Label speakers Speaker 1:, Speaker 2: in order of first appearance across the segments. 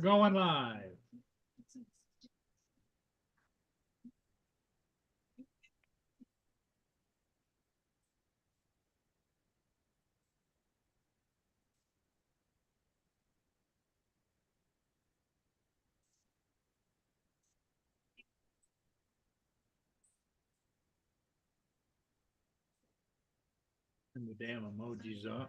Speaker 1: going live. And the damn emojis off.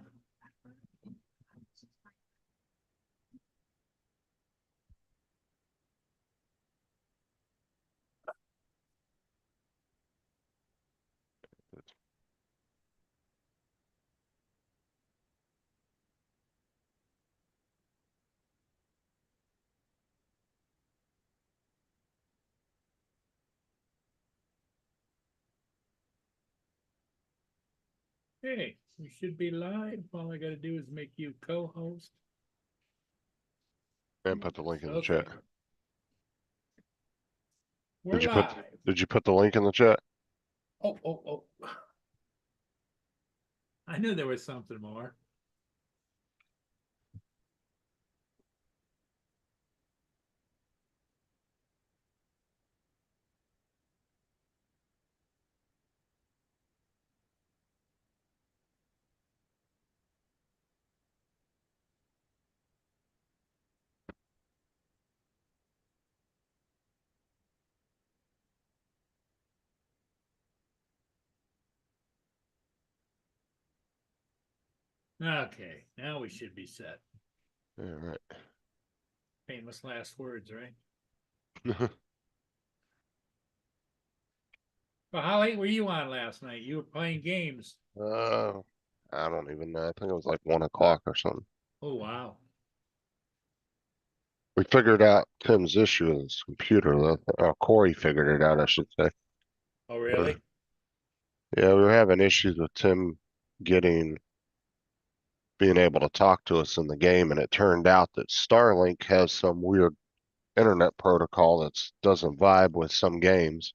Speaker 1: Hey, we should be live. All I gotta do is make you co-host.
Speaker 2: And put the link in the
Speaker 1: Okay.
Speaker 2: chat.
Speaker 1: We're
Speaker 2: Did you
Speaker 1: live.
Speaker 2: Did you put the link in the chat?
Speaker 1: Oh. I knew there was something more. Okay, now we should be set.
Speaker 2: All right.
Speaker 1: Famous last words, right? Well, how late were you on last night? You were playing games.
Speaker 2: I don't even know. I think it was like 1 o'clock or something.
Speaker 1: Oh, wow.
Speaker 2: We figured out Tim's issue with his computer. Corey figured it out, I should say.
Speaker 1: Oh, really?
Speaker 2: Yeah, we were having issues with Tim being able to talk to us in the game, and it turned out that Starlink has some weird internet protocol that doesn't vibe with some games.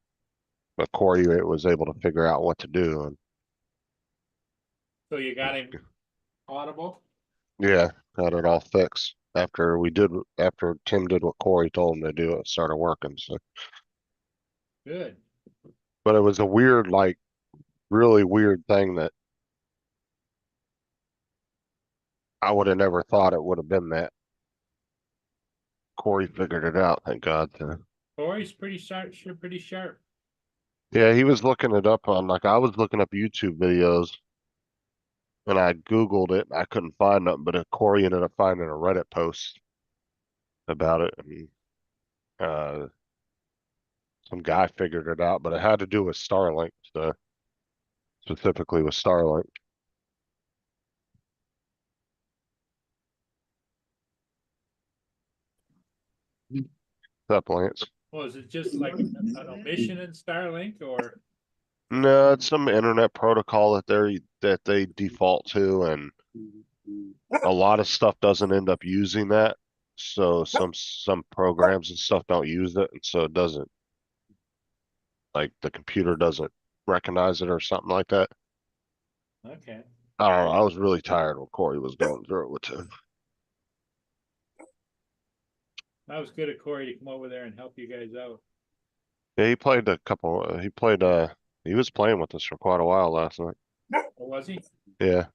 Speaker 2: But Corey was able to figure out what to do, and
Speaker 1: So you got him audible?
Speaker 2: yeah, got it all fixed. After Tim did what Corey told him to do, it started working. So,
Speaker 1: Good.
Speaker 2: but it was a weird, like really weird thing that I would have never thought it would have been that. Corey figured it out, thank God.
Speaker 1: Corey's pretty sharp, pretty sharp.
Speaker 2: Yeah, he was looking it up on, like, I was looking up YouTube videos and I Googled it. I couldn't find nothing, but Corey ended up finding a Reddit post about it. And uh, some guy figured it out, but it had to do with Starlink, so specifically with Starlink. What's up, Lance?
Speaker 1: Well, is it just like an omission in Starlink or?
Speaker 2: No, it's some internet protocol that they default to, and a lot of stuff doesn't end up using that. So some programs and stuff don't use it, and so it doesn't, like, the computer doesn't recognize it or something like that.
Speaker 1: Okay.
Speaker 2: I don't know. I was really tired when Corey was going through it with him.
Speaker 1: That was good of Corey to come over there and help you guys out.
Speaker 2: Yeah, he played a couple. He was playing with us for quite a while last night.
Speaker 1: Or was he?
Speaker 2: Yeah.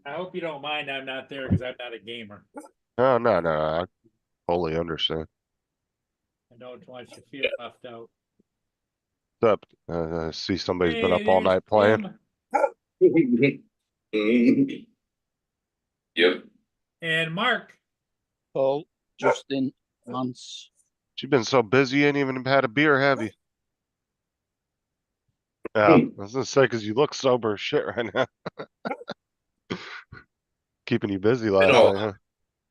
Speaker 1: I hope you don't mind I'm not there because I'm not a gamer.
Speaker 2: Oh, no, no. I totally understand.
Speaker 1: I don't want you to feel left out.
Speaker 2: What's up? I see somebody's been
Speaker 1: Hey,
Speaker 2: up all
Speaker 1: there's
Speaker 2: night playing.
Speaker 1: Tim
Speaker 3: Yep.
Speaker 1: and Mark.
Speaker 4: Oh, just in once.
Speaker 2: You've been so busy, you ain't even had a beer, have you? Yeah, I was gonna say, because you look sober as shit right now. Keeping you busy last night,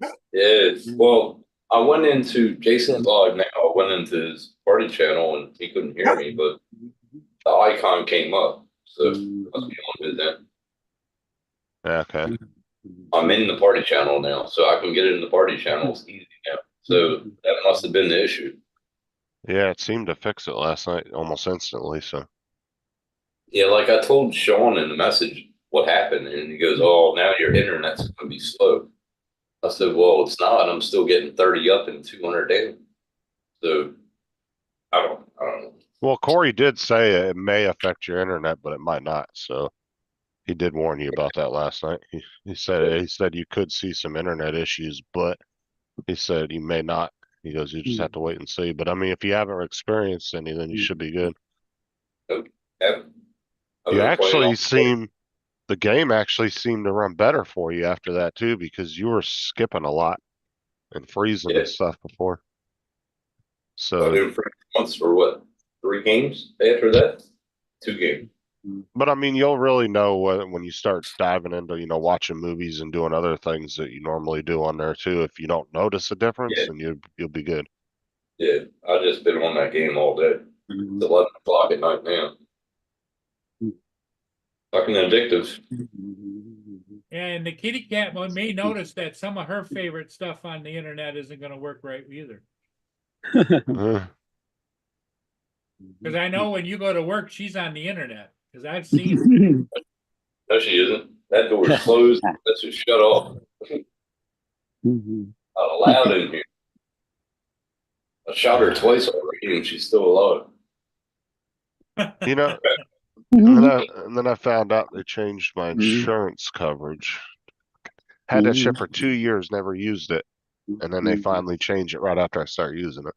Speaker 2: huh?
Speaker 3: Yeah. Well, I went into Jason's log now. I went into his party channel and he couldn't hear me, but the icon came up. So it must be on his end.
Speaker 2: Yeah, okay.
Speaker 3: I'm in the party channel now, so I can get in the party channels easy now. So that must have been the issue.
Speaker 2: Yeah, it seemed to fix it last night almost instantly, so.
Speaker 3: Yeah, like I told Sean in the message what happened, and he goes, "Oh, now your internet's going to be slow." I said, well, it's not. I'm still getting 30 up and 200 down. So I don't know.
Speaker 2: Well, Corey did say it may affect your internet, but it might not. So he did warn you about that last night. He said you could see some internet issues, but he said you may not. He goes, you just have to wait and see. But I mean, if you haven't experienced any, then you should be good.
Speaker 3: I've
Speaker 2: You
Speaker 3: been playing
Speaker 2: actually
Speaker 3: all
Speaker 2: the game actually seemed to run better for you after that too, because you were skipping a lot and freezing
Speaker 3: Yeah.
Speaker 2: and stuff before.
Speaker 3: I
Speaker 2: So,
Speaker 3: didn't for months for what? 3 games after that? 2 games.
Speaker 2: but I mean, you'll really know when you start diving into, watching movies and doing other things that you normally do on there too. If you don't notice a difference,
Speaker 3: Yeah.
Speaker 2: then you'll be good.
Speaker 3: Yeah, I just been on that game all day. It's 11 o'clock at night now. Fucking addictive.
Speaker 1: And the kitty cat one may notice that some of her favorite stuff on the internet isn't gonna work right either.
Speaker 2: Uh,
Speaker 1: Cause I know when you go to work, she's on the internet, cause I've seen it.
Speaker 3: No, she isn't. That door is closed. That's just shut off. Not allowed in here. I shot her twice already and she's still alive.
Speaker 2: you know, and then I found out they changed my insurance coverage. Had that shit for 2 years, never used it, and then they finally changed it right after I started using it.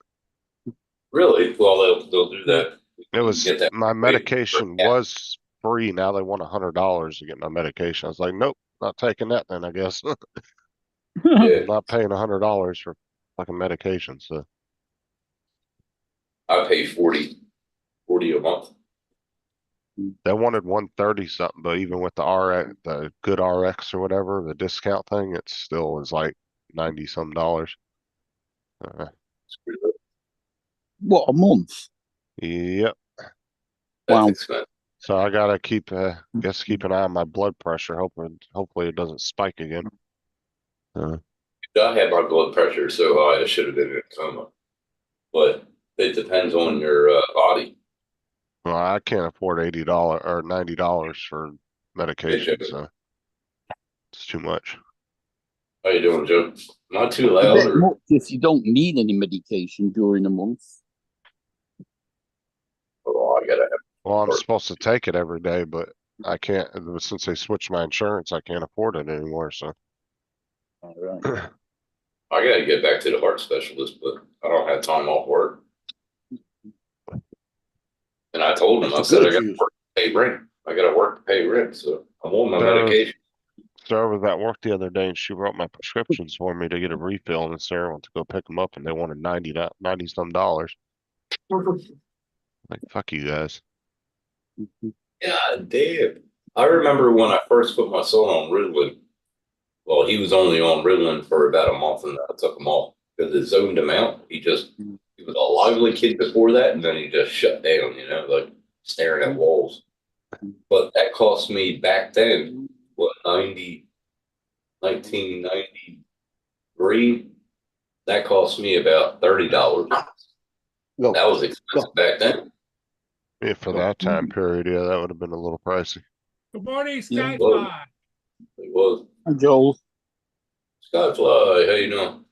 Speaker 3: Really? Well, they'll do that.
Speaker 2: It was
Speaker 3: Get that
Speaker 2: my
Speaker 3: free.
Speaker 2: medication was free. Now they want $100 to get my medication. I was like, nope, not taking that. Then I guess
Speaker 3: Yeah,
Speaker 2: I'm not paying $100 for fucking medication. So
Speaker 3: I pay 40 a month.
Speaker 2: they wanted 130 something, but even with the RX, the good RX or whatever, the discount thing, it still is like 90 some dollars.
Speaker 4: What, a month?
Speaker 2: Yep.
Speaker 3: That's
Speaker 4: Wow.
Speaker 3: expensive.
Speaker 2: So I gotta keep an eye on my blood pressure. Hopefully it doesn't spike again.
Speaker 3: I had my blood pressure so high I should have been in a coma. But it depends on your body.
Speaker 2: Well, I can't afford $80 or $90 for medication,
Speaker 3: Joe.
Speaker 2: so it's too much.
Speaker 3: How you doing, Joe? Not too
Speaker 4: A
Speaker 3: loud
Speaker 4: bit
Speaker 3: or
Speaker 4: much if you don't need any medication during a month.
Speaker 3: oh, I gotta have
Speaker 2: Well, I'm
Speaker 3: Or-
Speaker 2: supposed to take it every day, but I can't. Since they switched my insurance, I can't afford it anymore. So
Speaker 4: All right.
Speaker 3: I gotta get back to the heart specialist, but I don't have time off work. And I told him, I
Speaker 5: That's
Speaker 3: said
Speaker 5: the
Speaker 3: I
Speaker 5: good
Speaker 3: gotta
Speaker 5: juice.
Speaker 3: work to pay rent. I gotta work to pay rent, so I'm on my
Speaker 2: So-
Speaker 3: medication.
Speaker 2: Sarah was at work the other day, and she wrote my prescriptions for me to get a refill, and Sarah went to go pick them up, and they wanted 90 some dollars. Like, fuck you guys.
Speaker 3: God damn. I remember when I first put my son on Ritalin. Well, he was only on Ritalin for about a month, and I took him off because it zoned him out. He was a lively kid before that, and then he just shut down, like staring at walls. But that cost me back then, what, 1993? That cost me about $30.
Speaker 5: Go.
Speaker 3: That was expensive back then.
Speaker 2: Yeah, for that time period, yeah, that would have been a little pricey.
Speaker 1: Good morning,
Speaker 4: Yeah.
Speaker 1: Skyfly.
Speaker 3: It was.
Speaker 4: Hi, Joel.
Speaker 3: Skyfly, how you doing?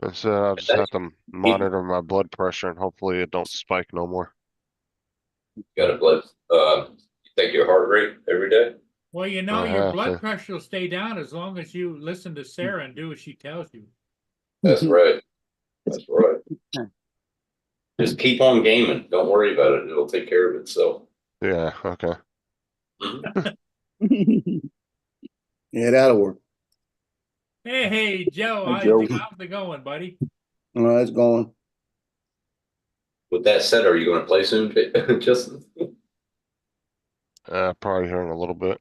Speaker 2: I said I'll just have to monitor my blood pressure, and hopefully it don't spike no more.
Speaker 3: Got a blood, you take your heart rate every day?
Speaker 1: Well,
Speaker 2: I
Speaker 1: your
Speaker 2: have
Speaker 1: blood
Speaker 2: to.
Speaker 1: pressure will stay down as long as you listen to Sarah and do as she tells you.
Speaker 3: That's right. That's right. Just keep on gaming. Don't worry about it. It'll take care of itself.
Speaker 2: Yeah, okay.
Speaker 5: Yeah, that'll work.
Speaker 1: Hey, Joe,
Speaker 4: Hey, Joe.
Speaker 1: how's it going, buddy?
Speaker 5: All right, it's going.
Speaker 3: With that said, are you going to play soon, Justin?
Speaker 2: Probably here in a little bit.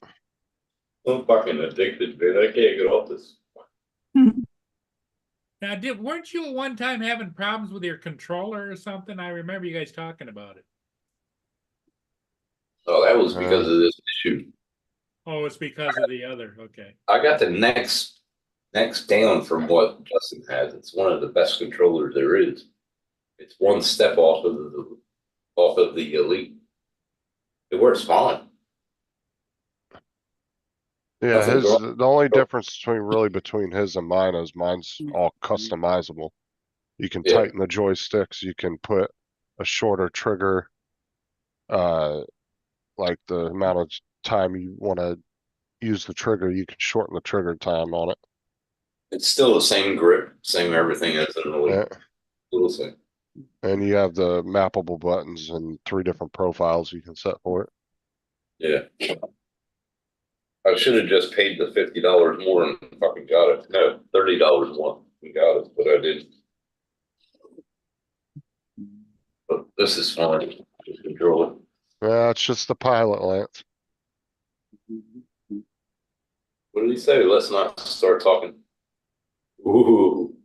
Speaker 3: I'm fucking addicted, man. I can't get off this.
Speaker 1: Now, weren't you at one time having problems with your controller or something? I remember you guys talking about it.
Speaker 3: Oh, that was because of this issue.
Speaker 1: Oh, it's because of the other. Okay.
Speaker 3: I got the next down from what Justin has. It's one of the best controllers there is. It's one step off of the Elite. It works fine.
Speaker 2: Yeah,
Speaker 3: Nothing
Speaker 2: his,
Speaker 3: wrong.
Speaker 2: the only difference between his and mine is mine's all customizable. You can
Speaker 3: Yeah.
Speaker 2: tighten the joysticks, you can put a shorter trigger. Like the amount of time you wanna use the trigger, you can shorten the trigger time on it.
Speaker 3: It's still the same grip, same everything. It's really
Speaker 2: Yeah.
Speaker 3: little thing.
Speaker 2: And you have the mappable buttons and 3 different profiles you can set for it.
Speaker 3: Yeah. I should have just paid the $50 more and fucking got it. No, $30 more and got it, but I didn't. But this is fine. Just control it.
Speaker 2: Yeah, it's just the pilot, Lance.
Speaker 3: What did he say? Let's not start talking. Ooh.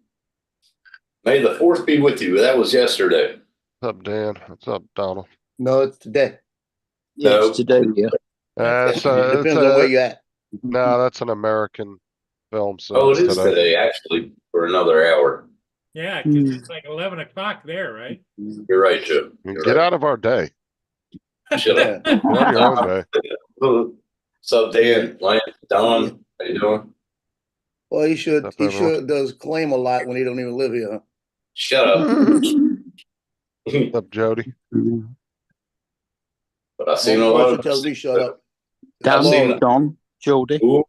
Speaker 3: May the fourth be with you. That was yesterday.
Speaker 2: What's up, Dan? What's up, Donald?
Speaker 5: No, it's today.
Speaker 4: Yeah,
Speaker 3: No.
Speaker 4: it's today, yeah.
Speaker 2: It's a,
Speaker 5: Depends on where you at.
Speaker 2: no, that's an American film, so
Speaker 3: Oh,
Speaker 2: it's
Speaker 3: it is today, actually, for another hour.
Speaker 1: Yeah, 'cause it's like 11 o'clock there, right?
Speaker 3: You're right, Joe. You're
Speaker 2: Get
Speaker 3: right.
Speaker 2: out of our day.
Speaker 3: Shut up.
Speaker 5: Yeah.
Speaker 2: You're on your own day.
Speaker 3: What's up, Dan? Lance, Don? How you doing?
Speaker 5: Well, he
Speaker 2: Up, everyone?
Speaker 5: does claim a lot when he don't even live here. Huh?
Speaker 3: Shut up.
Speaker 2: What's up, Jody?
Speaker 3: But I seen a
Speaker 5: One
Speaker 3: lot
Speaker 5: person
Speaker 3: of.
Speaker 5: tells me shut up.
Speaker 3: I've seen-
Speaker 5: Laura.
Speaker 4: Don, Jody.
Speaker 3: Ooh.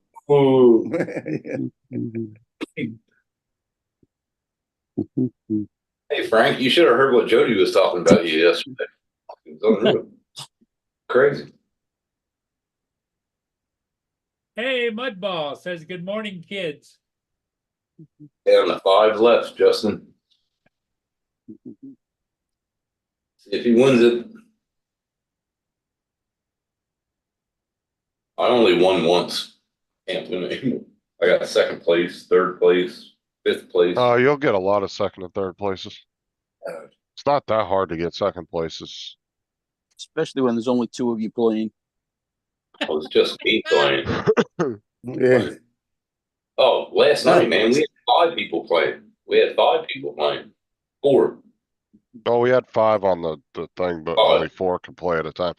Speaker 3: Hey, Frank, you should have heard what Jody was talking about you yesterday. It was unreal. Crazy.
Speaker 1: Hey, Mudball says, good morning, kids.
Speaker 3: And the 5 left, Justin. See if he wins it. I only won once. Can't win anymore. I got 2nd place, 3rd place, 5th place.
Speaker 2: Oh, you'll get a lot of 2nd and 3rd places.
Speaker 3: Uh,
Speaker 2: It's not that hard to get 2nd places.
Speaker 4: Especially when there's only 2 of you playing.
Speaker 3: it was just me playing.
Speaker 5: Yeah.
Speaker 3: Oh, last night, man, we had 5 people playing. We had 5 people playing. 4.
Speaker 2: Oh, we had 5 on the thing, but
Speaker 3: Oh.
Speaker 2: only 4 could play at a time.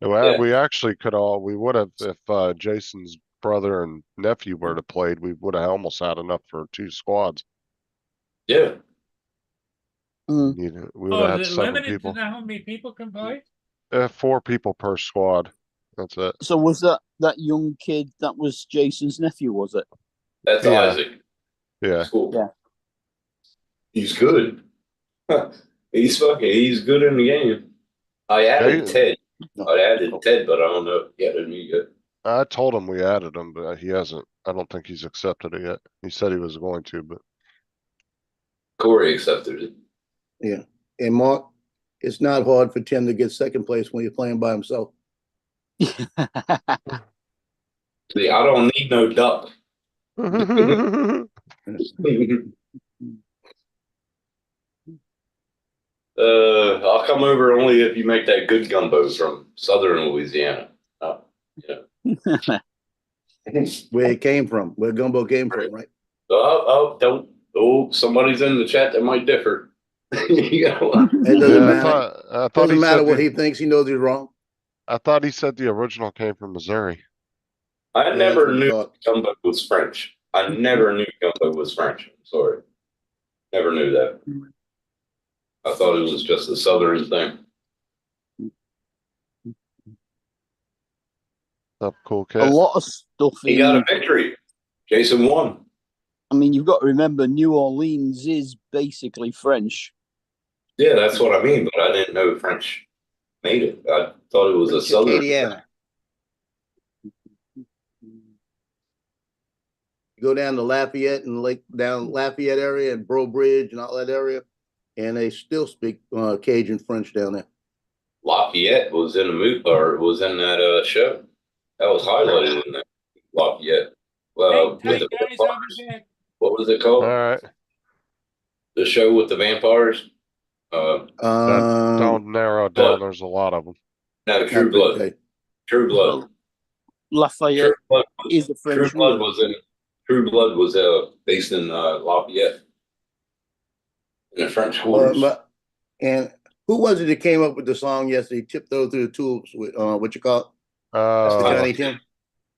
Speaker 3: Yeah.
Speaker 2: We actually we would have, if Jason's brother and nephew were to played, we would have almost had enough for 2 squads.
Speaker 3: Yeah.
Speaker 4: Mm.
Speaker 2: We would
Speaker 1: Oh,
Speaker 2: have had
Speaker 1: is it
Speaker 2: 7
Speaker 1: limited
Speaker 2: people.
Speaker 1: to how many people can play?
Speaker 2: 4 people per squad. That's it.
Speaker 4: So was that young kid that was Jason's nephew, was it?
Speaker 3: That's
Speaker 2: Yeah.
Speaker 3: Isaac.
Speaker 2: Yeah.
Speaker 3: Cool.
Speaker 4: Yeah.
Speaker 3: He's good. He's good in the game. I added
Speaker 2: Yeah.
Speaker 3: Ted. I added Ted, but I don't know if he added me yet.
Speaker 2: I told him we added him, but he hasn't. I don't think he's accepted it yet. He said he was going to, but
Speaker 3: Corey accepted it.
Speaker 5: Yeah. And Mark, it's not hard for Tim to get 2nd place when you're playing by himself.
Speaker 3: See, I don't need no duck. I'll come over only if you make that good gumbo from Southern Louisiana.
Speaker 5: Where it came from, where gumbo came from, right?
Speaker 3: Don't. Oh, somebody's in the chat that might differ. You know,
Speaker 5: It doesn't
Speaker 2: Yeah,
Speaker 5: matter.
Speaker 2: I thought
Speaker 5: Doesn't
Speaker 2: he
Speaker 5: matter
Speaker 2: said
Speaker 5: what he thinks. He knows he's wrong.
Speaker 2: I thought he said the original came from Missouri.
Speaker 3: I
Speaker 5: Yeah,
Speaker 3: never
Speaker 5: that's what he
Speaker 3: knew
Speaker 5: thought.
Speaker 3: gumbo was French. I never knew gumbo was French. I'm sorry. Never knew that. I thought it was just a Southern thing.
Speaker 2: Up, cool
Speaker 4: A
Speaker 2: kid.
Speaker 4: lot of stuff
Speaker 3: He
Speaker 4: in,
Speaker 3: got a victory. Jason won.
Speaker 4: I mean, you've got to remember New Orleans is basically French.
Speaker 3: Yeah, that's what I mean, but I didn't know French made it. I thought it was a Southern thing.
Speaker 5: Acadiana. You go down to Lafayette and down Lafayette area and Breaux Bridge and all that area, and they still speak Cajun French down there.
Speaker 3: Lafayette was in the movie, or was in that show. That was highlighted in that Lafayette. Well,
Speaker 1: Hang
Speaker 3: with
Speaker 1: tight,
Speaker 3: the
Speaker 1: guys, I'll
Speaker 3: vampires.
Speaker 1: be back.
Speaker 3: What was it
Speaker 2: All
Speaker 3: called?
Speaker 2: right.
Speaker 3: The show with the vampires?
Speaker 2: Don't narrow it down. There's a lot of them.
Speaker 3: No, True Blood. True Blood.
Speaker 4: Lafayette
Speaker 3: True Blood
Speaker 4: is a French
Speaker 3: True Blood
Speaker 4: movie.
Speaker 3: was in. True Blood was based in Lafayette. In the French quarters.
Speaker 5: And who was it that came up with the song yesterday? Tiptoe through the tulips with what you call it?
Speaker 2: Uh,
Speaker 5: Tiny Tim.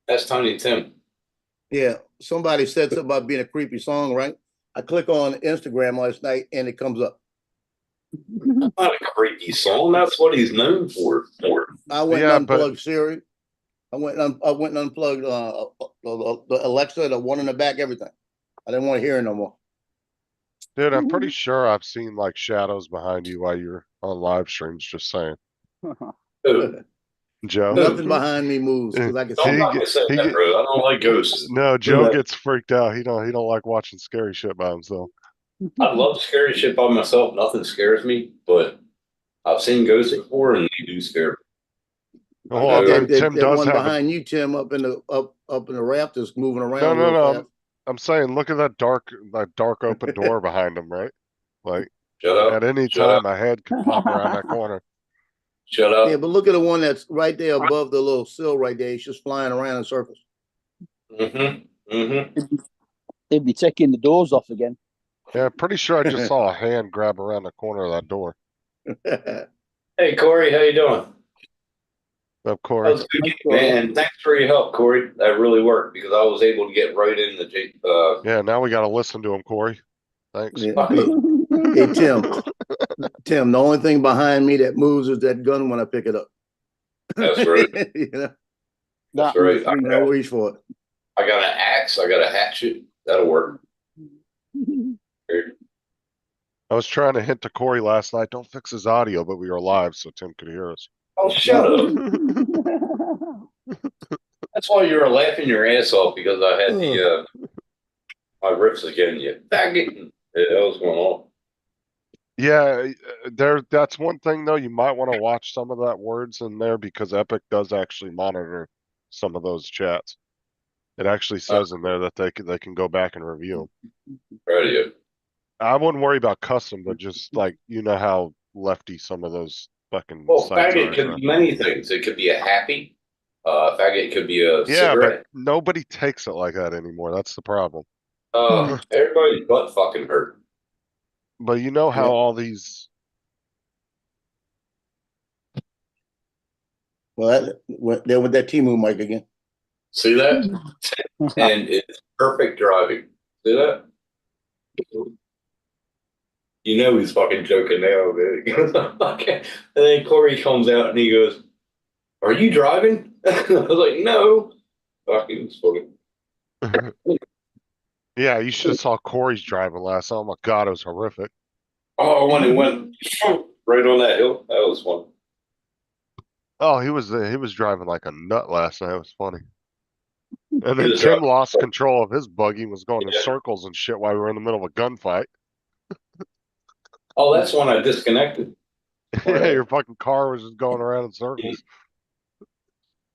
Speaker 3: That's Tiny Tim.
Speaker 5: Yeah, somebody said something about being a creepy song, right? I click on Instagram last night and it comes up.
Speaker 3: Not a creepy song. That's what he's known for.
Speaker 5: I went
Speaker 2: Yeah,
Speaker 5: and
Speaker 2: but-
Speaker 5: unplugged Siri. I went and unplugged the Alexa, the one in the back, everything. I didn't want to hear it no more.
Speaker 2: Dude, I'm pretty sure I've seen like shadows behind you while you're on live streams, just saying.
Speaker 3: Dude,
Speaker 2: Joe?
Speaker 5: Nothing behind me moves because I can
Speaker 3: I'm
Speaker 5: see.
Speaker 3: not gonna say that, bro. I don't like ghosts.
Speaker 2: No, Joe
Speaker 3: that.
Speaker 2: gets freaked out. He don't like watching scary shit by himself.
Speaker 3: I love scary shit by myself. Nothing scares me, but I've seen ghosts before and they do scare me.
Speaker 2: Well,
Speaker 3: know
Speaker 2: I mean,
Speaker 5: That
Speaker 2: Tim does
Speaker 5: one
Speaker 2: have a,
Speaker 5: behind you, Tim, up in the rafters, moving around.
Speaker 2: no,
Speaker 5: real
Speaker 2: no.
Speaker 5: fast.
Speaker 2: I'm saying, look at that dark open door behind him, right? Like
Speaker 3: Shut up.
Speaker 2: at any
Speaker 3: Shut
Speaker 2: time, a head could pop around that corner.
Speaker 3: Shut up.
Speaker 5: Yeah, but look at the one that's right there above the little sill right there. It's just flying around in circles.
Speaker 3: Mm-hmm. Mm-hmm.
Speaker 4: They'd be taking the doors off again.
Speaker 2: Yeah, pretty sure I just saw a hand grab around the corner of that door.
Speaker 3: Hey Corey, how you doing?
Speaker 2: Of
Speaker 3: That
Speaker 2: course.
Speaker 3: was good, man. Thanks for your help, Corey. That really worked because I was able to get right in the
Speaker 2: Yeah, now we got to listen to him, Corey. Thanks.
Speaker 5: Yeah. Hey, Tim, the only thing behind me that moves is that gun when I pick it up.
Speaker 3: That's right.
Speaker 5: You know,
Speaker 3: That's right.
Speaker 5: I don't reach for it.
Speaker 3: I got an axe. I got a hatchet. That'll work.
Speaker 2: I was trying to hint to Corey last night, don't fix his audio, but we were live, so Tim could hear us.
Speaker 3: Oh, shut up. That's why you were laughing your ass off because I had the my riffs again. You faggot. Yeah, that was going on.
Speaker 2: Yeah, that's one thing though, you might want to watch some of that words in there because Epic does actually monitor some of those chats. It actually says in there that they can go back and review them.
Speaker 3: Proud of you.
Speaker 2: I wouldn't worry about custom, but just like, you know how lefty some of those fucking
Speaker 3: Well,
Speaker 2: sites
Speaker 3: faggot
Speaker 2: are.
Speaker 3: could
Speaker 2: so.
Speaker 3: be many things. It could be a happy. Faggot could be a
Speaker 2: Yeah,
Speaker 3: cigarette.
Speaker 2: but nobody takes it like that anymore. That's the problem.
Speaker 3: Everybody's butt fucking hurt.
Speaker 2: But you know how
Speaker 5: Yeah.
Speaker 2: all these
Speaker 5: Well, there with that Timu mic again.
Speaker 3: See that? And it's perfect driving. See that? You know he's fucking joking now, man. He goes, "Okay." And then Corey comes out and he goes, "Are you driving?" I was like, "No." Fucking was funny.
Speaker 2: Yeah, you should have saw Corey's driving last. Oh my god, it was horrific.
Speaker 3: Oh, when it went right on that hill, that was fun.
Speaker 2: Oh, he was driving like a nut last night. It was funny. And then
Speaker 3: was
Speaker 2: Tim
Speaker 3: driving-
Speaker 2: lost control of his buggy and was going in
Speaker 3: Yeah.
Speaker 2: circles and shit while we were in the middle of a gunfight.
Speaker 3: Oh, that's when I disconnected.
Speaker 2: Yeah, your fucking car was just going around in circles.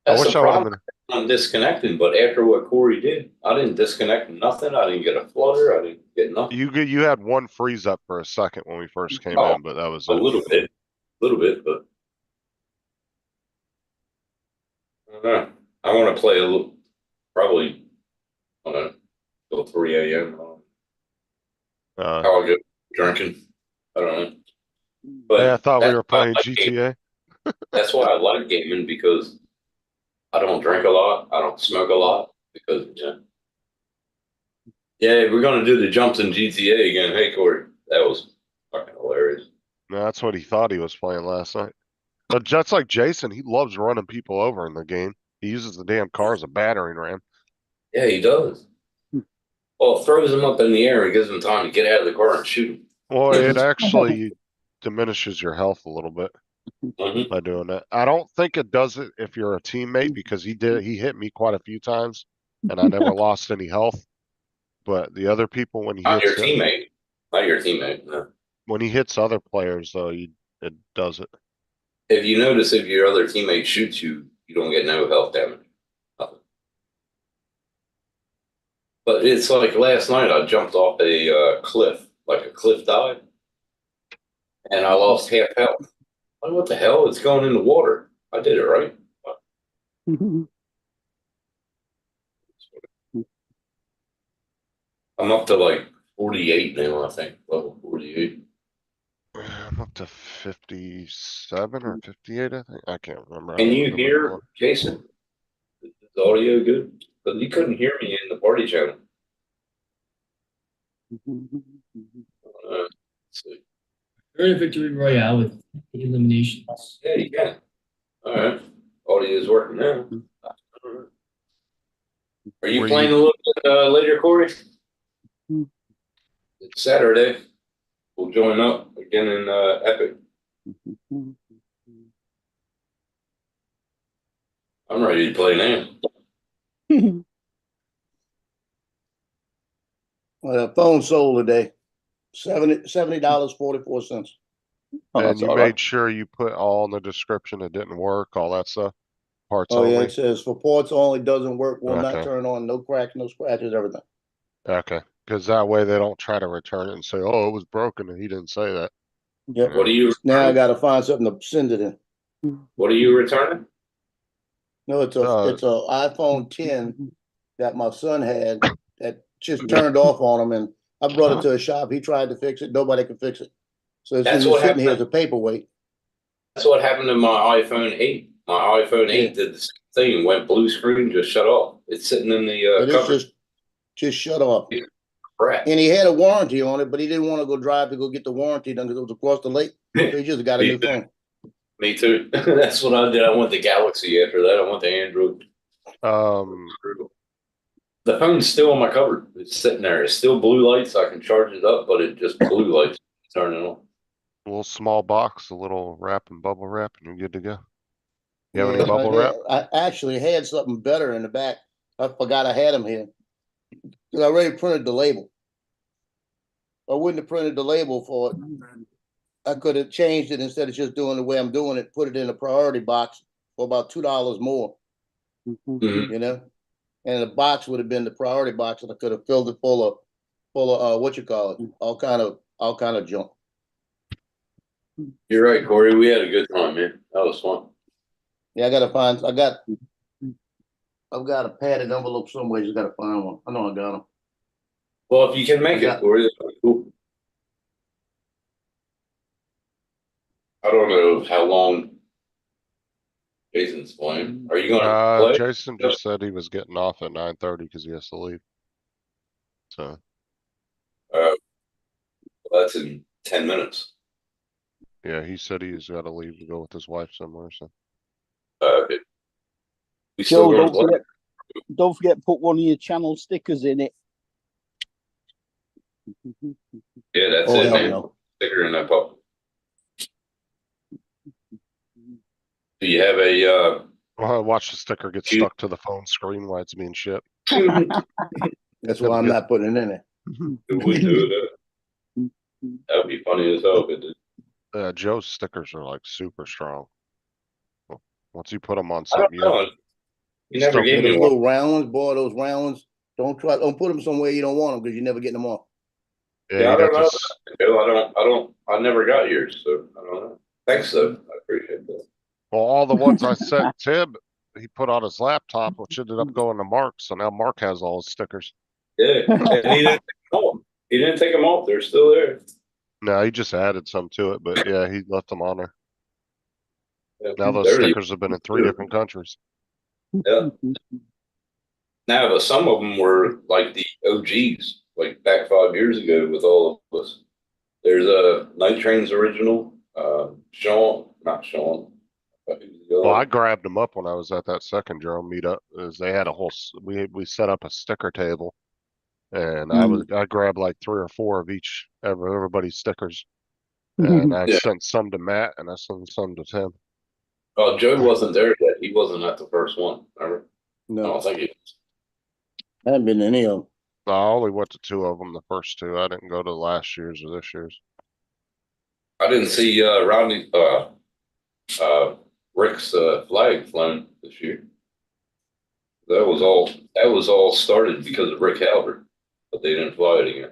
Speaker 3: That's
Speaker 2: I wish
Speaker 3: the
Speaker 2: I would have
Speaker 3: problem.
Speaker 2: been.
Speaker 3: I'm disconnecting, but after what Corey did, I didn't disconnect nothing. I didn't get a flutter. I didn't get nothing.
Speaker 2: You had one freeze up for a second when we first came
Speaker 3: Oh,
Speaker 2: in, but that was
Speaker 3: A
Speaker 2: it.
Speaker 3: little bit, but I don't know. I want to play a little, probably, I don't know, till 3 a.m.
Speaker 2: Uh,
Speaker 3: How I go drinking. I don't know.
Speaker 2: hey, I thought we
Speaker 3: that's
Speaker 2: were
Speaker 3: why I
Speaker 2: playing
Speaker 3: like gaming.
Speaker 2: GTA.
Speaker 3: That's why I like gaming because I don't drink a lot. I don't smoke a lot because, yeah, we're going to do the jumps in GTA again. Hey, Corey, that was fucking hilarious.
Speaker 2: No, that's what he thought he was playing last night. But just like Jason, he loves running people over in the game. He uses the damn car as a battering ram.
Speaker 3: Yeah, he does. Well, it throws him up in the air and gives him time to get out of the car and shoot him.
Speaker 2: Well, it actually diminishes your health a little bit
Speaker 3: Mhm.
Speaker 2: by doing that. I don't think it does it if you're a teammate because he hit me quite a few times and I never lost any health. But the other people when he
Speaker 3: Not your
Speaker 2: hits
Speaker 3: teammate. Not your teammate. No.
Speaker 2: when he hits other players though, it does it.
Speaker 3: If you notice, if your other teammate shoots you, you don't get no health damage. Nothing. But it's like last night, I jumped off a cliff, like a cliff dive, and I lost half health. Like, what the hell? It's going in the water. I did it right. I'm up to like 48 now, I think. Level 48.
Speaker 2: I'm up to 57 or 58, I think. I can't remember. I
Speaker 3: Can
Speaker 2: haven't
Speaker 3: you
Speaker 2: looked at my
Speaker 3: hear
Speaker 2: book.
Speaker 3: Jason? Is the audio good? But you couldn't hear me in the party channel. Let's see.
Speaker 6: Early victory royale with eliminations.
Speaker 3: Yeah, you can. All right. Audio is working now. All right. Are you
Speaker 2: Were
Speaker 3: playing
Speaker 2: you-
Speaker 3: a little bit later, Corey? It's Saturday. We'll join up again in Epic. I'm ready to play now.
Speaker 5: Phone sold today. $70.44.
Speaker 4: Oh,
Speaker 2: And
Speaker 4: that's
Speaker 2: you
Speaker 4: all
Speaker 2: made
Speaker 4: right.
Speaker 2: sure you put all in the description. It didn't work, all that stuff. Parts
Speaker 5: Oh, yeah,
Speaker 2: only.
Speaker 5: it says for ports only, doesn't work, will not
Speaker 2: Okay.
Speaker 5: turn on, no cracks, no scratches, everything.
Speaker 2: Okay, because that way they don't try to return it and say, "Oh, it was broken," and he didn't say that.
Speaker 5: Yep.
Speaker 3: What are you
Speaker 5: Now I
Speaker 3: returning?
Speaker 5: gotta find something to send it in.
Speaker 3: What are you returning?
Speaker 5: No, it's a iPhone 10 that my son had that just turned off on him, and I brought it to a shop. He tried to fix it. Nobody could fix it. So it's
Speaker 3: That's
Speaker 5: just
Speaker 3: what
Speaker 5: sitting here as
Speaker 3: happened.
Speaker 5: a paperweight.
Speaker 3: That's what happened to my iPhone 8. My iPhone 8 did the same thing. Went blue screen, just shut off. It's sitting in the
Speaker 5: It is
Speaker 3: cover.
Speaker 5: just shut off.
Speaker 3: Crap.
Speaker 5: And he had a warranty on it, but he didn't want to go drive to go get the warranty done because it was across the lake. So he just got a new phone.
Speaker 3: Me too. That's what I did. I went the Galaxy after that. I went the Android. The phone's still on my cupboard. It's sitting there. It's still blue lights. I can charge it up, but it just blue lights turn it on.
Speaker 2: A little small box, a little wrap and bubble wrap, and you're good to go. You have any
Speaker 5: Yeah,
Speaker 2: bubble wrap?
Speaker 5: I actually had something better in the back. I forgot I had them here. Because I already printed the label. I wouldn't have printed the label for it. I could have changed it instead of just doing the way I'm doing it, put it in a priority box for about $2 more,
Speaker 3: Mhm.
Speaker 5: you know? And the box would have been the priority box, and I could have filled it full of what you call it, all kind of junk.
Speaker 3: You're right, Corey. We had a good time, man. That was fun.
Speaker 5: Yeah, I've got a padded envelope somewhere. Just gotta find one. I know I got them.
Speaker 3: Well, if you can make
Speaker 5: Yeah.
Speaker 3: it, Corey, that's pretty cool. I don't know how long Jason's playing. Are you gonna play?
Speaker 2: Jason just said he was getting off at 9:30 because he has to leave. So
Speaker 3: Well, that's in 10 minutes.
Speaker 2: yeah, he said he's got to leave to go with his wife somewhere. So
Speaker 3: Okay. We still
Speaker 4: Joe,
Speaker 3: gonna play?
Speaker 4: don't forget, put one of your channel stickers in it.
Speaker 3: Yeah, that's
Speaker 5: Oh,
Speaker 3: it,
Speaker 5: hell
Speaker 3: man.
Speaker 5: no.
Speaker 3: Sticker in that pup. Do you have a
Speaker 2: well, watch the sticker get
Speaker 3: You-
Speaker 2: stuck to the phone screen while it's being shipped.
Speaker 5: That's why I'm not putting it in there.
Speaker 3: who would do that? That would be funny as hell if it did.
Speaker 2: Joe's stickers are like super strong. Once you put them on
Speaker 3: I don't
Speaker 2: something,
Speaker 3: know. You never
Speaker 2: Still
Speaker 3: gave
Speaker 5: Those
Speaker 3: me one.
Speaker 5: little round ones, boy, those round ones. Don't put them somewhere you don't want them because you're never getting them off.
Speaker 2: yeah,
Speaker 3: Yeah, I
Speaker 2: you
Speaker 3: don't
Speaker 2: got
Speaker 3: know.
Speaker 2: this.
Speaker 3: I never got yours, so I don't know. Thanks, though. I appreciate that.
Speaker 2: Well, all the ones I sent Tim, he put on his laptop, which ended up going to Mark. So now Mark has all his stickers.
Speaker 3: Yeah, and he didn't take them off. He didn't take them off. They're still there.
Speaker 2: No, he just added some to it, but yeah, he left them on there.
Speaker 3: Yeah,
Speaker 2: Now those
Speaker 3: there you
Speaker 2: stickers have been in 3 different countries.
Speaker 3: Yeah. Now, but some of them were like the OGs, like back 5 years ago with all of us. There's a Night Train's original, not Sean.
Speaker 2: Well, I grabbed them up when I was at that second Jerome meetup. Is they had a whole we set up a sticker table, and I grabbed like 3 or 4 of each everybody's stickers, and I
Speaker 3: Yeah.
Speaker 2: sent some to Matt and I sent some to Tim.
Speaker 3: Oh, Joe wasn't there yet. He wasn't at the first one. Remember? I
Speaker 5: No,
Speaker 3: don't think he was.
Speaker 5: I haven't been to any of them.
Speaker 2: I only went to 2 of them, the first 2. I didn't go to last year's or this year's.
Speaker 3: I didn't see Rick's flag flown this year. That was all started because of Rick Halbert, but they didn't fly it again.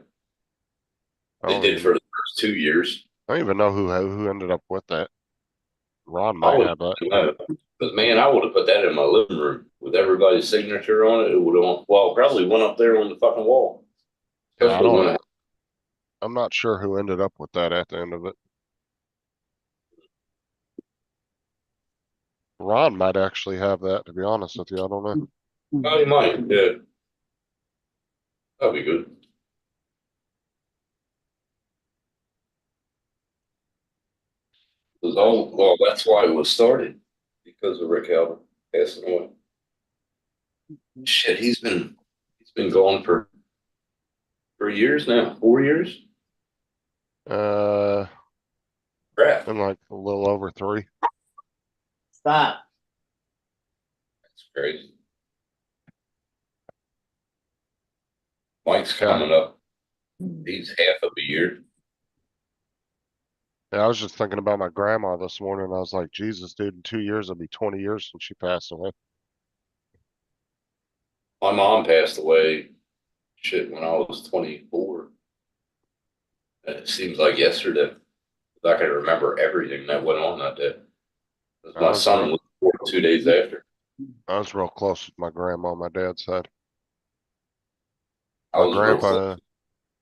Speaker 2: I
Speaker 3: They
Speaker 2: don't
Speaker 3: did
Speaker 2: even,
Speaker 3: for the first 2 years.
Speaker 2: I don't even know who ended up with that. Ron
Speaker 3: I
Speaker 2: might
Speaker 3: would
Speaker 2: have that.
Speaker 3: know. But man, I would have put that in my living room with everybody's signature on it. It would have probably went up there on the fucking wall.
Speaker 2: Yeah,
Speaker 3: Especially when
Speaker 2: I'm not sure who ended up with that at the end of it. Ron might actually have that, to be honest with you. I don't know.
Speaker 3: Oh, you might, yeah. That'd be good. It was all, well, that's why it was started, because of Rick Albert passing away. Shit, he's been gone for years now, 4 years?
Speaker 2: Uh,
Speaker 3: Crap,
Speaker 2: been like a little over 3.
Speaker 6: Stop.
Speaker 3: that's crazy. Mike's
Speaker 2: Yeah.
Speaker 3: coming up. He's half of a year.
Speaker 2: Yeah, I was just thinking about my grandma this morning. I was like, Jesus, dude, in 2 years, it'll be 20 years since she passed away.
Speaker 3: My mom passed away, shit, when I was 24. And it seems like yesterday. I can remember everything that went on that day. 'Cause
Speaker 2: I
Speaker 3: my
Speaker 2: was
Speaker 3: son
Speaker 2: real,
Speaker 3: was born 2 days after.
Speaker 2: I was real close with my grandma on my dad's side.
Speaker 3: I
Speaker 2: My
Speaker 3: was real close.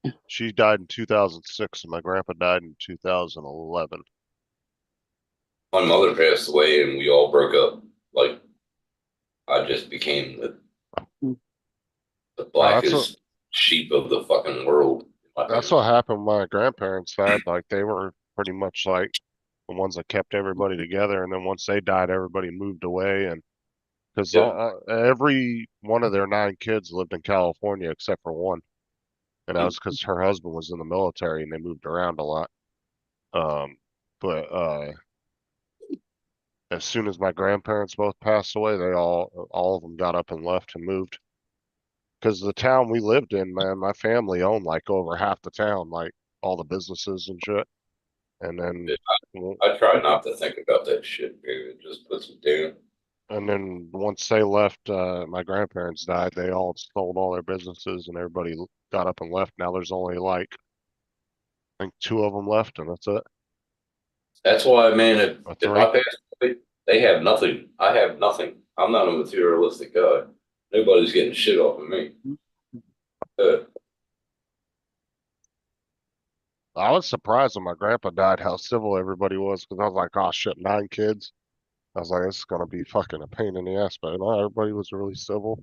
Speaker 2: grandpa, she died in 2006, and my grandpa died in 2011.
Speaker 3: My mother passed away and we all broke up. Like, I just became the
Speaker 2: That's what,
Speaker 3: blackest sheep of the fucking world.
Speaker 2: that's what happened with my grandparents died. Like, they were pretty much like the ones that kept everybody together. And then once they died, everybody moved away. And because
Speaker 3: Yep.
Speaker 2: every one of their 9 kids lived in California except for one. And that was because her husband was in the military and they moved around a lot. But as soon as my grandparents both passed away, they all of them got up and left and moved. Because the town we lived in, man, my family owned like over half the town, like all the businesses and shit. And then,
Speaker 3: I try not to think about that shit, dude. It just puts me down.
Speaker 2: and then once they left, my grandparents died. They all sold all their businesses, and everybody got up and left. Now there's only like I think 2 of them left, and that's it.
Speaker 3: That's why, man,
Speaker 2: Or
Speaker 3: if I
Speaker 2: 3.
Speaker 3: pass away, they have nothing. I have nothing. I'm not a materialistic guy. Nobody's getting shit off of me.
Speaker 2: I was surprised when my grandpa died how civil everybody was because I was like, oh shit, 9 kids. I was like, this is gonna be fucking a pain in the ass, but no, everybody was really civil.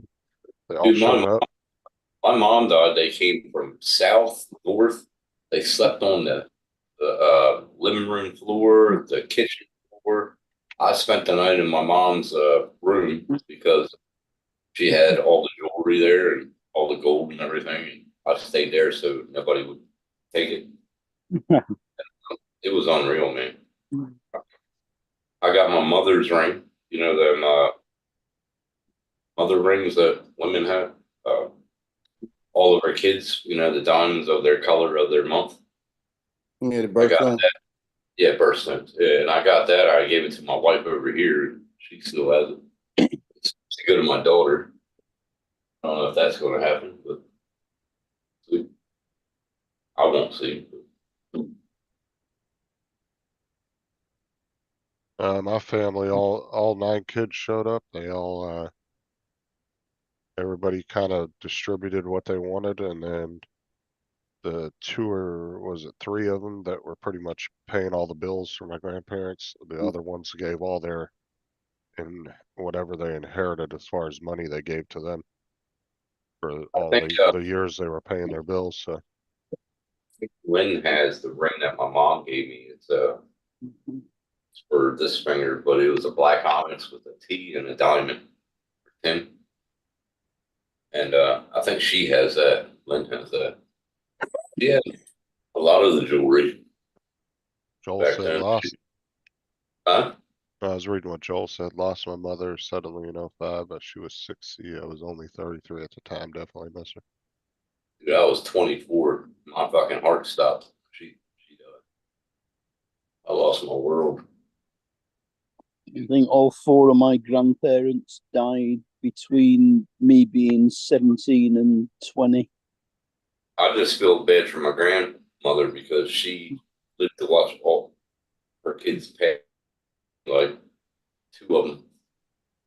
Speaker 2: They all
Speaker 3: Dude,
Speaker 2: showed up.
Speaker 3: my mom died. They came from south, north. They slept on the living room floor, the kitchen floor. I spent the night in my mom's room because she had all the jewelry there and all the gold and everything. And I stayed there so nobody would take it. It was unreal, man. I got my mother's ring. You know them mother rings that women have. All of her kids, you know, the diamonds of their color of their month.
Speaker 5: Yeah, the
Speaker 3: I got
Speaker 5: birthstone.
Speaker 3: that. Yeah, birthstones. Yeah, and I got that. I gave it to my wife over here. She still has it. It's to go to my daughter. I don't know if that's going to happen, but I won't see.
Speaker 2: My family, all 9 kids showed up. They all everybody kind of distributed what they wanted, and then the 2 or was it 3 of them that were pretty much paying all the bills for my grandparents. The other ones gave all their and whatever they inherited as far as money they gave to them for
Speaker 3: I
Speaker 2: all
Speaker 3: think
Speaker 2: the years they were paying their bills. So
Speaker 3: Lynn has the ring that my mom gave me. It's for this finger, but it was a black onyx with a T and a diamond for Tim. And I think she has that. Lynn has that. She had a lot of the jewelry
Speaker 2: Joel
Speaker 3: back
Speaker 2: said
Speaker 3: then.
Speaker 2: lost.
Speaker 3: Huh?
Speaker 2: I was reading what Joel said. Lost my mother suddenly in '05, but she was 60. I was only 33 at the time. Definitely miss her.
Speaker 3: Dude, I was 24. My fucking heart stopped. She died. I lost my world.
Speaker 4: I think all 4 of my grandparents died between me being 17 and 20.
Speaker 3: I just feel bad for my grandmother because she lived to watch all her kids pass, like 2 of them.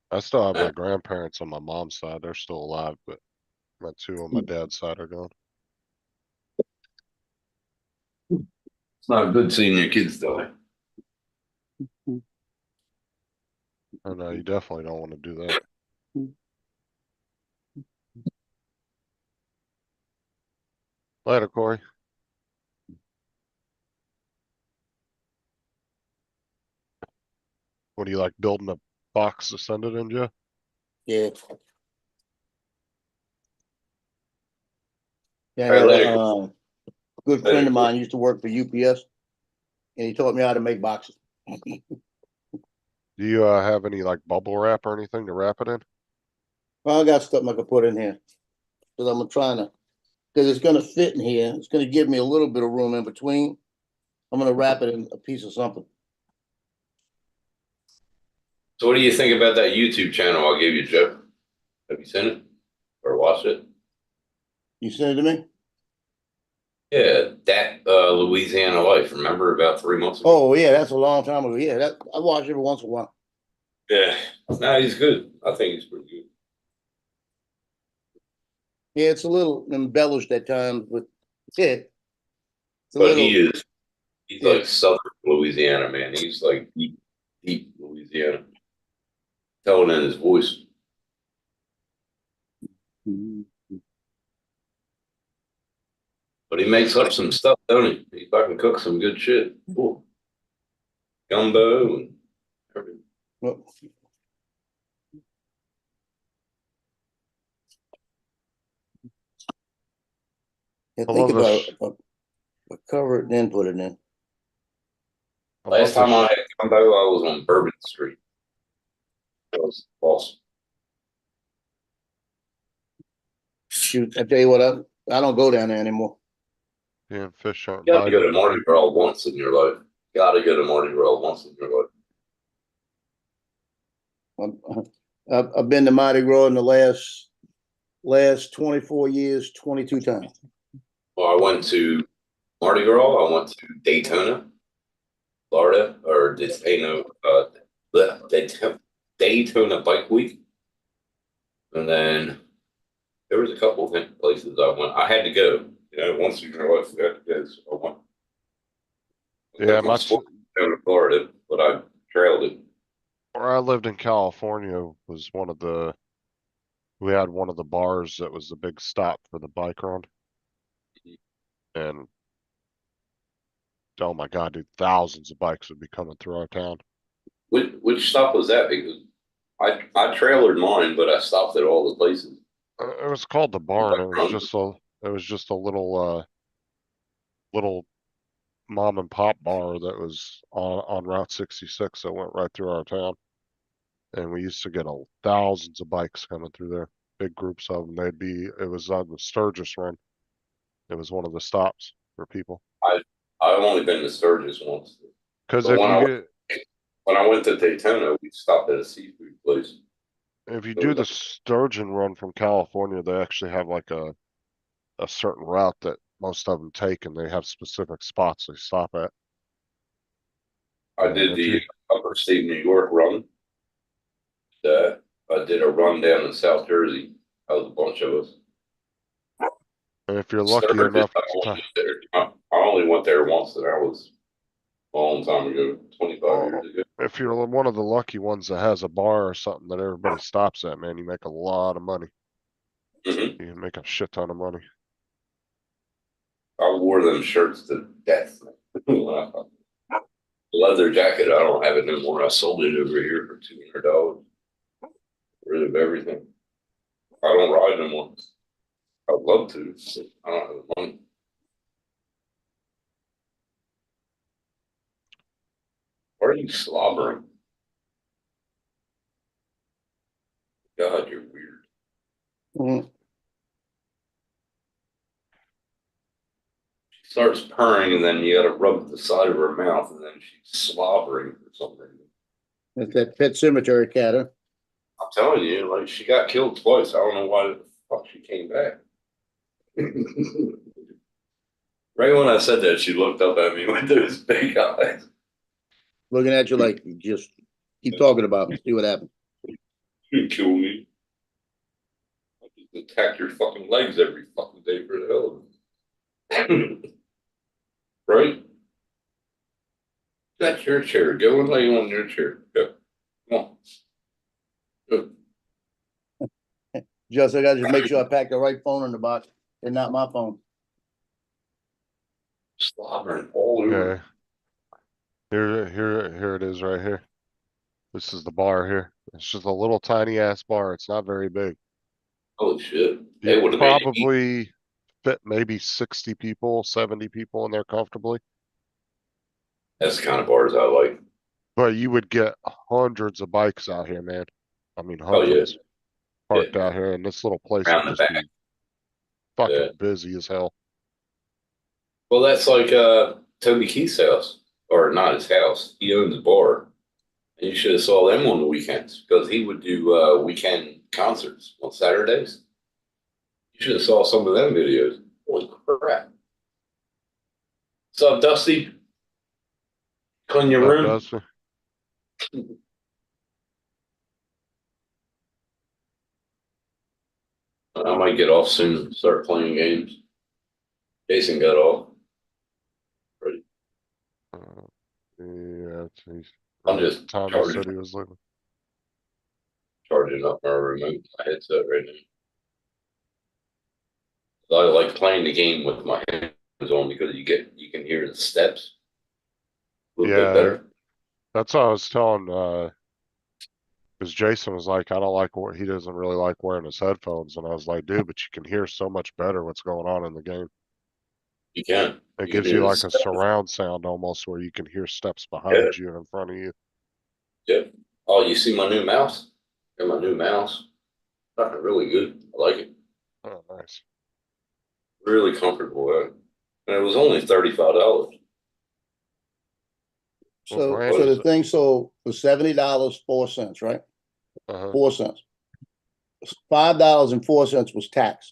Speaker 2: I still have my
Speaker 3: And
Speaker 2: grandparents on my mom's side. They're still alive, but my 2 on my dad's side are gone.
Speaker 3: it's not good seeing your kids die.
Speaker 2: Oh no, you definitely don't want to do that. Later, Corey. What do you like building a box to send it in, Joe?
Speaker 5: Yeah. Yeah, I
Speaker 3: All right,
Speaker 5: had
Speaker 3: later.
Speaker 5: a good friend of mine used to work for UPS, and he taught me how to make boxes.
Speaker 2: Do you have any like bubble wrap or anything to wrap it in?
Speaker 5: Well, I got stuff I could put in here, because I'm trying to, because it's gonna fit in here. It's gonna give me a little bit of room in between. I'm gonna wrap it in a piece of something.
Speaker 3: So what do you think about that YouTube channel I gave you, Joe? Have you seen it or watched it?
Speaker 5: You send it to me?
Speaker 3: Yeah, that Louisiana Life. Remember about 3 months ago?
Speaker 5: Oh, yeah, that's a long time ago. Yeah, that I watch every once in a while.
Speaker 3: Yeah. No, he's good. I think he's pretty good.
Speaker 5: Yeah, it's a little embellished at times, but yeah, it's a
Speaker 3: But
Speaker 5: little.
Speaker 3: he's
Speaker 5: Yeah.
Speaker 3: like Southern Louisiana, man. He's like deep Louisiana. Telling in his voice. But he makes up some stuff, don't he? He fucking cooks some good shit. Cool. Gumbo and everything.
Speaker 5: Well, yeah,
Speaker 2: I
Speaker 5: think
Speaker 2: love
Speaker 5: about
Speaker 2: this.
Speaker 5: it. Cover it, then put it in.
Speaker 2: I
Speaker 3: Last
Speaker 2: love
Speaker 3: time I
Speaker 2: this.
Speaker 3: had gumbo, I was on Bourbon Street. That was awesome.
Speaker 5: Shoot, I tell you what, I don't go down there anymore.
Speaker 2: Yeah, fish aren't
Speaker 3: You gotta go to
Speaker 2: biting.
Speaker 3: Mardi Gras once in your life. Gotta go to Mardi Gras once in your life.
Speaker 5: I've been to Mardi Gras in the last 24 years, 22 times.
Speaker 3: Well, I went to Mardi Gras. I went to Daytona, Florida, or Daytona Bike Week. And then there was a couple of different places I went. I had to go. Once in your life, you have to go. So I went.
Speaker 2: Yeah,
Speaker 3: Took my sport down to Florida, but I trailed it.
Speaker 2: where I lived in California was we had one of the bars that was the big stop for the bike run. And oh my God, dude, thousands of bikes would be coming through our town.
Speaker 3: Which stop was that? Because I trailered mine, but I stopped at all the places.
Speaker 2: It was called the barn. It was
Speaker 3: Like,
Speaker 2: just a little mom and pop bar that was on Route 66 that went right through our town. And we used to get thousands of bikes coming through there, big groups of them. It was on the Sturgis run. It was one of the stops for people.
Speaker 3: I've only been to Sturgis once.
Speaker 2: Because
Speaker 3: But when I went to Daytona, we stopped at a seafood place.
Speaker 2: if you
Speaker 3: It
Speaker 2: do
Speaker 3: was
Speaker 2: the Sturgeon run from California, they actually have like a certain route that most of them take, and they have specific spots they stop at.
Speaker 3: I
Speaker 2: And
Speaker 3: did
Speaker 2: if
Speaker 3: the
Speaker 2: you
Speaker 3: upstate New York run. I did a run down in South Jersey. That was a bunch of us.
Speaker 2: and if you're lucky
Speaker 3: Sturgis,
Speaker 2: enough
Speaker 3: I
Speaker 2: to,
Speaker 3: only went there- I only went there once, and that was a long time ago, 25 years ago.
Speaker 2: if you're one of the lucky ones that has a bar or something that everybody stops at, man, you make a lot of money.
Speaker 3: Hmm.
Speaker 2: You make a shit ton of money.
Speaker 3: I wore them shirts to death. Leather jacket, I don't have it no more. I sold it over here for $200. Rid of everything. I don't ride no more. I'd love to. But I don't have the money. Why are you slobbering? God, you're weird.
Speaker 5: Mhm.
Speaker 3: She starts purring, and then you got to rub the side of her mouth, and then she's slobbering for something.
Speaker 5: That's that Pet Cemetery cat, huh?
Speaker 3: I'm telling you, like she got killed twice. I don't know why the fuck she came back. Right when I said that, she looked up at me with those big eyes.
Speaker 5: Looking at you like you just keep talking about me. See what happens.
Speaker 3: You kill me. I just attack your fucking legs every fucking day for the hell of it. Right? That's your chair. Go and lay on your chair. Go. Come on. Good.
Speaker 5: Just I gotta just make sure I pack the right phone in the box and not my phone.
Speaker 3: slobbering all over.
Speaker 2: Okay. Here it is right here. This is the bar here. It's just a little tiny ass bar. It's not very big.
Speaker 3: Holy shit. They
Speaker 2: You
Speaker 3: would have made it eat.
Speaker 2: probably fit maybe 60 people, 70 people in there comfortably.
Speaker 3: That's the kind of bars I like.
Speaker 2: But you would get hundreds of bikes out here, man. I mean,
Speaker 3: Oh, yeah.
Speaker 2: hundreds parked
Speaker 3: Yeah.
Speaker 2: out here, and this little place
Speaker 3: Around
Speaker 2: would
Speaker 3: the
Speaker 2: just be fucking
Speaker 3: Yeah.
Speaker 2: busy as hell.
Speaker 3: Well, that's like Toby Keith's house. Or not his house. He owns a bar. And you should have saw them on the weekends because he would do weekend concerts on Saturdays. You should have saw some of them videos. Holy crap. What's up, Dusty? Clean your
Speaker 2: That
Speaker 3: room?
Speaker 2: does it.
Speaker 3: I might get off soon, start playing games. Jason got off.
Speaker 2: Yeah, geez.
Speaker 3: I'm just
Speaker 2: Time he
Speaker 3: charging.
Speaker 2: said he was leaving.
Speaker 3: Charging up my remote, my headset right now. So I like playing the game with my hands on because you can hear the steps a little bit
Speaker 2: Yeah,
Speaker 3: better.
Speaker 2: that's what I was telling, because Jason was like, I don't like what he doesn't really like wearing his headphones, and I was like, dude, but you can hear so much better what's going on in the game.
Speaker 3: You can.
Speaker 2: It
Speaker 3: You
Speaker 2: gives
Speaker 3: can
Speaker 2: you
Speaker 3: hear
Speaker 2: like
Speaker 3: the
Speaker 2: a
Speaker 3: steps.
Speaker 2: surround sound almost where you can hear steps behind you and in front of you.
Speaker 3: Yep. Oh, you see my new mouse? Got my new mouse. Fucking really good. I like it.
Speaker 2: Oh, nice.
Speaker 3: Really comfortable with it. And it was only $35.
Speaker 5: So,
Speaker 2: brand
Speaker 5: so
Speaker 2: is
Speaker 5: the
Speaker 2: it?
Speaker 5: thing sold for $70, 4 cents, right?
Speaker 2: Uh-huh.
Speaker 5: 4 cents. $5.04 was tax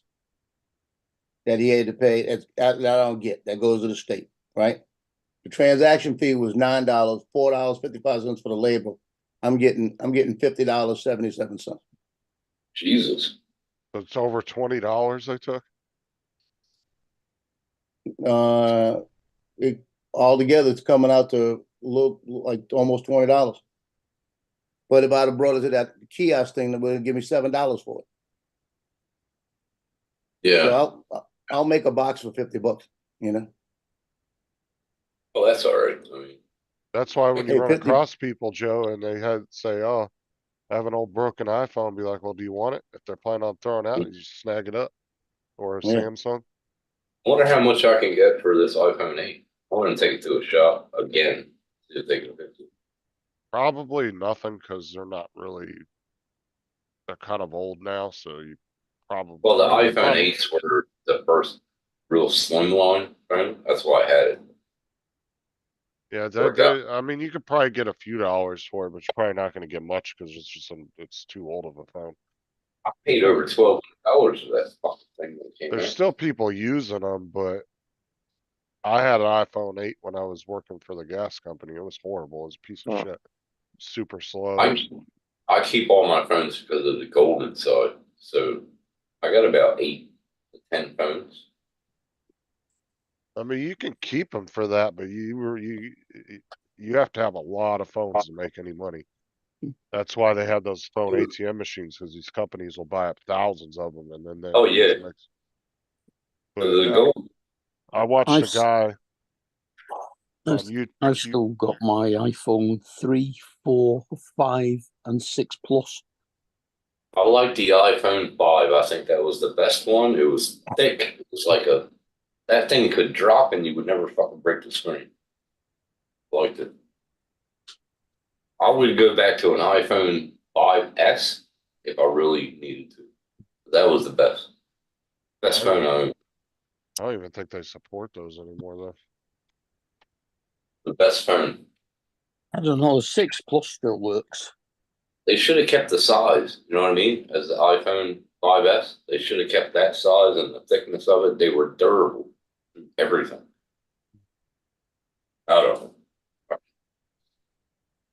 Speaker 5: that he had to pay. That I don't get. That goes to the state, right? The transaction fee was $9, $4.55 for the labor. I'm getting $50.77.
Speaker 3: Jesus.
Speaker 2: So it's over $20 they took?
Speaker 5: It altogether it's coming out to look like almost $20. But if I'd have brought it to that kiosk thing, that would give me $7 for it.
Speaker 3: Yeah.
Speaker 5: So I'll make a box for $50, you know.
Speaker 3: Oh, that's all right. I mean,
Speaker 2: That's why when you
Speaker 5: Hey,
Speaker 2: run
Speaker 5: 50
Speaker 2: across people, Joe, and they had say, oh, I have an old broken iPhone, be like, well, do you want it? If they're planning on throwing it out, you just snag it up. Or a
Speaker 5: Yeah.
Speaker 2: Samsung.
Speaker 3: I wonder how much I can get for this iPhone 8. I want to take it to a shop again. See if they can fix it.
Speaker 2: Probably nothing because they're not really, they're kind of old now, so you probably.
Speaker 3: Well, the iPhone
Speaker 2: probably-
Speaker 3: 8s were the first real slim line phone. That's why I had it.
Speaker 2: Yeah,
Speaker 3: Worked out.
Speaker 2: I mean, you could probably get a few dollars for it, but you're probably not going to get much because it's just it's too old of a phone.
Speaker 3: I paid over $1,200 for that fucking thing when it came
Speaker 2: There's
Speaker 3: out.
Speaker 2: still people using them, but I had an iPhone 8 when I was working for the gas company. It was horrible. It was a piece of shit. Super slow.
Speaker 3: I keep all my phones because of the golden side. So I got about 8 to 10 phones.
Speaker 2: I mean, you can keep them for that, but you have to have a lot of phones to make any money. That's why they have those phone ATM machines, because these companies will buy up thousands of them, and then they.
Speaker 3: Oh, yeah.
Speaker 2: But
Speaker 3: The gold.
Speaker 2: I watched a guy on
Speaker 7: I've
Speaker 2: YouTube.
Speaker 7: still got my iPhone 3, 4, 5, and 6 Plus.
Speaker 3: I like the iPhone 5. I think that was the best one. It was thick. It was like that thing could drop and you would never fucking break the screen. Liked it. I would go back to an iPhone 5S if I really needed to. That was the best. Best phone I owned.
Speaker 2: I don't even think they support those anymore, though.
Speaker 3: The best phone.
Speaker 7: I don't know, the 6 Plus still works.
Speaker 3: They should have kept the size, you know what I mean? As the iPhone 5S, they should have kept that size and the thickness of it. They were durable. Everything. I don't know.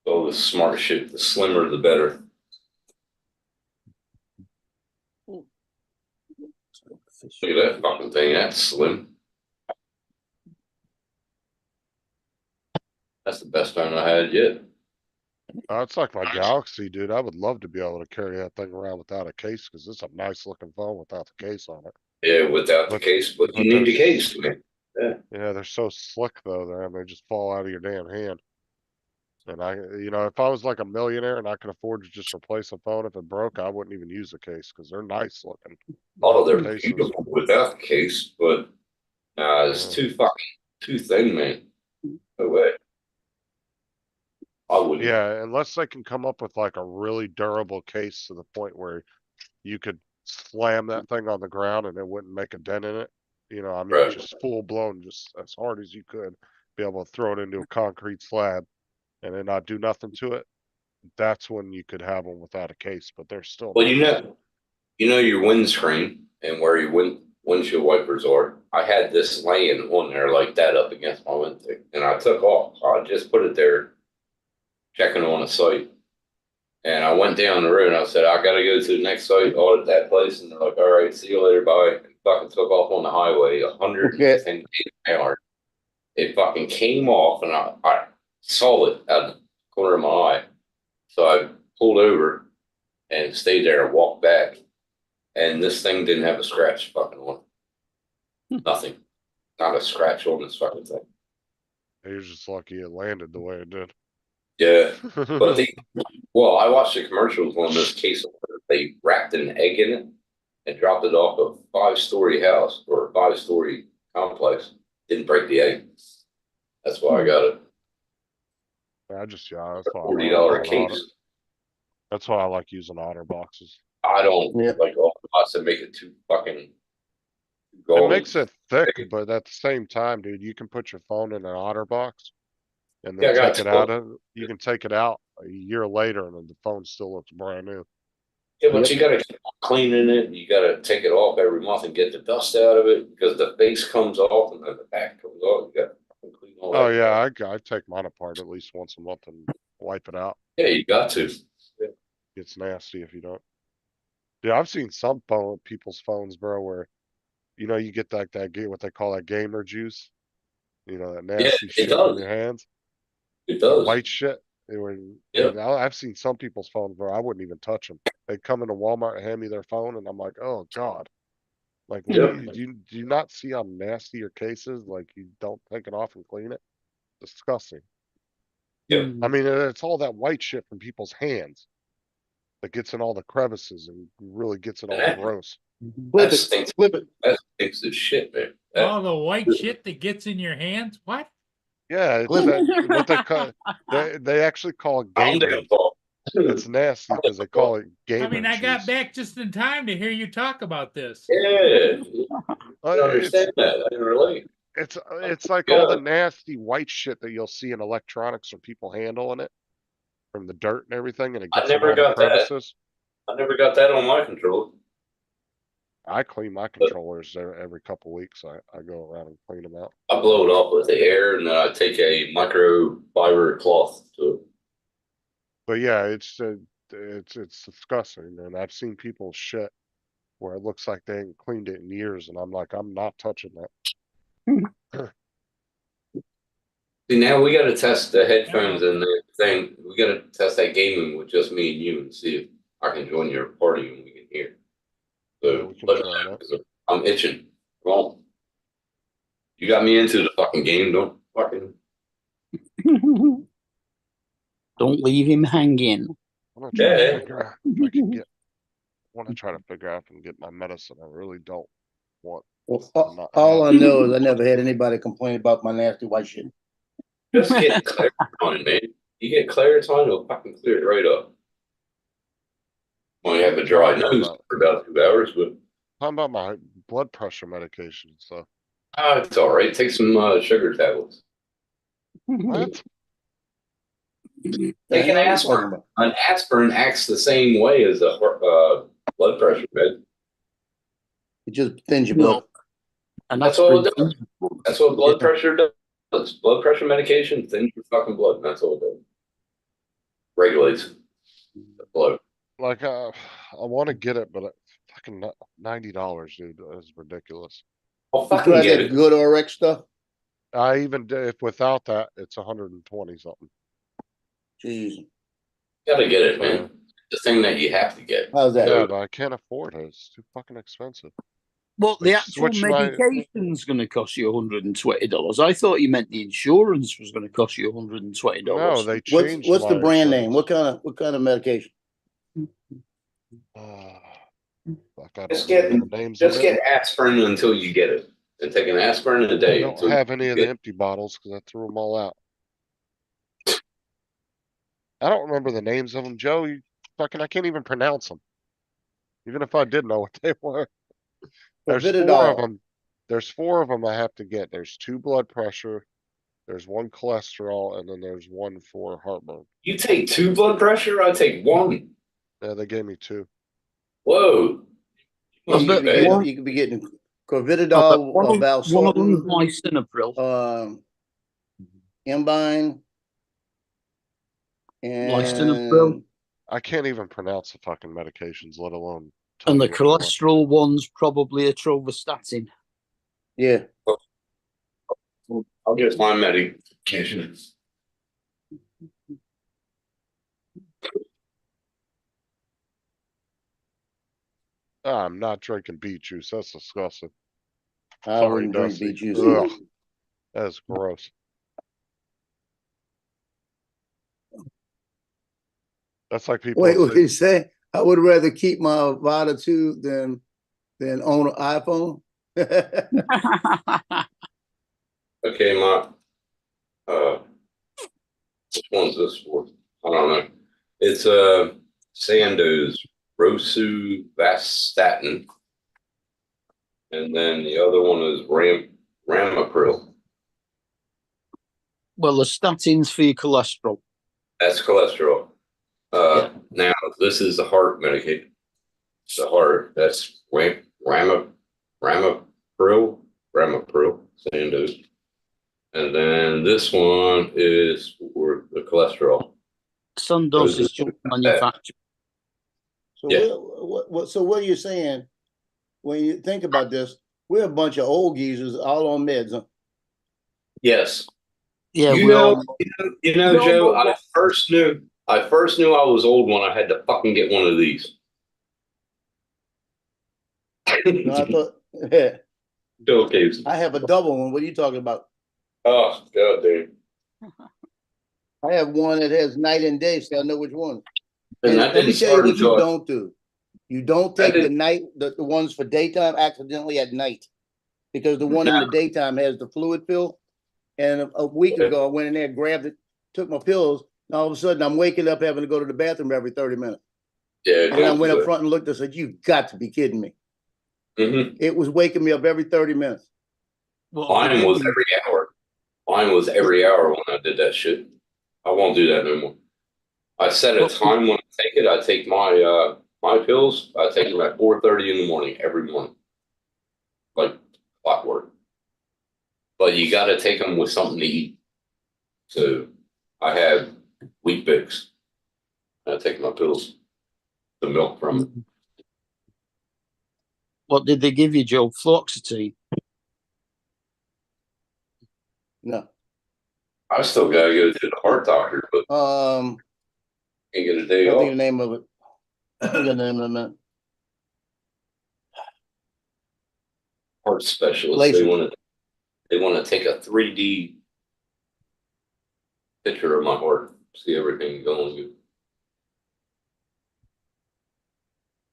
Speaker 3: Oh, the smart shit. The slimmer, the better. Look at that fucking thing. That's slim. That's the best phone I had yet.
Speaker 2: It's like my Galaxy, dude. I would love to be able to carry that thing around without a case, because it's a nice looking phone without the case on it.
Speaker 3: Yeah, without the
Speaker 2: But-
Speaker 3: case, but
Speaker 2: but
Speaker 3: you need the
Speaker 2: there's-
Speaker 3: case, man.
Speaker 2: Yeah, they're so slick though, man. They just fall out of your damn hand. And if I was like a millionaire and I could afford to just replace a phone if it broke, I wouldn't even use the case because they're nice looking.
Speaker 3: Although they're
Speaker 2: Cases.
Speaker 3: beautiful without the case, but it's too thin, man. No way. I wouldn't.
Speaker 2: Yeah, unless they can come up with like a really durable case to the point where you could slam that thing on the ground and it wouldn't make a dent in it. I mean,
Speaker 3: Right.
Speaker 2: just full blown, just as hard as you could be able to throw it into a concrete slab and then not do nothing to it. That's when you could have them without a case, but they're still.
Speaker 3: Well,
Speaker 2: nice.
Speaker 3: you know your windscreen and where your windshield wipers are. I had this laying on there like that up against my window, and I took off. I just put it there, checking on a site, and I went down the road and I said, I got to go to the next site, audit that place, and they're like, all right, see you later, bye. And fucking took off on the highway, 110 miles. It fucking came off, and I saw it out the corner of my eye. So I pulled over and stayed there and walked back. And this thing didn't have a scratch fucking on it. Nothing. Not a scratch on this fucking thing.
Speaker 2: You're just lucky it landed the way it did.
Speaker 3: Yeah. But I watched the commercials on this case where they wrapped an egg in it and dropped it off a 5-story house or a 5-story complex. Didn't break the egg. That's why I got it.
Speaker 2: that's why
Speaker 3: $40 case.
Speaker 2: That's why I like using otter boxes.
Speaker 3: I don't
Speaker 5: Yeah.
Speaker 3: like all the bots that make it too fucking
Speaker 2: It makes it thick, but at the same time, dude, you can put your phone in an otter box and then
Speaker 3: Yeah, I got
Speaker 2: take it out you can take it out a year later and then the phone still looks brand new.
Speaker 3: Yeah, but you gotta keep on cleaning it. You gotta take it off every month and get the dust out of it because the base comes off and then the back comes off. You gotta fucking clean all that.
Speaker 2: Oh yeah, I take mine apart at least once a month and wipe it out.
Speaker 3: Yeah, you got to.
Speaker 2: It's nasty if you don't. Yeah, I've seen some people's phones, bro, where you get that what they call that gamer juice. That nasty
Speaker 3: it
Speaker 2: shit
Speaker 3: does.
Speaker 2: in your hands.
Speaker 3: It
Speaker 2: The
Speaker 3: does.
Speaker 2: white shit. I've seen some people's phones, bro. I wouldn't even touch them. They come into Walmart and hand me their phone, and I'm like, oh god. Like,
Speaker 3: Yep.
Speaker 2: do you not see how nasty your case is? Like, you don't take it off and clean it. Disgusting.
Speaker 3: Yeah.
Speaker 2: I mean, it's all that white shit from people's hands that gets in all the crevices and really gets it all gross.
Speaker 5: Flip
Speaker 3: That
Speaker 5: it,
Speaker 3: stinks.
Speaker 5: flip it.
Speaker 3: That stinks as shit, man.
Speaker 1: All the white shit that gets in your hands? What?
Speaker 2: Yeah, it's
Speaker 5: Flip
Speaker 2: that, what they call they actually call it
Speaker 3: I'm
Speaker 2: gamer.
Speaker 3: damn fault.
Speaker 2: It's nasty because they call it gamer.
Speaker 1: I mean, I got
Speaker 2: juice.
Speaker 1: back just in time to hear you talk about this.
Speaker 3: Yeah. I
Speaker 2: It's,
Speaker 3: understand that. I didn't relate.
Speaker 2: it's like all the nasty white shit that you'll see in electronics from people handling it from the dirt and everything, and it
Speaker 3: I
Speaker 2: gets in
Speaker 3: never
Speaker 2: all the
Speaker 3: got that.
Speaker 2: crevices.
Speaker 3: I never got that on my controller.
Speaker 2: I clean my controllers every couple weeks. I go around and clean them out.
Speaker 3: I blow it off with the air and then I take a microfiber cloth to it.
Speaker 2: But yeah, it's disgusting, and I've seen people's shit where it looks like they ain't cleaned it in years, and I'm like, I'm not touching that.
Speaker 3: See, now we got to test the headphones and the thing. We got to test that gaming with just me and you and see if I can join your party and we can hear.
Speaker 2: Yeah,
Speaker 3: So
Speaker 2: we can
Speaker 3: let me
Speaker 2: try
Speaker 3: know,
Speaker 2: that.
Speaker 3: 'cause I'm itching. Come on. You got me into the fucking game. Don't fucking.
Speaker 7: Don't leave him hanging.
Speaker 2: I'm gonna try to
Speaker 3: Yeah.
Speaker 2: figure out if I can get. I want to try to figure out if I can get my medicine. I really don't want.
Speaker 5: Well,
Speaker 2: Not
Speaker 5: all I
Speaker 2: happy.
Speaker 5: know is I never had anybody complain about my nasty white shit.
Speaker 3: Just get Claritin, man. You get Claritin, it'll fucking clear it right up. Well, you have a dry nose for about 2 hours, but
Speaker 2: How about my blood pressure medication and stuff?
Speaker 3: it's all right. Take some sugar tablets.
Speaker 2: What?
Speaker 3: Take
Speaker 5: The
Speaker 3: an
Speaker 5: hell are you
Speaker 3: aspirin.
Speaker 5: talking about?
Speaker 3: An aspirin acts the same way as a blood pressure med.
Speaker 5: It just thins your blood.
Speaker 7: And
Speaker 3: That's all it does. That's what blood pressure does. Blood pressure medication thins your fucking blood. That's all it does. Regulates the blood.
Speaker 2: Like, I want to get it, but fucking $90, dude, is ridiculous.
Speaker 3: I'll
Speaker 5: You
Speaker 3: fucking
Speaker 5: try
Speaker 3: get
Speaker 5: that
Speaker 3: it.
Speaker 5: good RX stuff?
Speaker 2: I even if without that, it's 120 something.
Speaker 5: Jeez.
Speaker 3: Gotta get it, man. The thing that you have to get.
Speaker 5: How's that?
Speaker 2: Yeah, but I can't afford it. It's too fucking expensive.
Speaker 7: Well, the
Speaker 2: Like,
Speaker 7: actual
Speaker 2: switch my-
Speaker 7: medication's going to cost you $120. I thought you meant the insurance was going to cost you $120.
Speaker 2: No, they
Speaker 5: What's
Speaker 2: changed.
Speaker 5: what's the
Speaker 2: my
Speaker 5: brand name?
Speaker 2: insurance.
Speaker 5: What kind of medication?
Speaker 2: Fuck, I
Speaker 3: Just
Speaker 2: don't remember
Speaker 3: get,
Speaker 2: the names
Speaker 3: just
Speaker 2: of
Speaker 3: get
Speaker 2: it.
Speaker 3: aspirin until you get it. And take an aspirin a
Speaker 2: I
Speaker 3: day.
Speaker 2: don't
Speaker 3: until
Speaker 2: have
Speaker 3: you
Speaker 2: any of
Speaker 3: get
Speaker 2: the empty bottles because I threw them all out. I don't remember the names of them, Joe. I can't even pronounce them. Even if I did know what they were. There's 4 of
Speaker 5: Vididol.
Speaker 2: them. There's 4 of them I have to get. There's 2 blood pressure. There's 1 cholesterol, and then there's 1 for heartburn.
Speaker 3: You take 2 blood pressure, I take 1.
Speaker 2: Yeah, they gave me 2.
Speaker 3: Whoa.
Speaker 7: Well,
Speaker 3: Must
Speaker 7: but
Speaker 3: be bad.
Speaker 7: one-
Speaker 5: You could be getting
Speaker 7: one
Speaker 5: Corvididol,
Speaker 7: of them's
Speaker 5: Valsartan,
Speaker 7: lisinopril.
Speaker 5: Embine,
Speaker 7: Lisinopril.
Speaker 5: and
Speaker 2: I can't even pronounce the fucking medications, let alone. tell
Speaker 7: And the
Speaker 2: you what they are.
Speaker 7: cholesterol one's probably atorvastatin.
Speaker 5: yeah.
Speaker 3: I'll get my medication.
Speaker 2: I'm not drinking beet juice. That's disgusting.
Speaker 5: I
Speaker 2: Sorry,
Speaker 5: wouldn't drink
Speaker 2: Dusty.
Speaker 5: beet juice.
Speaker 2: Ugh, that is gross. That's like people.
Speaker 5: Wait,
Speaker 2: that
Speaker 5: what
Speaker 2: say-
Speaker 5: did you say? I would rather keep my Vita 2 than own an iPhone.
Speaker 3: Okay, which one's this for? I don't know. It's Sandoz rosuvastatin. And then the other one is Ramapril.
Speaker 7: Well, the statins for your cholesterol.
Speaker 3: That's cholesterol. Now this is the heart medication. The heart, that's Ramapril, Sandoz. And then this one is for the cholesterol.
Speaker 7: Sandoz is just manufactured.
Speaker 5: So
Speaker 3: Yeah.
Speaker 5: so what are you saying when you think about this? We're a bunch of old geezers all on meds. Huh?
Speaker 3: Yes.
Speaker 7: Yeah,
Speaker 3: You
Speaker 7: we
Speaker 3: know,
Speaker 7: all
Speaker 3: you know,
Speaker 7: we all
Speaker 3: Joe,
Speaker 7: know
Speaker 3: I
Speaker 7: what-
Speaker 3: first knew I was old when I had to fucking get one of these.
Speaker 5: No, I thought
Speaker 3: Bill Gates.
Speaker 5: I have a double one. What are you talking about?
Speaker 3: Oh, god damn.
Speaker 5: I have one that has night and day, so I know which one.
Speaker 3: And
Speaker 5: And
Speaker 3: that
Speaker 5: let me
Speaker 3: didn't
Speaker 5: tell you
Speaker 3: start
Speaker 5: what you
Speaker 3: until
Speaker 5: don't do. You don't take the
Speaker 3: didn't-
Speaker 5: night, the ones for daytime accidentally at night. Because the one in the daytime has the fluid fill. And a week ago, I went in there, grabbed it, took my pills, and all of a sudden I'm waking up having to go to the bathroom every 30 minutes.
Speaker 3: Yeah,
Speaker 5: And I went up front and looked and said, "You've got to be kidding me."
Speaker 3: Mm-hmm.
Speaker 5: It was waking me up every 30 minutes.
Speaker 7: what
Speaker 3: Mine
Speaker 7: they
Speaker 3: was
Speaker 7: give you.
Speaker 3: every hour. Mine was every hour when I did that shit. I won't do that no more. I set a
Speaker 7: Well,
Speaker 3: time when I take it. I take my my pills. I take them at 4:30 in the morning every morning, like clockwork. But you got to take them with something to eat. So I have Wheat Bix. I take my pills, the milk from it.
Speaker 7: What did they give you, Joe? Fluoxetine.
Speaker 5: No.
Speaker 3: I still gotta go to the heart doctor, but
Speaker 5: I
Speaker 3: can't get a day
Speaker 5: think the
Speaker 3: off.
Speaker 5: name of it. I think the name of it.
Speaker 3: Heart specialist.
Speaker 5: Laser.
Speaker 3: They want to take a 3D picture of my heart, see everything going good.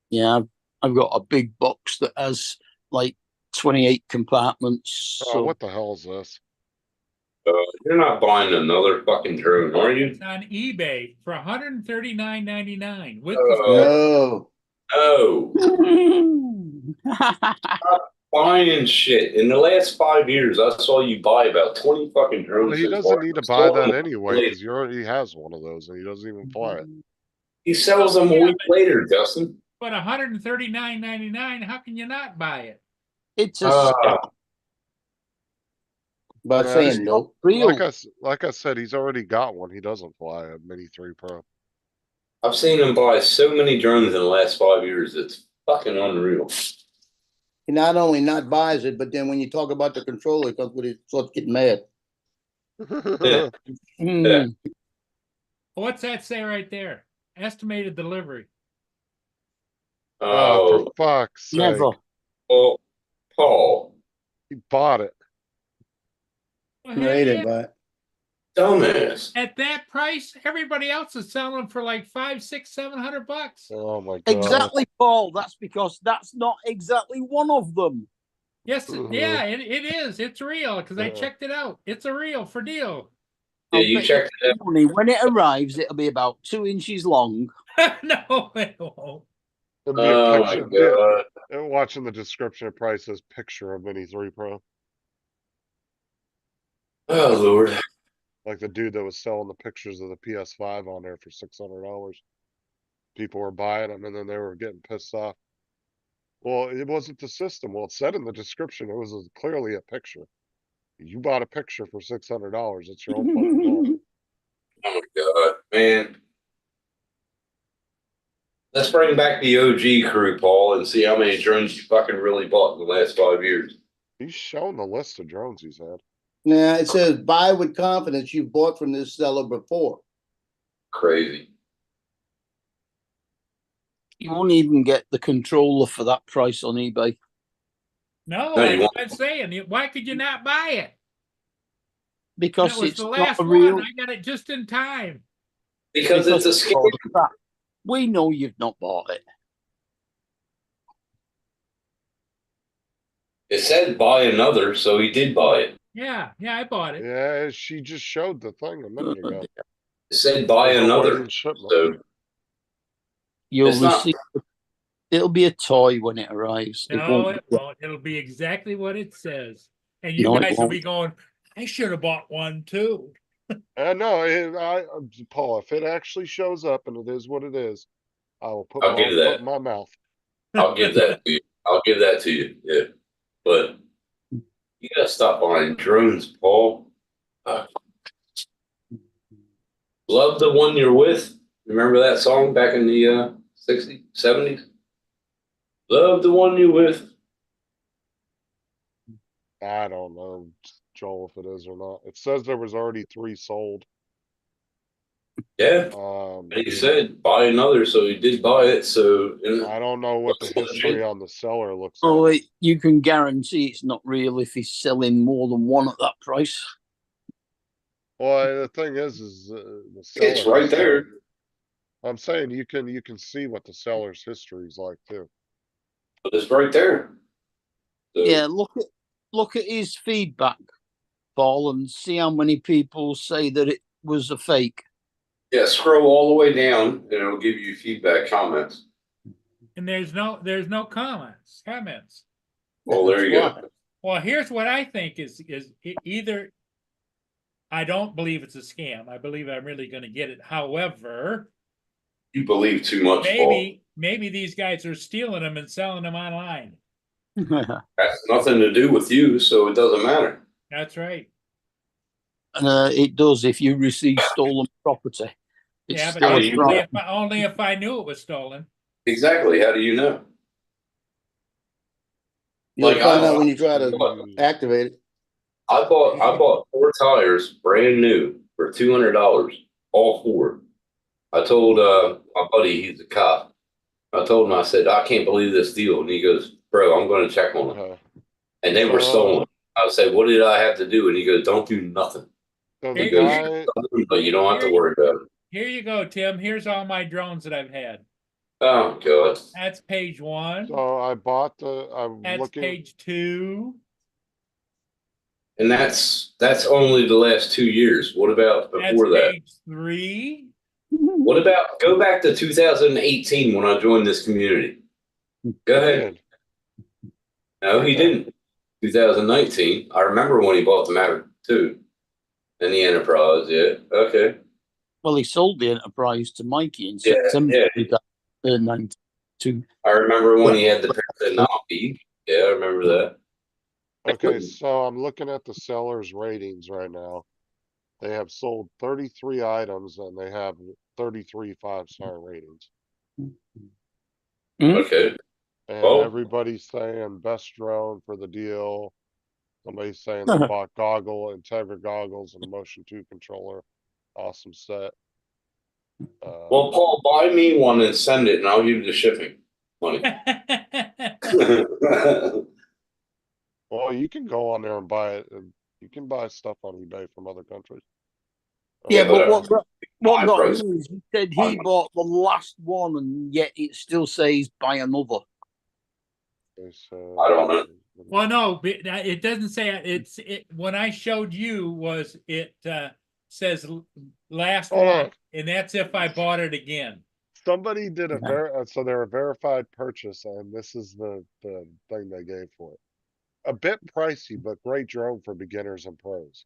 Speaker 7: Yeah, I've got a big box that has like 28 compartments.
Speaker 2: Oh,
Speaker 7: So
Speaker 2: what the hell is this?
Speaker 3: You're not buying another fucking drone, are you?
Speaker 1: It's on eBay for $139.99 with
Speaker 3: Oh.
Speaker 5: No.
Speaker 3: No, buying shit. In the last 5 years, I saw you buy about 20 fucking drones.
Speaker 2: Well, he
Speaker 3: so
Speaker 2: doesn't
Speaker 3: far.
Speaker 2: need to
Speaker 3: Saw
Speaker 2: buy
Speaker 3: them
Speaker 2: that anyway
Speaker 3: later.
Speaker 2: because he already has one of those and he doesn't even fly it.
Speaker 3: He sells them a week later, Justin.
Speaker 1: but $139.99. How can you not buy it?
Speaker 7: it's a
Speaker 5: By
Speaker 2: Yeah,
Speaker 5: saying no.
Speaker 7: real.
Speaker 2: Like I said, he's already got one. He doesn't fly a Mini 3 Pro.
Speaker 3: I've seen him buy so many drones in the last 5 years. It's fucking unreal.
Speaker 5: He not only not buys it, but then when you talk about the controller, it comes with it, starts getting mad.
Speaker 3: Yeah.
Speaker 7: Mm.
Speaker 1: What's that say right there? Estimated delivery.
Speaker 2: Oh,
Speaker 3: Oh,
Speaker 2: for fuck's sake.
Speaker 7: Never.
Speaker 3: well, Paul,
Speaker 2: He bought it.
Speaker 1: Well,
Speaker 5: No,
Speaker 1: hell
Speaker 5: he didn't
Speaker 1: yeah.
Speaker 5: buy it.
Speaker 3: dumbass.
Speaker 1: At that price, everybody else is selling for like $500, $600, $700.
Speaker 2: Oh my god.
Speaker 7: Exactly, Paul. That's because that's not exactly one of them.
Speaker 1: Yes,
Speaker 2: Mhm.
Speaker 1: yeah, it is. It's real because I
Speaker 2: Yeah.
Speaker 1: checked it out. It's a real for deal.
Speaker 3: Yeah,
Speaker 7: I'll
Speaker 3: you
Speaker 7: bet
Speaker 3: checked it out.
Speaker 7: money when it arrives, it'll be about 2 inches long.
Speaker 1: No, it won't.
Speaker 2: It'd be a
Speaker 3: Oh my
Speaker 2: picture.
Speaker 3: god.
Speaker 2: Watching the description, it probably says picture of Mini 3 Pro.
Speaker 3: Oh Lord.
Speaker 2: Like the dude that was selling the pictures of the PS5 on there for $600. People were buying them and then they were getting pissed off. Well, it wasn't the system. Well, it said in the description it was clearly a picture. You bought a picture for $600. It's your own fucking fault.
Speaker 3: Oh my god, man. Let's bring back the OG crew, Paul, and see how many drones you fucking really bought in the last 5 years.
Speaker 2: He's shown the list of drones he's had.
Speaker 5: Yeah, it says buy with confidence. You bought from this seller before.
Speaker 3: Crazy.
Speaker 7: You won't even get the controller for that price on eBay.
Speaker 1: No,
Speaker 3: No, you
Speaker 1: that's
Speaker 3: won't.
Speaker 1: what I'm saying. Why could you not buy it?
Speaker 7: Because
Speaker 1: That was
Speaker 7: it's
Speaker 1: the
Speaker 7: not
Speaker 1: last
Speaker 7: a real.
Speaker 1: one. I got it just in time.
Speaker 3: Because it's a scam.
Speaker 7: all the crap. We know you've not bought it.
Speaker 3: It said buy another, so he did buy it.
Speaker 1: Yeah, I bought it.
Speaker 2: Yeah, she just showed the thing a minute ago.
Speaker 3: It said buy
Speaker 2: It was
Speaker 3: another.
Speaker 2: awaiting shipment.
Speaker 3: So
Speaker 7: You'll
Speaker 3: It's not-
Speaker 7: receive. It'll be a toy when it arrives. It
Speaker 1: No,
Speaker 7: won't
Speaker 1: it
Speaker 7: be-
Speaker 1: won't. It'll be exactly what it says. And you
Speaker 7: No, it
Speaker 1: guys will
Speaker 7: won't.
Speaker 1: be going, I should have bought one too.
Speaker 2: No, Paul, if it actually shows up and it is what it is, I will put
Speaker 3: I'll
Speaker 2: my
Speaker 3: give you
Speaker 2: foot
Speaker 3: that.
Speaker 2: in my mouth.
Speaker 3: I'll give that to you. I'll give that to you. Yeah. But you gotta stop buying drones, Paul. Love the one you're with. Remember that song back in the 60s, 70s? Love the one you're with.
Speaker 2: I don't know, Joel, if it is or not. It says there was already 3 sold.
Speaker 3: Yeah.
Speaker 2: Um,
Speaker 3: And he said buy another, so he did buy it. So
Speaker 2: I don't know what the history on the seller looks
Speaker 7: Oh,
Speaker 2: like.
Speaker 7: you can guarantee it's not real if he's selling more than one at that price.
Speaker 2: Well, the thing is the
Speaker 3: it's
Speaker 2: seller
Speaker 3: right there.
Speaker 2: I'm saying you can see what the seller's history is like too.
Speaker 3: But it's right there. So,
Speaker 7: Yeah, look at his feedback, Paul, and see how many people say that it was a fake.
Speaker 3: yeah, scroll all the way down and it'll give you feedback comments.
Speaker 1: And there's no comments.
Speaker 3: Well, there you go.
Speaker 1: Well, here's what I think is either I don't believe it's a scam. I believe I'm really going to get it. However,
Speaker 3: You believe too much, Paul.
Speaker 1: maybe these guys are stealing them and selling them online.
Speaker 3: That's nothing to do with you, so it doesn't matter.
Speaker 1: That's right.
Speaker 7: It does if you receive stolen property. It's
Speaker 1: Yeah, but
Speaker 7: still
Speaker 3: How
Speaker 7: a
Speaker 3: do you
Speaker 7: crime.
Speaker 1: only if I knew it was stolen.
Speaker 3: Exactly. How do you know?
Speaker 5: You'll
Speaker 3: Like,
Speaker 5: find
Speaker 3: I-
Speaker 5: out when you try to activate it.
Speaker 3: I bought 4 tires brand new for $200, all 4. I told my buddy, he's a cop. I told him, I said, I can't believe this deal. And he goes, bro, I'm going to check on them.
Speaker 2: Okay.
Speaker 3: And they were
Speaker 2: So-
Speaker 3: stolen. I said, what did I have to do? And he goes, don't do nothing.
Speaker 2: So
Speaker 1: Hey,
Speaker 2: the guy,
Speaker 3: But you don't have to worry about it.
Speaker 1: Here you go, Tim. Here's all my drones that I've had.
Speaker 3: Oh, God.
Speaker 1: That's page 1.
Speaker 2: so I bought I'm
Speaker 1: That's
Speaker 2: looking,
Speaker 1: page 2.
Speaker 3: And that's only the last 2 years. What about
Speaker 1: That's
Speaker 3: before that?
Speaker 1: page 3.
Speaker 3: What about go back to 2018 when I joined this community? Go ahead.
Speaker 2: man,
Speaker 3: No, he didn't. 2019. I remember when he bought the Maverick 2 and the Enterprise. Yeah. Okay.
Speaker 7: Well, he sold the Enterprise to Mikey in
Speaker 3: Yeah,
Speaker 7: September
Speaker 3: yeah.
Speaker 7: 2092.
Speaker 3: I remember when he had the Navi. Yeah, I remember that.
Speaker 2: okay, so I'm looking at the seller's ratings right now. They have sold 33 items and they have 33 5-star ratings.
Speaker 3: Okay.
Speaker 2: And
Speaker 3: Well-
Speaker 2: everybody's saying best drone for the deal. Somebody's saying they bought Integra goggles and a Motion 2 controller. Awesome set.
Speaker 3: Well, Paul, buy me one and send it, and I'll give you the shipping money.
Speaker 2: Well, you can go on there and buy it, and you can buy stuff on eBay from other countries.
Speaker 7: Yeah,
Speaker 3: but,
Speaker 7: but what
Speaker 3: my
Speaker 7: got
Speaker 3: price-
Speaker 7: me is he said he bought the last one, and yet it still says buy another.
Speaker 3: I don't know.
Speaker 1: Well, no, it doesn't say it. When I showed you was it says last
Speaker 2: Hold
Speaker 1: one,
Speaker 2: on.
Speaker 1: and that's if I bought it again.
Speaker 2: Somebody did a
Speaker 7: Yeah.
Speaker 2: so they're a verified purchase, and this is the thing they gave for it. A bit pricey, but great drone for beginners and pros.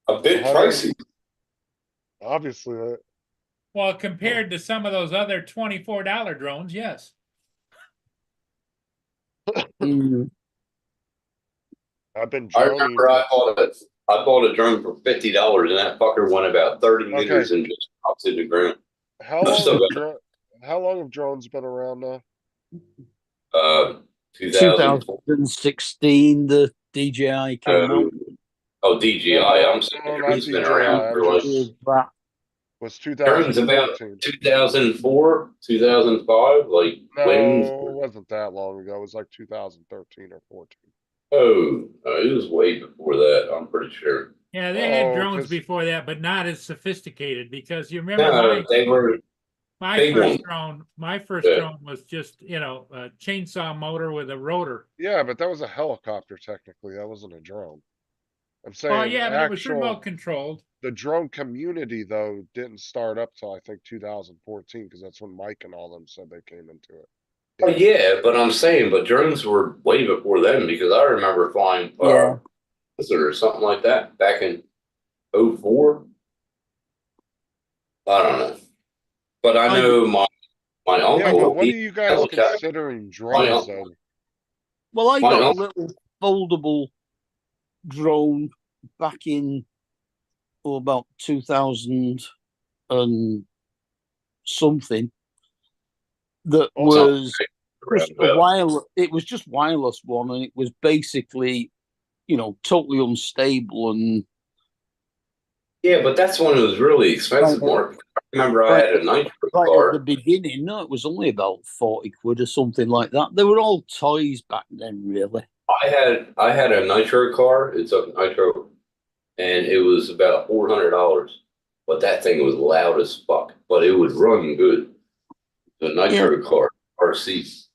Speaker 3: A bit
Speaker 2: 100
Speaker 3: pricey.
Speaker 2: Obviously,
Speaker 1: Well, compared to some of those other $24 drones, yes.
Speaker 7: Mm.
Speaker 2: I've been
Speaker 3: I
Speaker 2: droning
Speaker 3: remember
Speaker 2: for
Speaker 3: I bought a drone for $50, and that fucker went about 30
Speaker 2: Okay.
Speaker 3: meters and just dropped to the ground.
Speaker 2: how
Speaker 3: I'm
Speaker 2: long
Speaker 3: still
Speaker 2: how long have drones been around now?
Speaker 3: 2004.
Speaker 7: 2016, the DJI came out.
Speaker 3: Oh, DJI. I'm saying
Speaker 2: No, not
Speaker 3: drones been
Speaker 2: DJI,
Speaker 3: around
Speaker 2: I'm
Speaker 3: for like
Speaker 7: Is that
Speaker 2: Was
Speaker 3: drones about
Speaker 2: 2014.
Speaker 3: 2004, 2005. Like when?
Speaker 2: No, it wasn't that long ago. It was like 2013 or 14.
Speaker 3: Oh, it was way before that. I'm pretty sure.
Speaker 1: Yeah, they had
Speaker 2: Oh,
Speaker 1: drones
Speaker 2: 'cause-
Speaker 1: before that, but not as sophisticated because you remember
Speaker 3: No, they were.
Speaker 1: my
Speaker 3: big
Speaker 1: first
Speaker 3: ones.
Speaker 1: drone. My first
Speaker 3: Yeah.
Speaker 1: drone was just a chainsaw motor with a rotor.
Speaker 2: Yeah, but that was a helicopter technically. That wasn't a drone. I'm
Speaker 1: Oh
Speaker 2: saying
Speaker 1: yeah, but it was
Speaker 2: actual
Speaker 1: remote controlled.
Speaker 2: the drone community though didn't start up till I think 2014 because that's when Mike and all them said they came into it.
Speaker 3: Oh yeah, but I'm saying, but drones were way before then because I remember flying
Speaker 7: Yeah.
Speaker 3: or something like that back in 04. I don't know, but I know my
Speaker 2: Yeah,
Speaker 3: uncle.
Speaker 2: but what are
Speaker 3: he-
Speaker 2: you guys
Speaker 3: helicopter.
Speaker 2: considering drones
Speaker 3: uncle-
Speaker 2: though?
Speaker 7: Well, I
Speaker 3: Why
Speaker 7: got a
Speaker 3: not?
Speaker 7: little foldable drone back in about 2000 and something that
Speaker 2: Oh,
Speaker 7: was
Speaker 3: Around
Speaker 7: just a
Speaker 3: about-
Speaker 7: wireless. It was just wireless one, and it was basically, totally unstable. And
Speaker 3: Yeah, but that's when it was really expensive,
Speaker 7: Right.
Speaker 3: Mark. I remember I had a nitro
Speaker 7: right at
Speaker 3: car.
Speaker 7: the beginning, no, it was only about 40 quid or something like that. They were all toys back then, really.
Speaker 3: I had a nitro car. It's a nitro, and it was about $400. But that thing was loud as fuck. But it would run good. The nitro car, RC.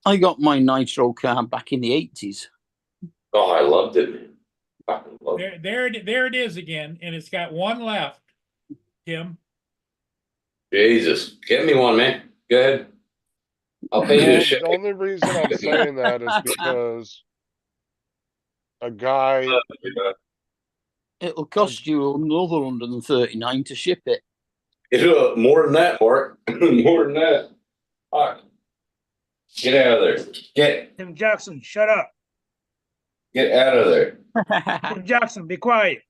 Speaker 7: I got my nitro car back in the 80s.
Speaker 3: Oh, I loved it, man. Fucking loved it.
Speaker 1: There it is again, and it's got one left. Tim.
Speaker 3: Jesus, get me one, man. Go ahead. I'll pay you
Speaker 2: Well,
Speaker 3: to ship
Speaker 2: the only reason I'm saying that is because a guy
Speaker 3: it.
Speaker 7: It'll cost you another 139 to ship it.
Speaker 3: More than that, Mark. More than that. Fuck. Get out of there.
Speaker 8: Tim Jackson, shut up.
Speaker 3: Get out of there.
Speaker 8: Tim Jackson, be quiet.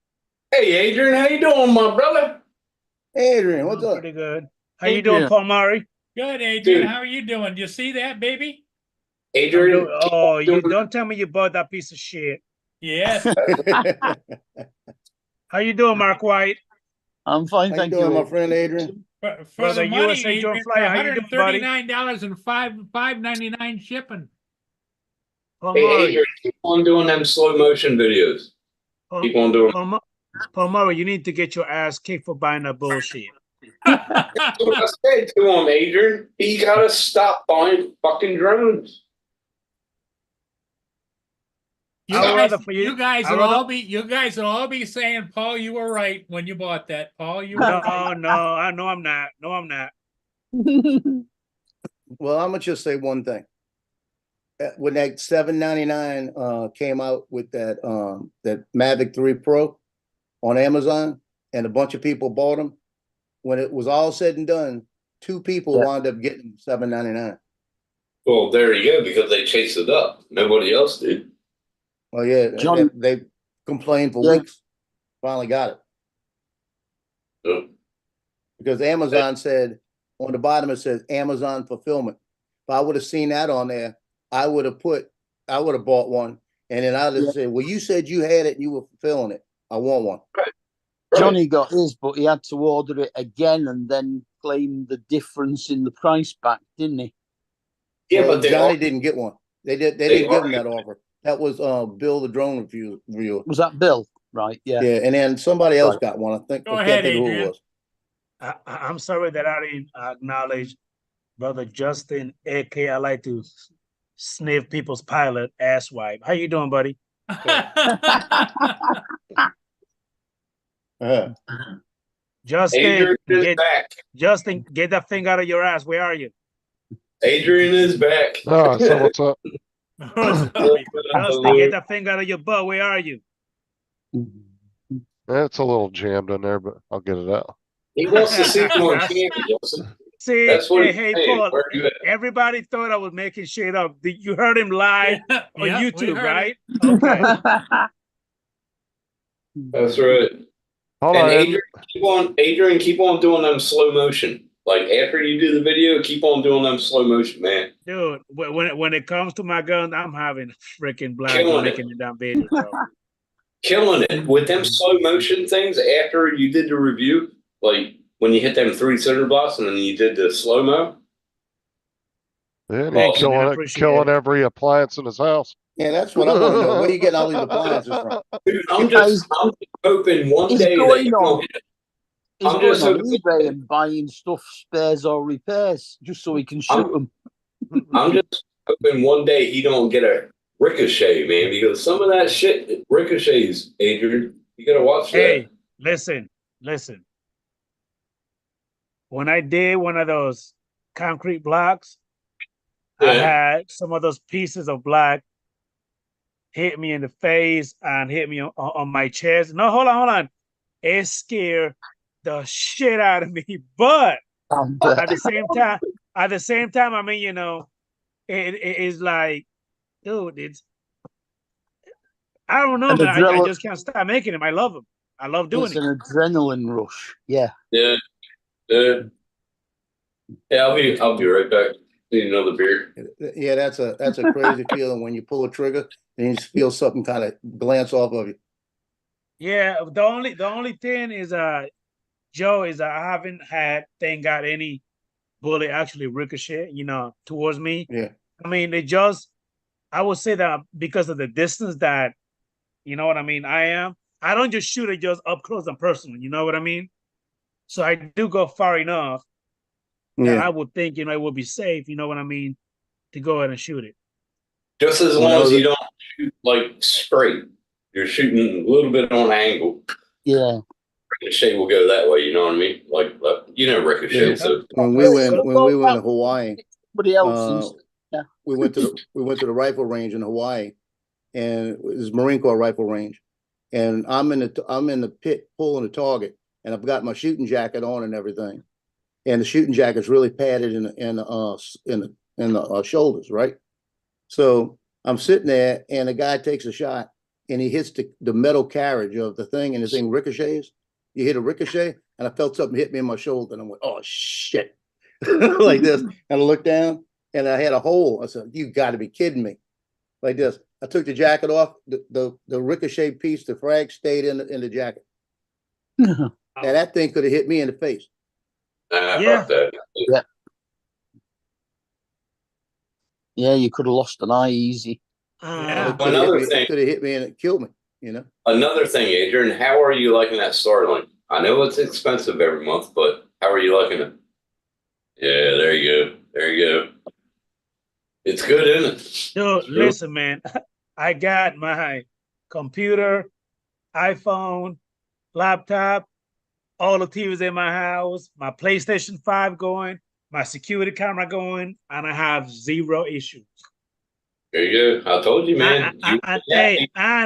Speaker 3: Hey, Adrian, how you doing, my brother?
Speaker 5: Adrian, what's
Speaker 8: Doing
Speaker 5: up?
Speaker 8: Pretty good. How you doing,
Speaker 7: Adrian.
Speaker 8: Paul Murray?
Speaker 1: Good, Adrian.
Speaker 3: Dude.
Speaker 1: How are you doing? Do you see that, baby?
Speaker 3: Adrian.
Speaker 8: Oh, you
Speaker 3: doing-
Speaker 8: don't tell me you bought that piece of shit.
Speaker 1: Yes.
Speaker 8: How you doing, Mark White?
Speaker 7: I'm fine,
Speaker 5: How you
Speaker 7: thank
Speaker 5: doing,
Speaker 7: you.
Speaker 5: my friend Adrian?
Speaker 1: For
Speaker 8: Brother,
Speaker 1: the money,
Speaker 8: USA Joe
Speaker 1: Adrian,
Speaker 8: Flyer, how you doing, buddy?
Speaker 1: $139 and $5.99 shipping.
Speaker 8: Paul
Speaker 3: Hey,
Speaker 8: Murray.
Speaker 3: Adrian, keep on doing them slow motion videos.
Speaker 8: Paul,
Speaker 3: Keep on doing.
Speaker 8: Paul Murray, you need to get your ass kicked for buying that bullshit.
Speaker 3: That's what I said to him, Adrian. He gotta stop buying fucking drones.
Speaker 1: You
Speaker 8: I'd
Speaker 1: guys,
Speaker 8: rather for you-
Speaker 1: you guys
Speaker 8: I'd
Speaker 1: will
Speaker 8: rather-
Speaker 1: all be saying, Paul, you were right when you bought that. Paul, you were right.
Speaker 8: No, I know I'm not. No, I'm not.
Speaker 5: Well, I'm gonna just say one thing. When that $799 came out with that Mavic 3 Pro on Amazon, and a bunch of people bought them, when it was all said and done, 2 people
Speaker 7: Yeah.
Speaker 5: wound up getting $799.
Speaker 3: Well, there you go, because they chased it up. Nobody else did.
Speaker 5: Oh yeah,
Speaker 7: John-
Speaker 5: they complained for
Speaker 7: Yeah.
Speaker 5: weeks. Finally got it
Speaker 3: So,
Speaker 5: because Amazon said on the bottom it says Amazon fulfillment. If I would have seen that on there, I would have bought one, and then I'd have
Speaker 7: Yeah.
Speaker 5: said, "Well, you said you had it and you were fulfilling it. I want one."
Speaker 3: right.
Speaker 7: Johnny got his, but he had to order it again and then claim the difference in the price back, didn't he?
Speaker 3: Yeah,
Speaker 5: Well,
Speaker 3: but they
Speaker 5: Johnny
Speaker 3: are,
Speaker 5: didn't get one. They
Speaker 3: They
Speaker 5: didn't give
Speaker 3: are-
Speaker 5: him that offer. That was Bill the drone reviewer.
Speaker 7: Was that Bill? Right. Yeah.
Speaker 5: Yeah, and then somebody else
Speaker 7: Right.
Speaker 5: got one. I
Speaker 1: Go
Speaker 5: can't
Speaker 1: ahead,
Speaker 5: think of who it
Speaker 1: Adrian.
Speaker 5: was.
Speaker 8: I'm sorry that I didn't acknowledge Brother Justin, AK. I like to sniff people's pilot ass wipe. How you doing, buddy?
Speaker 5: Uh-huh.
Speaker 8: Justin,
Speaker 3: Adrian is back.
Speaker 8: Justin, get that thing out of your ass. Where are you?
Speaker 3: Adrian is back.
Speaker 2: Oh, so what's up?
Speaker 8: Justin, get that thing out of your butt. Where are you?
Speaker 2: It's a little jammed in there, but I'll get it out.
Speaker 3: He wants to see you on camera, Wilson.
Speaker 8: See,
Speaker 3: That's what he's
Speaker 8: hey,
Speaker 3: saying.
Speaker 8: Paul,
Speaker 3: Where you at?
Speaker 8: everybody thought I was making shit up. You heard him live on
Speaker 1: Yeah, we
Speaker 8: YouTube,
Speaker 1: heard
Speaker 8: right?
Speaker 1: it.
Speaker 8: Okay.
Speaker 3: That's right.
Speaker 2: Hold
Speaker 3: And
Speaker 2: on.
Speaker 3: Adrian, keep on doing them slow motion. Like after you do the video, keep on doing them slow motion, man.
Speaker 8: Dude, when it comes to my gun, I'm having freaking blast
Speaker 3: Killing it.
Speaker 8: making the damn video. Bro.
Speaker 3: Killing it with them slow motion things after you did the review, like when you hit them 3 center blocks and then you did the slow mo.
Speaker 2: Yeah, and
Speaker 3: Well,
Speaker 2: he's
Speaker 8: man, I
Speaker 2: killing
Speaker 8: appreciate
Speaker 2: killing
Speaker 8: it.
Speaker 2: every appliance in his house.
Speaker 5: Yeah, that's what I want to know. Where you getting all these appliances from?
Speaker 3: Dude, I'm just hoping one
Speaker 7: He's
Speaker 3: day that
Speaker 7: going
Speaker 3: you
Speaker 7: on.
Speaker 3: won't get
Speaker 7: He's
Speaker 3: I'm
Speaker 7: going
Speaker 3: just
Speaker 7: on
Speaker 3: hoping-
Speaker 7: eBay and buying stuff, spares or repairs, just so he can shoot them.
Speaker 3: I'm just hoping one day he don't get a ricochet, man, because some of that shit ricochets, Adrian. You gotta watch that.
Speaker 8: Hey, listen. When I did one of those concrete blocks, I
Speaker 3: Yeah.
Speaker 8: had some of those pieces of black hit me in the face and hit me on my chest. No, hold on. It scared the shit out of me. But at the same time, I mean, you know, it is like, dude, it's I don't know,
Speaker 7: An
Speaker 8: man. I
Speaker 7: adrenaline-
Speaker 8: just can't stop making them. I love them. I love doing
Speaker 7: It's
Speaker 8: it.
Speaker 7: an adrenaline rush. Yeah.
Speaker 3: Yeah. Yeah, I'll be right back. Need another beer.
Speaker 5: Yeah, that's a crazy feeling when you pull a trigger and you just feel something kind of glance off of you.
Speaker 8: Yeah, the only thing is Joe is I haven't had thank God any bullet actually ricochet, you know, towards me.
Speaker 5: Yeah.
Speaker 8: I mean, I would say that because of the distance that, you know what I mean, I don't just shoot it just up close and personal, you know what I mean? So I do go far enough that I would think, you know, it would be safe, you know what I mean, to go ahead and shoot it.
Speaker 3: Just as long as you don't shoot like straight. You're shooting a little bit on angle.
Speaker 7: Yeah.
Speaker 3: Ricochet will go that way, you know what I mean? Like you know ricochet.
Speaker 5: Yeah.
Speaker 3: So
Speaker 5: When we went to Hawaii,
Speaker 7: Somebody else.
Speaker 5: we went to the rifle range in Hawaii, and it was Marine Corps rifle range, and I'm in the pit pulling the target, and I've got my shooting jacket on and everything, and the shooting jacket's really padded in the shoulders, right? So I'm sitting there, and the guy takes a shot, and he hits the metal carriage of the thing, and the thing ricochets. You hit a ricochet, and I felt something hit me in my shoulder, and I went, "Oh shit!" like this, and I looked down, and I had a hole. I said, "You got to be kidding me!" Like this. I took the jacket off. The ricochet piece, the frag stayed in the jacket. Now that thing could have hit me in the face.
Speaker 8: Yeah.
Speaker 3: fuck that.
Speaker 7: Yeah, you could have lost an eye easy.
Speaker 1: Yeah.
Speaker 3: Another thing.
Speaker 5: It could have hit me and it killed me. You know.
Speaker 3: Another thing, Adrian, how are you liking that Starlink? I know it's expensive every month, but how are you liking it? Yeah, there you go. There you go. It's good, isn't it?
Speaker 8: Dude, listen, man. I got my computer, iPhone, laptop, all the TVs in my house, my PlayStation 5 going, my security camera going, and I have zero issues.
Speaker 3: There you go. I told you, man.
Speaker 8: And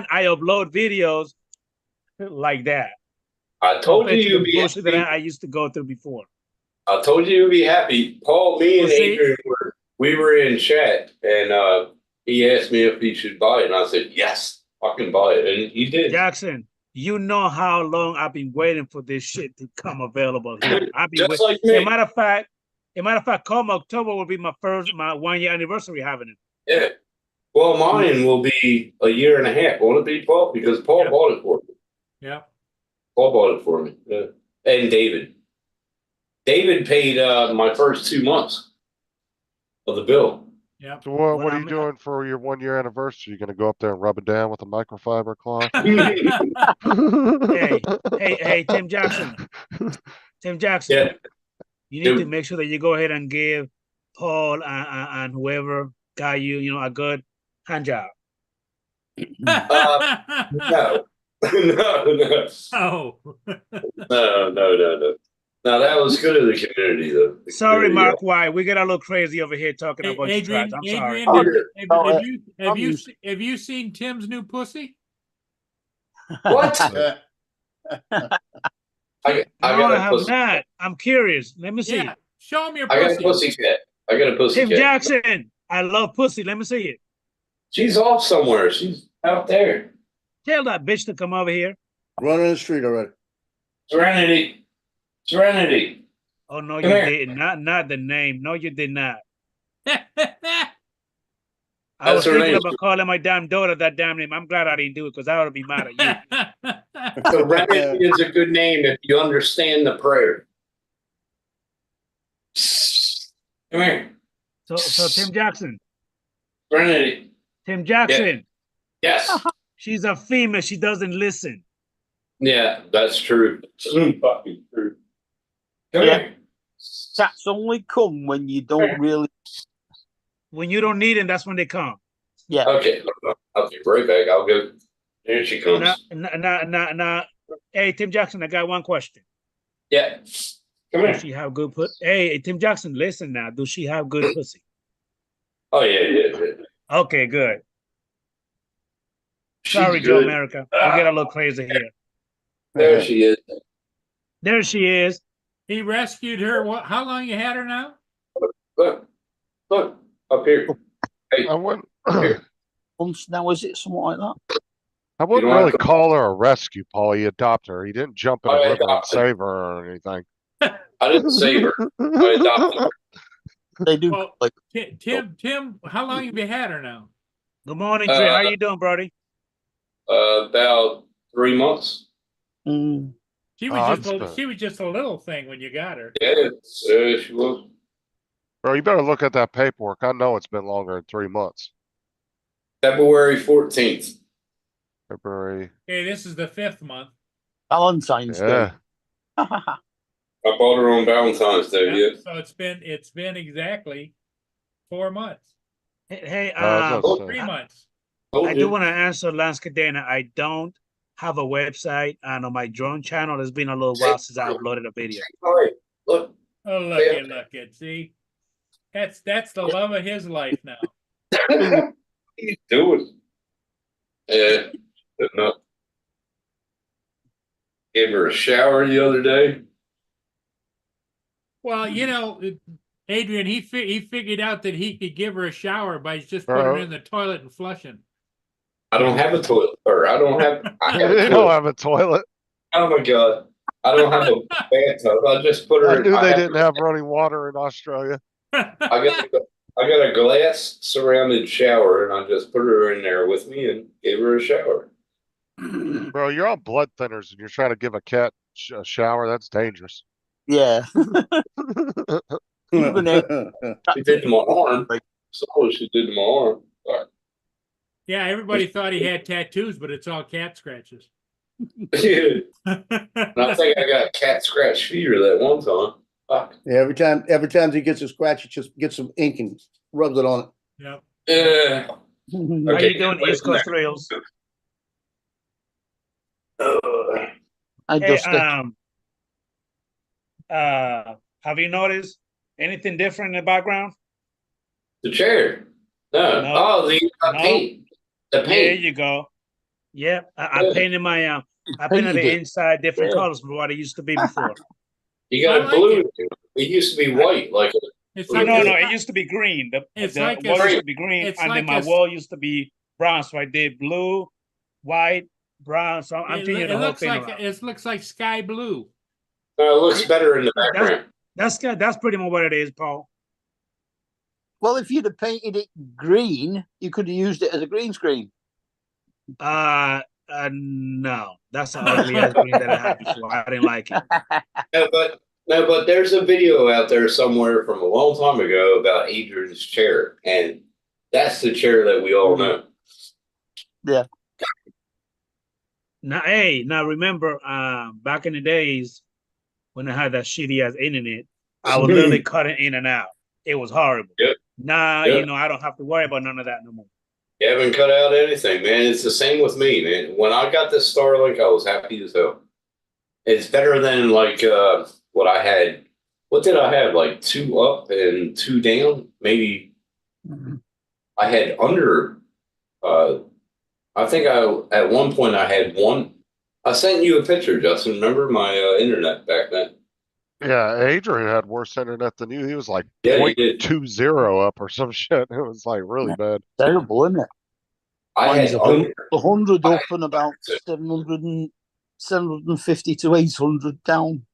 Speaker 8: I upload videos like that.
Speaker 3: I told you
Speaker 8: compared to
Speaker 3: you'd
Speaker 8: the
Speaker 3: be
Speaker 8: bullshit that
Speaker 3: happy.
Speaker 8: I used to go through before.
Speaker 3: I told you you'd be happy. Paul, me, and
Speaker 8: Well, see-
Speaker 3: Adrian we were in chat, and he asked me if he should buy it, and I said yes, I can buy it, and he did.
Speaker 8: Jackson, you know how long I've been waiting for this shit to come available here. I've been
Speaker 3: Just
Speaker 8: waiting.
Speaker 3: like me.
Speaker 8: As a matter of fact, come October will be my 1 year anniversary having it.
Speaker 3: Yeah. Well, mine will be a year and a half. Won't it be, Paul? Because Paul
Speaker 1: Yep.
Speaker 3: bought it for me.
Speaker 1: Yeah.
Speaker 3: Paul bought it for me. Yeah. And David. David paid my first 2 months of the bill.
Speaker 1: Yep.
Speaker 2: So what are
Speaker 8: I'm-
Speaker 2: you doing for your 1 year anniversary? You gonna go up there and rub it down with a microfiber cloth?
Speaker 8: Hey, Tim Jackson. Tim Jackson.
Speaker 3: Yeah.
Speaker 8: You need to
Speaker 3: Tim.
Speaker 8: make sure that you go ahead and give Paul and whoever got you, a good hand job.
Speaker 3: No. No, no.
Speaker 1: Oh.
Speaker 3: No. No, that was good of the community, though. The
Speaker 8: Sorry,
Speaker 3: community,
Speaker 8: Mark White. We get a little crazy over here talking
Speaker 1: Hey,
Speaker 8: about your trash.
Speaker 1: Adrian,
Speaker 8: I'm sorry.
Speaker 1: Adrian,
Speaker 5: Oh,
Speaker 1: have you seen Tim's new pussy?
Speaker 3: What? I
Speaker 8: No, I
Speaker 3: got a
Speaker 8: have
Speaker 3: pussy.
Speaker 8: not. I'm curious. Let me see.
Speaker 1: Yeah, show him your
Speaker 3: I got a
Speaker 1: pussy.
Speaker 3: pussy cat. I got a pussy
Speaker 8: Tim
Speaker 3: cat.
Speaker 8: Jackson. I love pussy. Let me see it.
Speaker 3: She's off somewhere. She's out there.
Speaker 8: Tell that bitch to come over here.
Speaker 5: Running the street already.
Speaker 3: Serenity.
Speaker 8: Oh no,
Speaker 3: Come
Speaker 8: you
Speaker 3: here.
Speaker 8: didn't. Not the name. No, you did not. I
Speaker 3: That's
Speaker 8: was
Speaker 3: her
Speaker 8: thinking
Speaker 3: name.
Speaker 8: about calling my damn daughter that damn name. I'm glad I didn't do it because I would be mad at you.
Speaker 3: Serenity is a good name if you understand the prayer. Come here.
Speaker 8: So Tim Jackson.
Speaker 3: Serenity.
Speaker 8: Tim Jackson.
Speaker 3: Yes.
Speaker 8: She's a female. She doesn't listen.
Speaker 3: Yeah, that's true. Fucking true. Come
Speaker 7: Yeah.
Speaker 3: here.
Speaker 7: Cats only come when you don't really.
Speaker 8: When you don't need them, that's when they come.
Speaker 7: Yeah.
Speaker 3: Okay, I'll be right back. I'll go. Here she comes.
Speaker 8: Now. Hey, Tim Jackson, I got one question.
Speaker 3: Yeah. Come
Speaker 8: Does
Speaker 3: here.
Speaker 8: she have good pussy? Hey, Tim Jackson, listen now. Does she have good pussy?
Speaker 3: Oh yeah.
Speaker 8: Okay, good.
Speaker 3: She's
Speaker 8: Sorry, Joe
Speaker 3: good.
Speaker 8: America. We get a little crazy here.
Speaker 3: There she is.
Speaker 8: There she is.
Speaker 1: He rescued her. What? How long you had her now?
Speaker 3: Look up here. Hey,
Speaker 2: I wouldn't,
Speaker 3: here.
Speaker 7: Months now, is it something like that?
Speaker 2: I wouldn't
Speaker 3: don't have
Speaker 2: really
Speaker 3: to-
Speaker 2: call her a rescue, Paul. You adopt her. He didn't jump in
Speaker 3: I
Speaker 2: a river and
Speaker 3: adopted.
Speaker 2: save her or anything.
Speaker 3: I didn't save her. I adopted her.
Speaker 7: They do
Speaker 1: Well,
Speaker 7: like
Speaker 1: Tim, how long have you had her now?
Speaker 8: Good morning, Trey. How you doing, Brody?
Speaker 3: About 3 months.
Speaker 1: She
Speaker 2: Oh,
Speaker 1: was
Speaker 2: that's good.
Speaker 1: she was just a little thing when you got her.
Speaker 3: Yeah, she was.
Speaker 2: Bro, you better look at that paperwork. I know it's been longer than 3 months.
Speaker 3: February 14th.
Speaker 2: February.
Speaker 1: Okay, this is the 5th month.
Speaker 7: Valentine's
Speaker 2: Yeah.
Speaker 3: I bought her on Valentine's Day. Yeah.
Speaker 1: So it's been exactly 4 months.
Speaker 8: Hey,
Speaker 2: I was gonna say.
Speaker 1: 3 months.
Speaker 8: I do want to answer Lance Cadena. I don't have a website, and on my drone channel, it's been a little while since I uploaded a video.
Speaker 3: All right. Look.
Speaker 1: Oh, look it. See, that's the love of his life now.
Speaker 3: What are you doing? Yeah. No. Gave her a shower the other day.
Speaker 1: Well, Adrian, he figured out that he could give her a shower by just putting her in the toilet and flushing.
Speaker 3: I don't have a toilet. Or I have
Speaker 2: They
Speaker 3: a
Speaker 2: don't
Speaker 3: toilet.
Speaker 2: have a toilet.
Speaker 3: Oh my God. I don't have a bathtub. I just put her
Speaker 2: I knew they
Speaker 3: have-
Speaker 2: didn't have running water in Australia.
Speaker 3: I got a glass surrounded shower and I just put her in there with me and gave her a shower.
Speaker 2: Bro, you're on blood thinners and you're trying to give a cat a shower. That's dangerous.
Speaker 7: Yeah. Even if
Speaker 3: She did to my arm. So she did to my arm.
Speaker 1: Yeah, everybody thought he had tattoos, but it's all cat scratches.
Speaker 3: And I think I got cat scratch fever that one time. Fuck.
Speaker 5: Yeah, every time he gets a scratch, he just gets some ink and rubs it on
Speaker 1: Yep.
Speaker 3: Yeah.
Speaker 8: How
Speaker 3: Okay,
Speaker 8: you doing,
Speaker 3: wait
Speaker 8: East
Speaker 3: a minute.
Speaker 8: Coast Rails?
Speaker 7: I
Speaker 8: Hey,
Speaker 7: just
Speaker 8: have you noticed anything different in the background?
Speaker 3: The chair. No.
Speaker 8: No.
Speaker 3: Oh, the
Speaker 8: No.
Speaker 3: paint. The
Speaker 8: There
Speaker 3: paint.
Speaker 8: you go. Yep, I
Speaker 3: Yeah.
Speaker 8: painted my I painted the
Speaker 7: painted it.
Speaker 8: inside different
Speaker 7: Yeah.
Speaker 8: colors from what it used to be before.
Speaker 3: You got
Speaker 1: I like
Speaker 3: blue.
Speaker 1: it.
Speaker 3: It used to be white, like
Speaker 1: It's
Speaker 3: No,
Speaker 1: like
Speaker 8: No,
Speaker 1: a-
Speaker 8: no, it used to be green. The
Speaker 1: It's
Speaker 8: the
Speaker 1: like a-
Speaker 8: wall used to be green,
Speaker 1: it's
Speaker 8: and then
Speaker 1: like
Speaker 8: my
Speaker 1: a-
Speaker 8: wall used to be brown. So I did blue, white, brown. So I'm changing the whole
Speaker 1: looks
Speaker 8: thing
Speaker 1: like
Speaker 8: around.
Speaker 1: it looks like sky blue.
Speaker 3: no, it looks better in the background.
Speaker 8: That's good. That's pretty much what it is, Paul.
Speaker 7: well, if you'd have painted it green, you could have used it as a green screen.
Speaker 8: No, that's an ugly ass green that I had before. I didn't like it.
Speaker 3: No, but there's a video out there somewhere from a long time ago about Adrian's chair, and That's the chair that we all know.
Speaker 8: Now remember, back in the days when I had that shitty ass internet, I was literally cutting in and out. It was horrible.
Speaker 3: Yep.
Speaker 8: Now,
Speaker 3: Yep.
Speaker 8: I don't have to worry about none of that no more.
Speaker 3: You haven't cut out anything, man. It's the same with me, man. When I got this Starlink, I was happy as hell. It's better than like what I had. What did I have? Like 2 up and 2 down? Maybe I had under I think at one point I had one. I sent you a picture, Justin. Remember my internet back then?
Speaker 2: Yeah, Adrian had worse internet than you. He was like
Speaker 3: Yeah, he did.
Speaker 2: 0.20 up or some shit. It was like really bad.
Speaker 7: Terrible, isn't it?
Speaker 3: I
Speaker 7: Mine's
Speaker 3: had
Speaker 7: 100
Speaker 3: I
Speaker 7: up and about 750 to 800 down.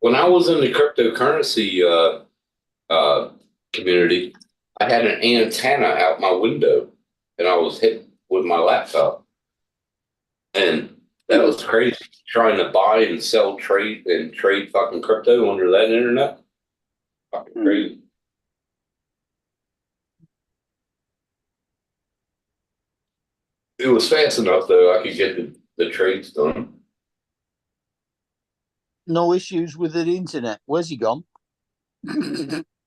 Speaker 3: when I was in the cryptocurrency community, I had an antenna out my window, and I was hit with my laptop, and that was crazy. Trying to buy and sell, trade fucking crypto under that internet, fucking crazy. It was fast enough though. I could get the trades done.
Speaker 7: No issues with the internet. Where's he gone?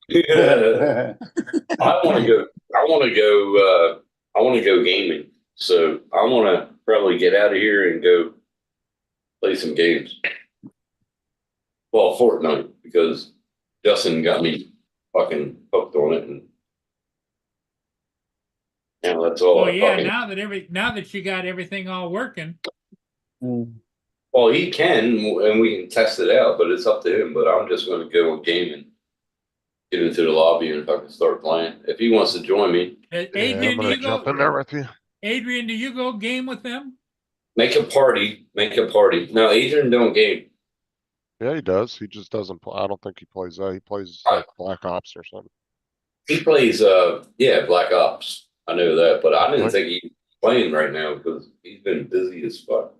Speaker 3: Yeah. I want to go. I want to go. I want to go gaming. So I want to probably get out of here and go play some games. Well, Fortnite, because Justin got me fucking hooked on it, and now that's all.
Speaker 1: Well,
Speaker 3: I
Speaker 1: yeah,
Speaker 3: fucking,
Speaker 1: now that you got everything all working,
Speaker 3: well, he can, and we can test it out, but it's up to him. But I'm just going to go gaming, get into the lobby, and fucking start playing. If he wants to join me,
Speaker 2: Yeah, I'm
Speaker 1: Adrian, do
Speaker 2: gonna
Speaker 1: you
Speaker 2: jump
Speaker 1: go?
Speaker 2: in there with you.
Speaker 1: Adrian, do you go game with them?
Speaker 3: make a party. Make a party. No, Adrian don't game.
Speaker 2: Yeah, he does. He just doesn't play. I don't think he plays that. He plays like Black Ops or something.
Speaker 3: He plays, yeah, Black Ops. I know that, but I didn't
Speaker 2: What?
Speaker 3: think he was playing right now because he's been busy as fuck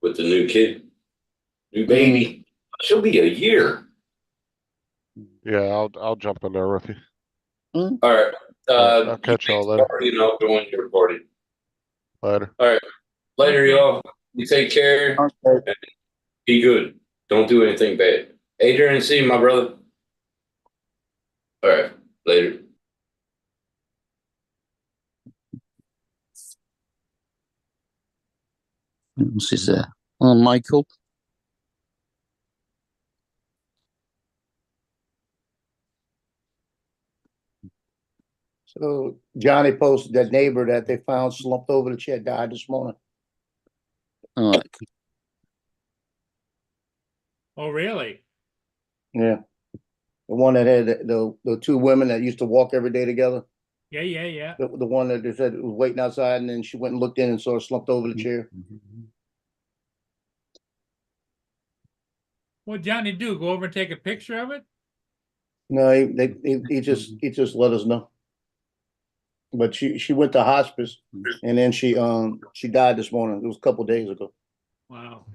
Speaker 3: with the new kid, new baby. She'll be a year.
Speaker 2: Yeah, I'll jump in there with you.
Speaker 3: All right.
Speaker 2: I'll catch
Speaker 3: you
Speaker 2: y'all
Speaker 3: make a
Speaker 2: later.
Speaker 3: party and I'll join your party.
Speaker 2: Later.
Speaker 3: All right. Later, y'all. You take care.
Speaker 7: Okay.
Speaker 3: Be good. Don't do anything bad. Adrian, see you, my brother. All right. Later.
Speaker 7: What's his there? Oh, Michael.
Speaker 5: So Johnny posted that neighbor that they found slumped over the chair died this morning.
Speaker 7: All right.
Speaker 1: Oh, really?
Speaker 5: Yeah. The one that had the 2 women that used to walk every day together.
Speaker 1: Yeah.
Speaker 5: The one that they said was waiting outside, and then she went and looked in and saw her slumped over the chair.
Speaker 1: What Johnny do? Go over and take a picture of it?
Speaker 5: No, he just let us know. But she went to hospice, and then she died this morning. It was a couple days ago.
Speaker 1: Wow.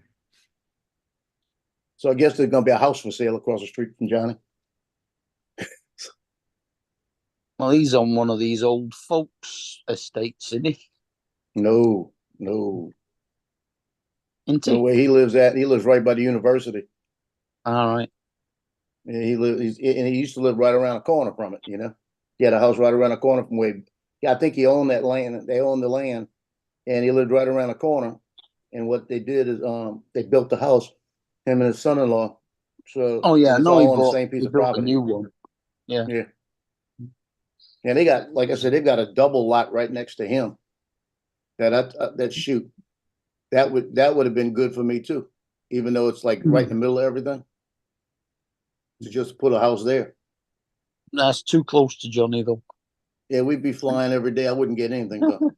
Speaker 5: So I guess there's gonna be a house for sale across the street from Johnny.
Speaker 7: Well, he's on one of these old folks' estates, isn't he?
Speaker 5: No.
Speaker 7: Isn't
Speaker 5: The
Speaker 7: he?
Speaker 5: way he lives right by the university.
Speaker 7: All right.
Speaker 5: And he used to live right around the corner from it, you know. He had a house right around the corner from where, yeah, I think he owned that land. They owned the land, and he lived right around the corner. And what they did is they built the house, him and his son-in-law. So
Speaker 7: Oh yeah,
Speaker 5: it's
Speaker 7: no, he
Speaker 5: all on the
Speaker 7: bought.
Speaker 5: same piece
Speaker 7: He
Speaker 5: of
Speaker 7: built a
Speaker 5: property.
Speaker 7: new one.
Speaker 5: Yeah. And they got, like I said, they've got a double lot right next to him. That shoot. That would have been good for me too, even though it's like right in the middle of everything. To just put a house there.
Speaker 7: That's too close to Johnny, though.
Speaker 5: Yeah, we'd be flying every day. I wouldn't get anything done.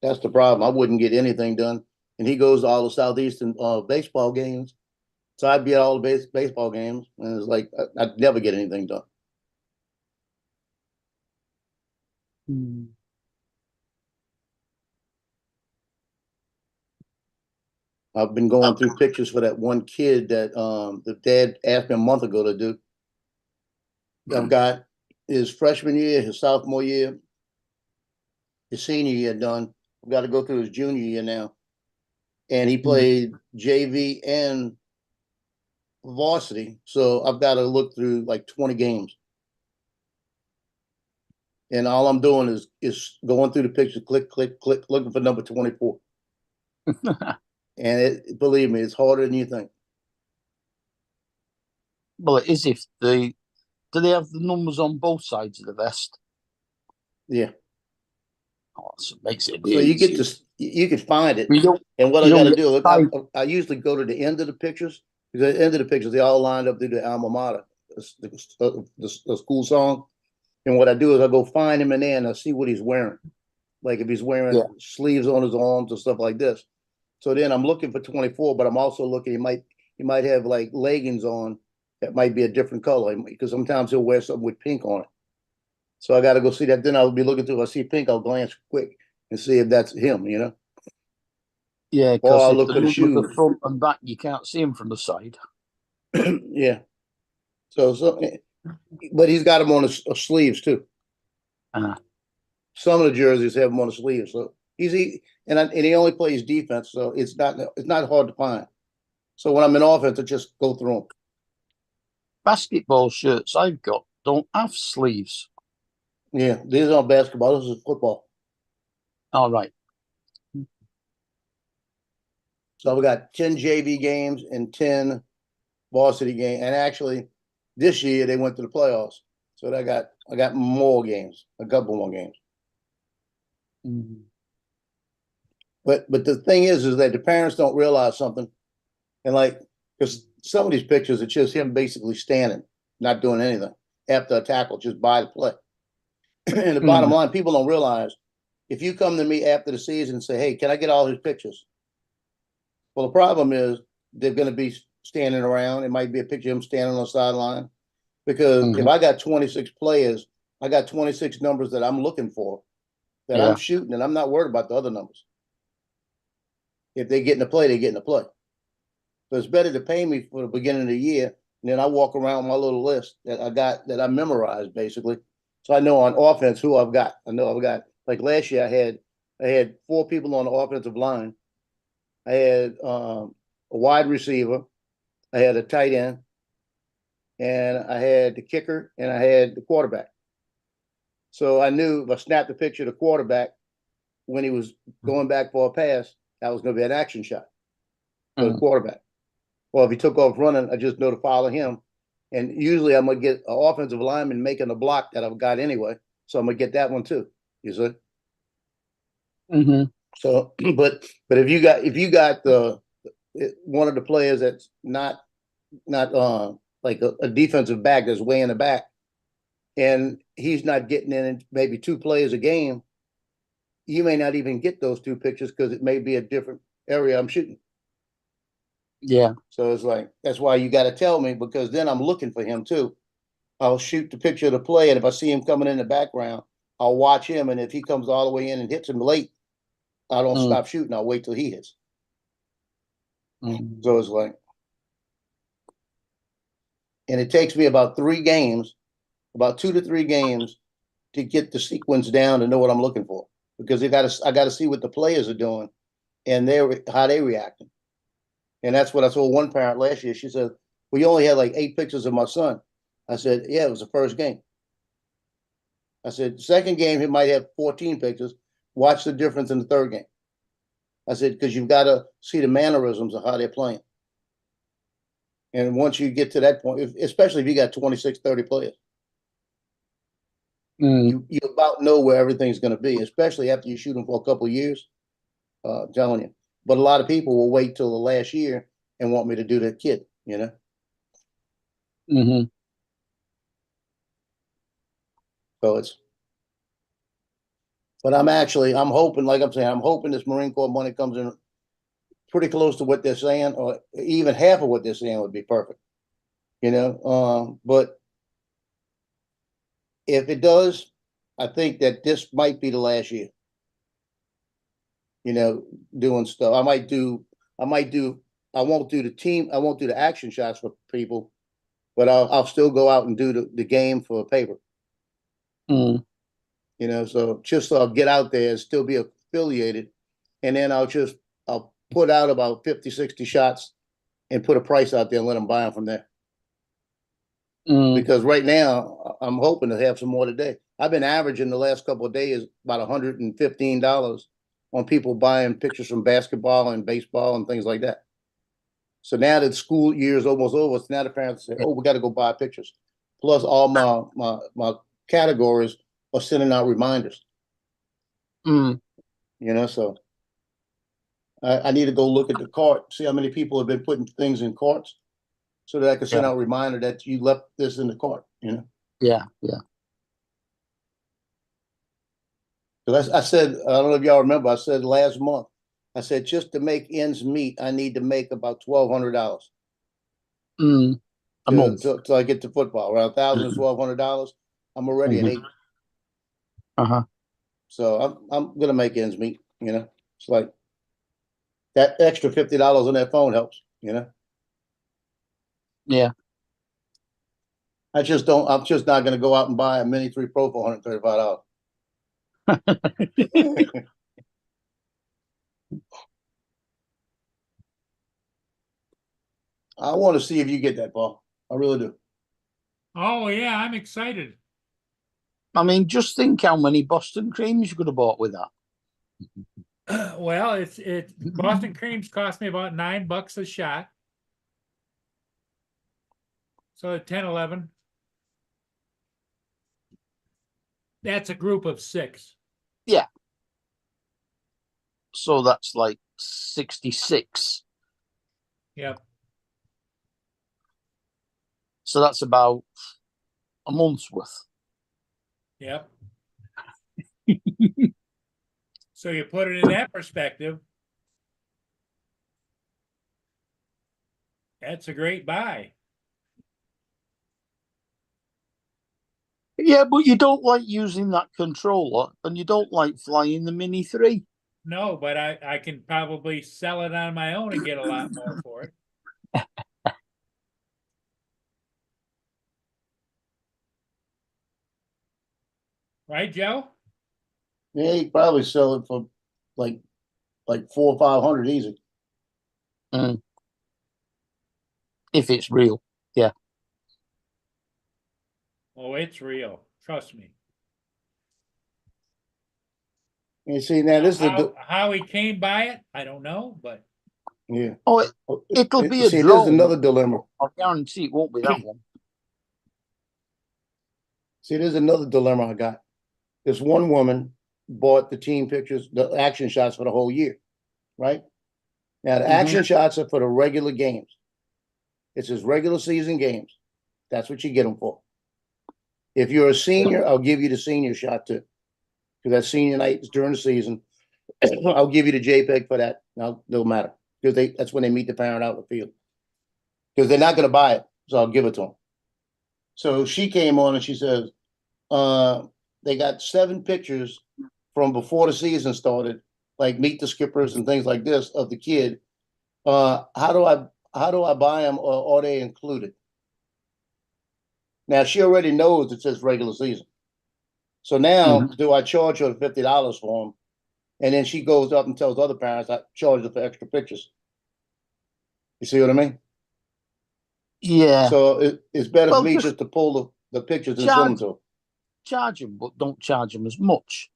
Speaker 5: That's the problem. I wouldn't get anything done. And he goes to all the Southeastern baseball games. So I'd be at all the baseball games, and it's like I'd never get anything done. I've been going through pictures for that one kid that the dad asked me a month ago to do. I've got his freshman year, his sophomore year, his senior year done. I've got to go through his junior year now. And he played JV and varsity. So I've got to look through like 20 games. And all I'm doing is going through the picture, click, click, click, looking for number 24. And believe me, it's harder than you think.
Speaker 7: Well, it is if do they have the numbers on both sides of the vest?
Speaker 5: Yeah.
Speaker 7: Oh, so it makes it.
Speaker 5: So you get to, you can find it.
Speaker 7: You don't.
Speaker 5: And what
Speaker 7: you
Speaker 5: I got
Speaker 7: don't
Speaker 5: to
Speaker 7: get
Speaker 5: do, look,
Speaker 7: time.
Speaker 5: I usually go to the end of the pictures, because at the end of the pictures, they all lined up through the alma mater, the school song. And what I do is I go find him in there and I see what he's wearing. Like if he's wearing sleeves on his arms or stuff like this. So then I'm looking for 24, but I'm also looking, he might have like leggings on that might be a different color, because sometimes he'll wear something with pink on it. So I got to go see that. Then I'll be looking through, if I see pink, I'll glance quick and see if that's him, you know?
Speaker 7: Yeah,
Speaker 5: Or I'll
Speaker 7: because
Speaker 5: look
Speaker 7: if
Speaker 5: for the
Speaker 7: the numbers are
Speaker 5: shoes.
Speaker 7: front and back, you can't see them from the side.
Speaker 5: Yeah. So, but he's got them on his sleeves too. Some of the jerseys have him on the sleeves. So and he only plays defense, so it's not hard to find. So when I'm in offense, I just go through them.
Speaker 7: Basketball shirts I've got don't have sleeves.
Speaker 5: Yeah, these aren't basketball. This is football.
Speaker 7: All right.
Speaker 5: So we got 10 JV games and 10 varsity games. And actually, this year they went to the playoffs. So I got more games, a couple more games.
Speaker 7: Mm-hmm.
Speaker 5: But the thing is that the parents don't realize something. And like, because some of these pictures, it's just him basically standing, not doing anything after a tackle, just by the play. And the bottom line, people don't realize, if you come to me after the season and say, hey, can I get all his pictures? Well, the problem is they're going to be standing around. It might be a picture of him standing on the sideline. Because if I got 26 players, I got 26 numbers that I'm looking for, that I'm shooting, and I'm not worried about the other numbers. If they get in the play, they get in the play. So it's better to pay me for the beginning of the year, and then I walk around with my little list that I got, that I memorized basically. So I know on offense who I've got. I know I've got, like last year I had 4 people on the offensive line. I had a wide receiver, I had a tight end, and I had the kicker, and I had the quarterback. So I knew if I snapped a picture of the quarterback when he was going back for a pass, that was going to be an action shot for the quarterback. Well, if he took off running, I just know to follow him. And usually I'm going to get an offensive lineman making a block that I've got anyway. So I'm going to get that one too. You see?
Speaker 7: Mm-hmm.
Speaker 5: So, but if you got one of the players that's not like a defensive back that's way in the back, and he's not getting in maybe 2 plays a game, you may not even get those 2 pictures because it may be a different area I'm shooting.
Speaker 7: Yeah.
Speaker 5: So it's like, that's why you got to tell me, because then I'm looking for him too. I'll shoot the picture of the play, and if I see him coming in the background, I'll watch him. And if he comes all the way in and hits him late, I don't stop shooting. I'll wait till he hits. So it's like, and it takes me about 3 games, about 2 to 3 games to get the sequence down to know what I'm looking for, because I got to see what the players are doing and how they reacting. And that's what I told one parent last year. She said, "We only had like 8 pictures of my son." I said, "Yeah, it was the first game." I said, "Second game, he might have 14 pictures. Watch the difference in the third game." I said, "Because you've got to see the mannerisms of how they're playing. And once you get to that point, especially if you got 26, 30 players, you about know where everything's going to be, especially after you shoot them for a couple of years." I'm telling you. But a lot of people will wait till the last year and want me to do that kid, you know? So but I'm hoping, like I'm saying, I'm hoping this Marine Corps money comes in pretty close to what they're saying, or even half of what they're saying would be perfect, you know? But if it does, I think that this might be the last year, you know, doing stuff. I might do I won't do the action shots for people, but I'll still go out and do the game for a paper.
Speaker 7: Mm.
Speaker 5: You know, so just so I'll get out there and still be affiliated. And then I'll put out about 50, 60 shots and put a price out there and let them buy them from there.
Speaker 7: Mm.
Speaker 5: Because right now I'm hoping to have some more today. I've been averaging the last couple of days about $115 on people buying pictures from basketball and baseball and things like that. So now that school year is almost over, so now the parents say, "Oh, we got to go buy pictures." Plus, all my categories are sending out reminders.
Speaker 7: Mm.
Speaker 5: You know, so I need to go look at the cart, see how many people have been putting things in carts, so that I can send out a reminder that you left this in the cart. You know.
Speaker 7: Yeah, yeah.
Speaker 5: Because I said, I don't know if y'all remember, I said last month, I said just to make ends meet, I need to make about $1,200
Speaker 7: Mm. A month.
Speaker 5: till I get to football. Around $1,000 to $1,200, I'm already at
Speaker 7: Mhm.
Speaker 5: 8.
Speaker 7: Uh-huh.
Speaker 5: So I'm gonna make ends meet. You know, it's like that extra $50 on that phone helps. You know,
Speaker 7: Yeah.
Speaker 5: I'm just not gonna go out and buy a Mini 3 Pro for $135. I want to see if you get that, Paul. I really do.
Speaker 1: Oh, yeah, I'm excited.
Speaker 7: I mean, just think how many Boston creams you could have bought with that.
Speaker 1: Well, it's Boston creams cost me about $9 a shot. So 10, 11. That's a group of 6.
Speaker 7: So that's like 66.
Speaker 1: Yep.
Speaker 7: So that's about a month's worth.
Speaker 1: Yep. So you put it in that perspective. That's a great buy.
Speaker 7: Yeah, but you don't like using that controller and you don't like flying the Mini 3.
Speaker 1: No, but I can probably sell it on my own and get a lot more for it. Right, Joe?
Speaker 5: Yeah, you probably sell it for like 400 or 500 easy.
Speaker 7: Mm. If it's real. Yeah.
Speaker 1: Oh, it's real. Trust me.
Speaker 5: You see, now this is
Speaker 1: How he came by it, I don't know, but
Speaker 5: yeah.
Speaker 7: Oh, it'll be a
Speaker 5: See,
Speaker 7: drone.
Speaker 5: there's another dilemma.
Speaker 7: I guarantee it won't be that one.
Speaker 5: See, there's another dilemma I got. This one woman bought the team pictures, the action shots for the whole year, right? Now, the action shots are for the regular games. It's his regular season games. That's what you get them for. If you're a senior, I'll give you the senior shot too. Because that senior night is during the season. I'll give you the JPEG for that. Now, it'll matter. Because that's when they meet the parent out in the field. Because they're not going to buy it, so I'll give it to them. So she came on and she says, they got 7 pictures from before the season started, like meet the skippers and things like this of the kid. How do I buy them, or are they included? Now she already knows it says regular season. So now do I charge her $50 for them? And then she goes up and tells other parents I charge her for extra pictures. You see what I mean?
Speaker 7: Yeah.
Speaker 5: So it's better
Speaker 7: Well,
Speaker 5: for me just to pull the pictures and send them to her.
Speaker 7: Charge them, but don't charge them as much.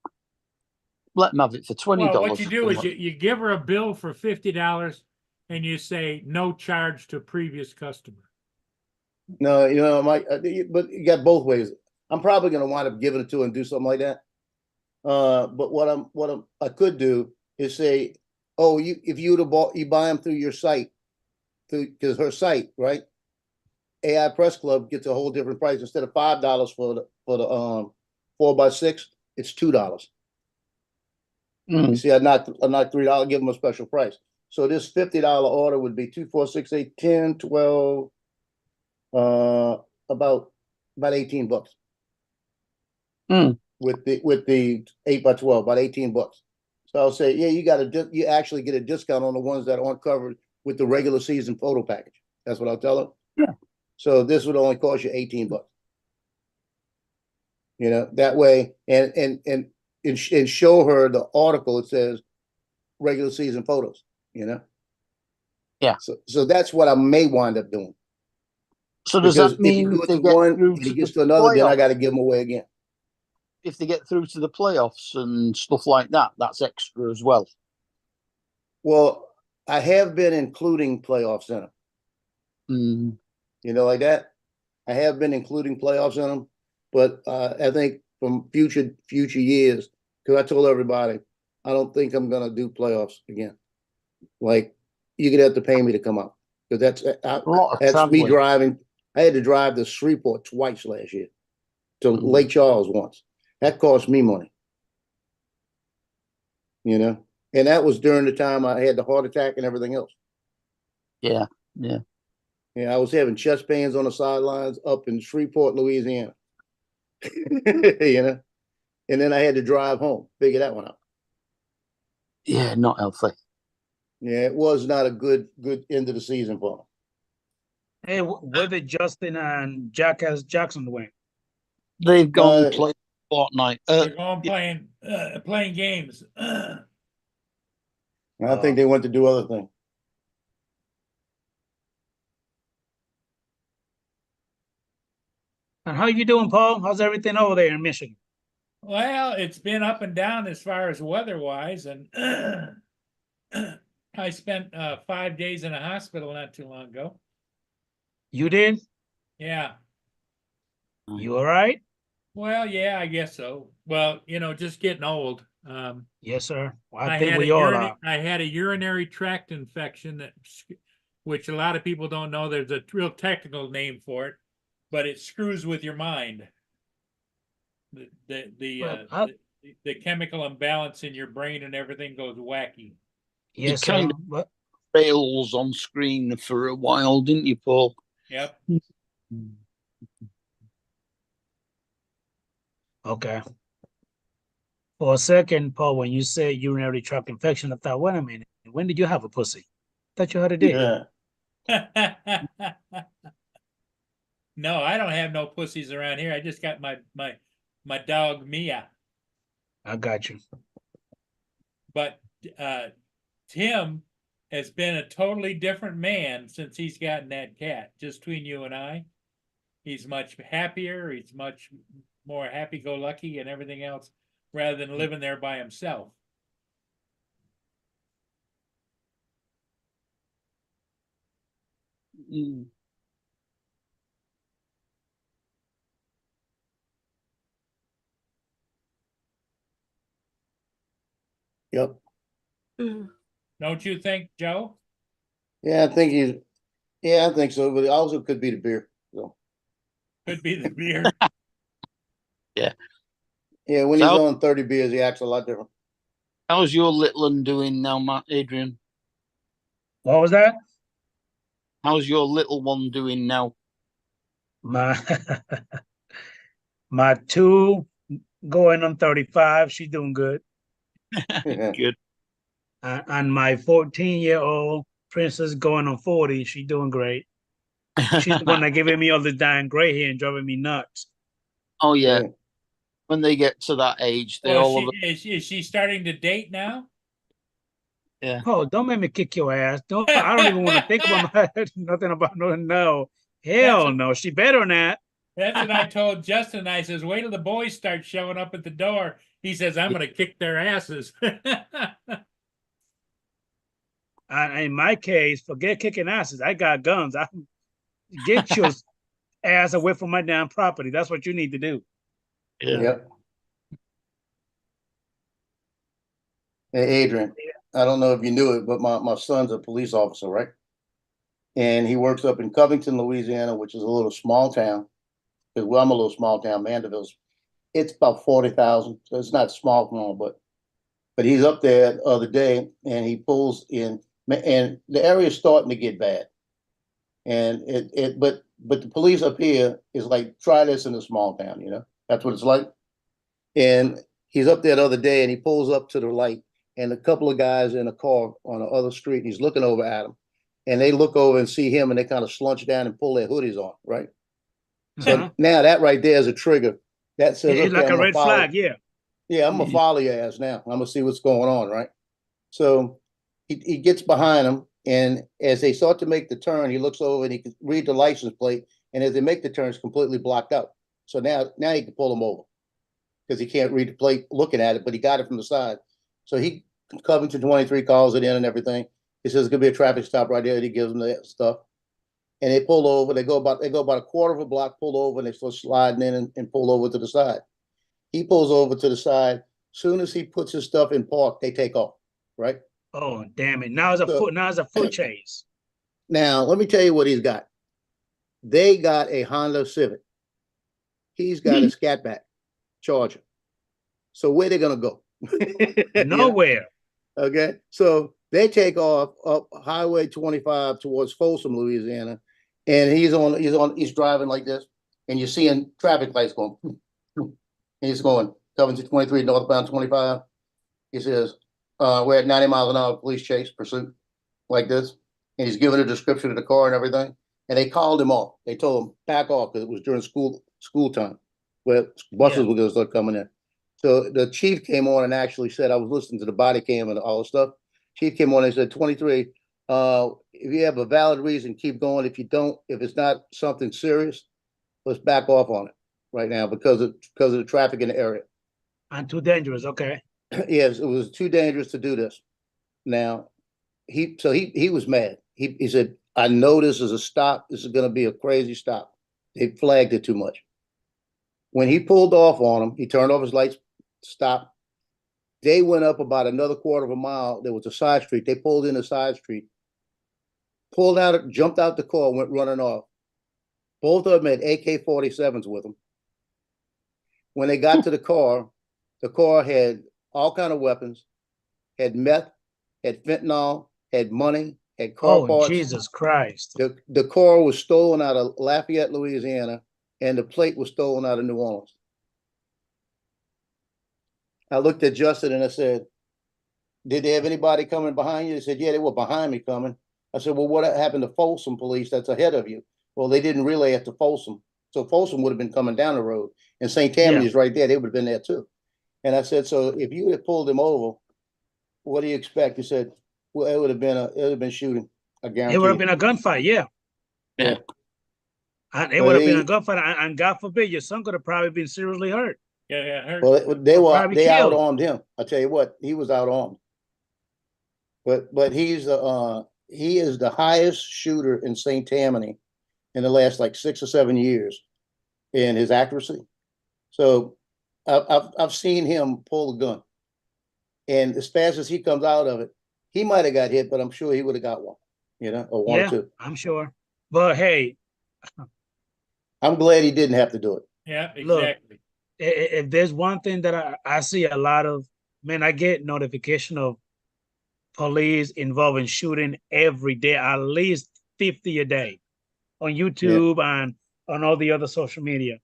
Speaker 7: Let them have it for $20.
Speaker 1: well, what you do is you give her a bill for $50 and you say no charge to previous customer.
Speaker 5: No, you know, but you got both ways. I'm probably going to wind up giving it to her and do something like that. But what I could do is say, oh, if you buy them through your site, because her site, right? AI Press Club gets a whole different price. Instead of $5 for the 4x6, it's $2. You see, I knocked $3, give them a special price. So this $50 order would be 2, 4, 6, 8, 10, 12, about $18. With the 8x12, about $18. So I'll say, yeah, you actually get a discount on the ones that aren't covered with the regular season photo package. That's what I'll tell her.
Speaker 7: Yeah.
Speaker 5: So this would only cost you $18. That way, and show her the article. It says regular season photos.
Speaker 7: Yeah.
Speaker 5: So that's what I may wind up doing.
Speaker 7: So does
Speaker 5: Because
Speaker 7: that mean
Speaker 5: if you do
Speaker 7: if
Speaker 5: it
Speaker 7: they
Speaker 5: to
Speaker 7: get
Speaker 5: one
Speaker 7: through
Speaker 5: and
Speaker 7: to
Speaker 5: he gets
Speaker 7: the
Speaker 5: to another, then I
Speaker 7: playoffs,
Speaker 5: got to give them away again.
Speaker 7: if they get through to the playoffs and stuff like that, that's extra as well?
Speaker 5: Well, I have been including playoffs in them.
Speaker 7: Mm,
Speaker 5: Like that. I have been including playoffs in them, but I think from future years, because I told everybody, I don't think I'm gonna do playoffs again. Like, you're gonna have to pay me to come out, because
Speaker 7: a lot of
Speaker 5: that's me
Speaker 7: traveling.
Speaker 5: driving. I had to drive to Shreveport twice last year, to
Speaker 7: Mm.
Speaker 5: Lake Charles once. That cost me money. And that was during the time I had the heart attack and everything else.
Speaker 7: Yeah.
Speaker 5: I was having chest pains on the sidelines up in Shreveport, Louisiana. And then I had to drive home, figure that one out.
Speaker 7: Yeah, not healthy.
Speaker 5: Yeah, it was not a good end of the season for him.
Speaker 8: Hey, where did Justin and Jackass Jackson went?
Speaker 7: They've gone play Fortnite.
Speaker 1: They're going playing games.
Speaker 5: I think they went to do other things.
Speaker 8: And how you doing, Paul? How's everything over there in Michigan?
Speaker 1: Well, it's been up and down as far as weather-wise, and I spent 5 days in a hospital not too long ago.
Speaker 8: You did?
Speaker 1: Yeah.
Speaker 8: You all right?
Speaker 1: Well, yeah, I guess so. Well, just getting old.
Speaker 8: Yes, sir. Well,
Speaker 1: I
Speaker 8: I think
Speaker 1: had
Speaker 8: we all are.
Speaker 1: I had a urinary tract infection which a lot of people don't know. There's a real technical name for it, but it screws with your mind. The chemical imbalance in your brain and everything goes wacky.
Speaker 8: Yes,
Speaker 7: kind
Speaker 8: sir. But
Speaker 7: Rails on screen for a while, didn't you, Paul?
Speaker 1: Yep.
Speaker 8: okay. For a second, Paul, when you say urinary tract infection, I thought, wait a minute, when did you have a pussy? I thought you had a dick.
Speaker 5: Yeah.
Speaker 1: No, I don't have no pussies around here. I just got my dog Mia.
Speaker 8: I got you.
Speaker 1: But Tim has been a totally different man since he's gotten that cat. Just between you and I, he's much happier. He's much more happy-go-lucky and everything else, rather than living there by himself.
Speaker 7: Mm.
Speaker 5: Yep.
Speaker 1: Don't you think, Joe?
Speaker 5: Yeah, I think so. But it also could be the beer. So
Speaker 1: Could be the beer.
Speaker 5: yeah, when he's on 30 beers, he acts a lot different.
Speaker 7: How's your little one doing now, Matt, Adrian?
Speaker 8: What was that?
Speaker 7: How's your little one doing now?
Speaker 8: My my 2 going on 35, she's doing good.
Speaker 7: Good.
Speaker 8: And my 14-year-old princess going on 40, she's doing great. She's the one that giving me all the dying gray hair and driving me nuts.
Speaker 7: Oh yeah. When they get to that age, they all
Speaker 1: is she starting to date now?
Speaker 7: Yeah.
Speaker 8: Oh, don't make me kick your ass. I don't even want to think about nothing about no. Hell no. She better than that.
Speaker 1: That's what I told Justin. I says, wait till the boys start showing up at the door. He says, I'm going to kick their asses.
Speaker 8: And in my case, forget kicking asses. I got guns. I get your ass away from my damn property. That's what you need to do.
Speaker 7: Yeah.
Speaker 5: Yep. Hey, Adrian, I don't know if you knew it, but my son's a police officer, right? And he works up in Covington, Louisiana, which is a little small town. Because I'm a little small town, Mandeville's. It's about 40,000, so it's not small, but he's up there the other day, and he pulls in, and the area's starting to get bad. And but the police up here is like, try this in a small town, That's what it's like. And he's up there the other day, and he pulls up to the light, and a couple of guys in a car on the other street. And he's looking over at them, and they look over and see him, and they kind of slunch down and pull their hoodies on, right? So
Speaker 8: Uh-huh.
Speaker 5: now that right there is a trigger. That says,
Speaker 8: It's
Speaker 5: okay,
Speaker 8: like
Speaker 5: I'm
Speaker 8: a
Speaker 5: gonna
Speaker 8: red
Speaker 5: follow.
Speaker 8: flag, yeah.
Speaker 5: Yeah, I'm gonna follow your ass now. I'm gonna see what's going on, right? So he gets behind him, and as they start to make the turn, he looks over and he can read the license plate. And as they make the turn, it's completely blocked out. So now he can pull him over because he can't read the plate looking at it, but he got it from the side. So he Covington 23 calls it in and everything. He says it's gonna be a traffic stop right there. And he gives them that stuff. And they pull over. They go about a quarter of a block, pull over, and they start sliding in and pull over to the side. He pulls over to the side. Soon as he puts his stuff in park, they take off, right?
Speaker 8: Oh, damn it. Now it's a
Speaker 5: So-
Speaker 8: foot chase.
Speaker 5: Now, let me tell you what he's got. They got a Honda Civic. He's got a Scatback Charger. So where they gonna go? Yeah.
Speaker 8: Nowhere.
Speaker 5: Okay. So they take off up Highway 25 towards Folsom, Louisiana, and he's driving like this, and you're seeing traffic lights going. And he's going Covington 23 northbound 25. He says, we're at 90 miles an hour police chase pursuit like this. And he's giving a description of the car and everything. And they called him off. They told him back off because it was during school time where buses were going to start coming in. So the chief came on and actually said, I was listening to the body cam and all the stuff. Chief came on and said, 23, if you have a valid reason, keep going. If you don't, if it's not something serious, let's back off on it right now because of the traffic in the area.
Speaker 8: And too dangerous. Okay.
Speaker 5: Yes, it was too dangerous to do this. Now, he was mad. He said, I know this is a stop. This is going to be a crazy stop. They flagged it too much. When he pulled off on him, he turned off his lights, stopped. They went up about another quarter of a mile. There was a side street. They pulled in a side street, pulled out, jumped out the car, went running off. Both of them had AK-47s with them. When they got to the car had all kind of weapons, had meth, had fentanyl, had money, had car parts.
Speaker 8: Jesus Christ.
Speaker 5: The car was stolen out of Lafayette, Louisiana, and the plate was stolen out of New Orleans. I looked at Justin and I said, did they have anybody coming behind you? They said, yeah, they were behind me coming. I said, well, what happened to Folsom police that's ahead of you? Well, they didn't relay it to Folsom. So Folsom would have been coming down the road. And St. Tammany's right there. They would have been there too. And I said, so if you had pulled him over, what do you expect? He said, well, it would have been shooting. I guarantee.
Speaker 8: It would have been a gunfight, yeah.
Speaker 7: Yeah.
Speaker 8: And it would have been a gunfight, and God forbid, your son could have probably been seriously hurt.
Speaker 1: Yeah, hurt.
Speaker 5: Well, they
Speaker 8: Probably killed.
Speaker 5: outarmed him. I tell you what, he was outarmed. But he is the highest shooter in St. Tammany in the last like 6 or 7 years in his accuracy. So I've seen him pull a gun, and as fast as he comes out of it, he might have got hit, but I'm sure he would have got one, or one or two.
Speaker 8: I'm sure. But hey,
Speaker 5: I'm glad he didn't have to do it.
Speaker 1: Yeah,
Speaker 8: Look,
Speaker 1: exactly.
Speaker 8: if there's one thing that I see a lot of, man, I get notification of police involved in shooting every day, at least 50 a day on YouTube and on all the other social media.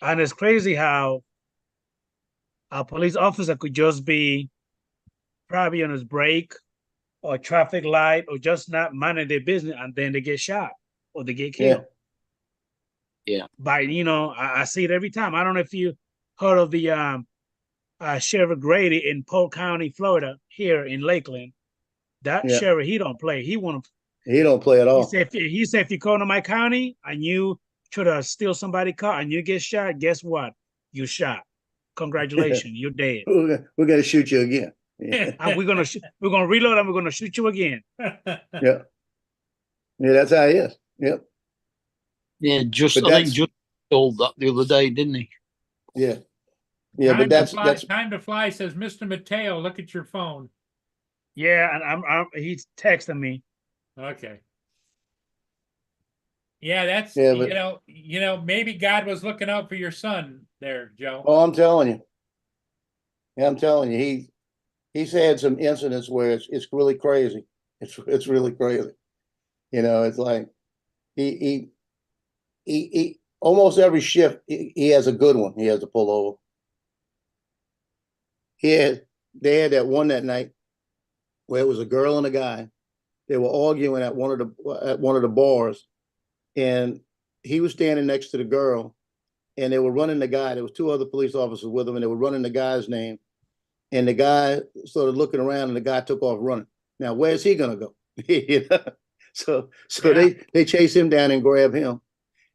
Speaker 8: And it's crazy how a police officer could just be probably on his break or traffic light or just not minding their business, and then they get shot or they get killed.
Speaker 7: Yeah.
Speaker 8: By, I see it every time. I don't know if you heard of the Sheriff Grady in Polk County, Florida, here in Lakeland. That sheriff, he don't play. He
Speaker 5: don't play at all.
Speaker 8: He said if you come to my county and you try to steal somebody's car and you get shot, guess what? You shot. Congratulations, you're dead.
Speaker 5: We're gonna shoot you again.
Speaker 8: And we're gonna reload and we're gonna shoot you again.
Speaker 5: Yeah, that's how he is. Yep.
Speaker 7: Yeah, I think just told that the other day, didn't he?
Speaker 5: Yeah.
Speaker 1: Time
Speaker 5: But
Speaker 1: to time to fly says, Mr. Mateo, look at your phone.
Speaker 8: Yeah, and he's texting me.
Speaker 1: Okay. Yeah, that's
Speaker 5: but,
Speaker 1: maybe God was looking out for your son there, Joe.
Speaker 5: Oh, I'm telling you. Yeah, I'm telling you, he's had some incidents where it's really crazy. It's really crazy. It's like he almost every shift he has a good one. He has to pull over. they had that one that night where it was a girl and a guy. They were arguing at one of the bars, and he was standing next to the girl, and they were running the guy. There was two other police officers with him, and they were running the guy's name. And the guy started looking around, and the guy took off running. Now, where's he gonna go? You know? So
Speaker 1: Yeah.
Speaker 5: they chase him down and grab him.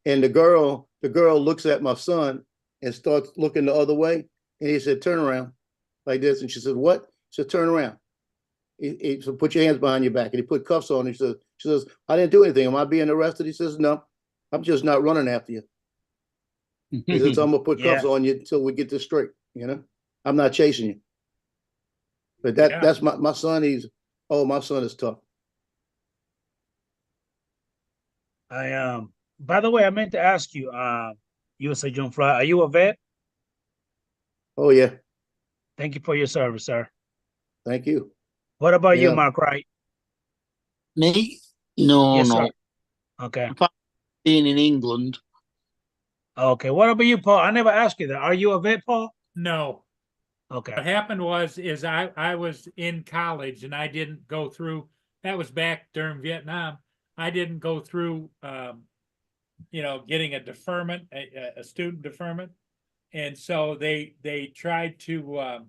Speaker 5: And the girl looks at my son and starts looking the other way. And he said, "Turn around," like this. And she said, "What?" She said, "Turn around." He said, "Put your hands behind your back." And he put cuffs on. And she says, "I didn't do anything. Am I being arrested?" He says, "No, I'm just not running after you." He says, "I'm gonna put
Speaker 8: Yeah.
Speaker 5: cuffs on you until we get this straight. You know, I'm not chasing you." But
Speaker 1: Yeah.
Speaker 5: that's my son. My son is tough.
Speaker 8: By the way, I meant to ask you, USA John Fry, are you a vet?
Speaker 5: Oh yeah,
Speaker 8: Thank you for your service, sir.
Speaker 5: thank you.
Speaker 8: What about you,
Speaker 5: Yeah.
Speaker 8: Mark Wright?
Speaker 7: Me? No,
Speaker 8: Yes,
Speaker 7: no.
Speaker 8: sir. Okay.
Speaker 7: Being in England,
Speaker 8: Okay. What about you, Paul? I never asked you that. Are you a vet, Paul?
Speaker 1: No.
Speaker 8: Okay.
Speaker 1: What happened is I was in college and I didn't go through, that was back during Vietnam. I didn't go through, getting a deferment, a student deferment. And so they tried to